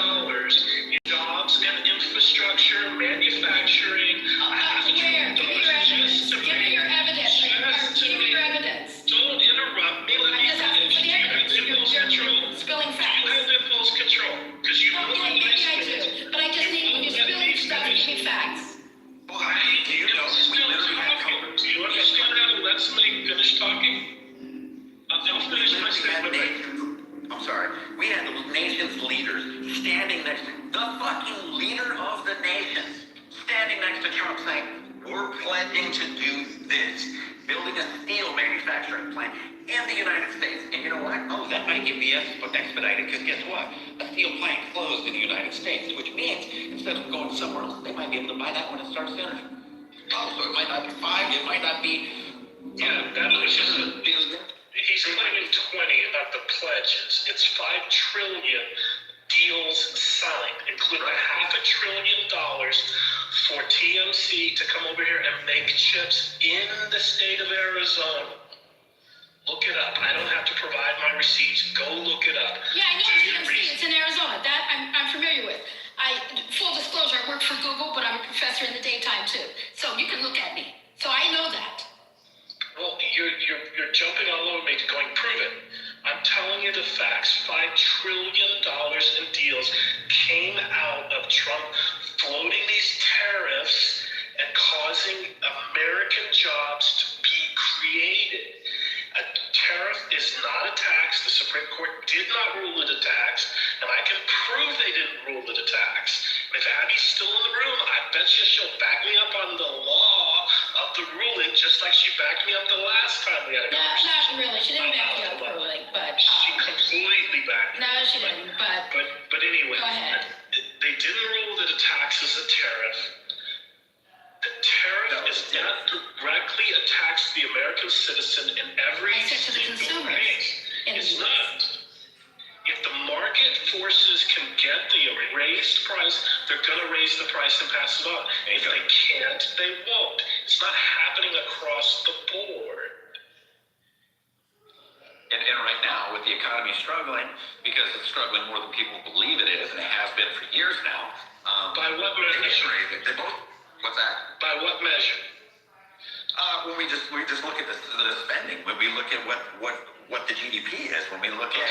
in jobs and infrastructure, manufacturing, We had the nation's leaders standing next, the fucking leader of the nation, standing next to Trump saying, we're pledging to do this, building a steel manufacturing plant in the United States. And you know what? Oh, that might get me expedited, because guess what? A steel plant closed in the United States, which means instead of going somewhere else, they might be able to buy that one and start sooner. Oh, so it might not be 5, it might not be... Yeah, that was just a... He's claiming 20 of the pledges. It's $5 trillion deals signed, including $500 billion for TMC to come over here and make chips in the state of Arizona. Look it up. I don't have to provide my receipts. Go look it up. Yeah, I know TMC. It's in Arizona. That I'm familiar with. Full disclosure, I work for Google, but I'm a professor in the daytime too. So you can look at me. So I know that. Well, you're jumping all over me going, prove it. I'm telling you the facts. $5 trillion in deals came out of Trump floating these tariffs and causing American jobs to be created. A tariff is not a tax. The Supreme Court did not rule it a tax, and I can prove they didn't rule it a tax. And if Abby's still in the room, I bet you she'll back me up on the law of the ruling, just like she backed me up the last time we had a conversation. Not really. She didn't back me up the ruling, but... She completely backed me up. No, she didn't, but... But anyway, go ahead. They didn't rule that a tax is a tariff. The tariff is not directly a tax to the American citizen in every single case. It's not. If the market forces can get the raised price, they're going to raise the price and pass it on. If they can't, they won't. It's not happening across the board. And right now, with the economy struggling, because it's struggling more than people believe it is, and it has been for years now. By what measure? They both. What's that? By what measure? When we just look at the spending, when we look at what the GDP is, when we look at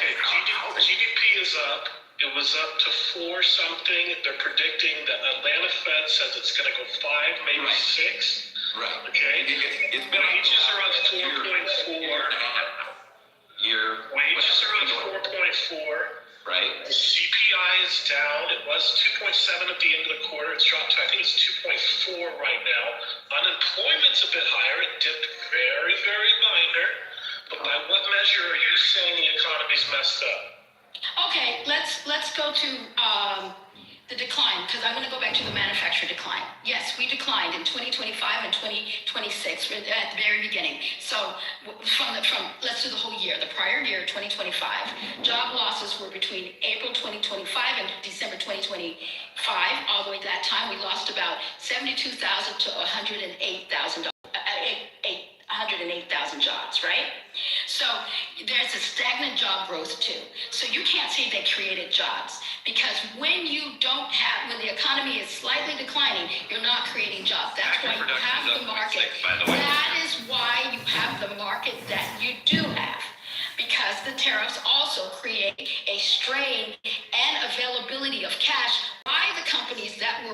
GDP is up. It was up to 4 something. They're predicting the Atlanta Fed says it's going to go 5, maybe 6. Right. Okay. It's been wages are up 4.4. Wages are up 4.4. Right. The CPI is down. It was 2.7 at the end of the quarter. It's dropped to, I think it's 2.4 right now. Unemployment's a bit higher. It dipped very, very minor. But by what measure are you saying the economy's messed up? Okay, let's go to the decline, because I'm going to go back to the manufacturer decline. Yes, we declined in 2025 and 2026 at the very beginning. So from let's do the whole year. The prior year, 2025, job losses were between April 2025 and December 2025. All the way to that time, we lost about 72,000 to 108,000 jobs, right? So there's a stagnant job growth too. So you can't say they created jobs, because when the economy is slightly declining, you're not creating jobs. That's why you have the market. That is why you have the market that you do have. Because the tariffs also create a strain and availability of cash by the companies that were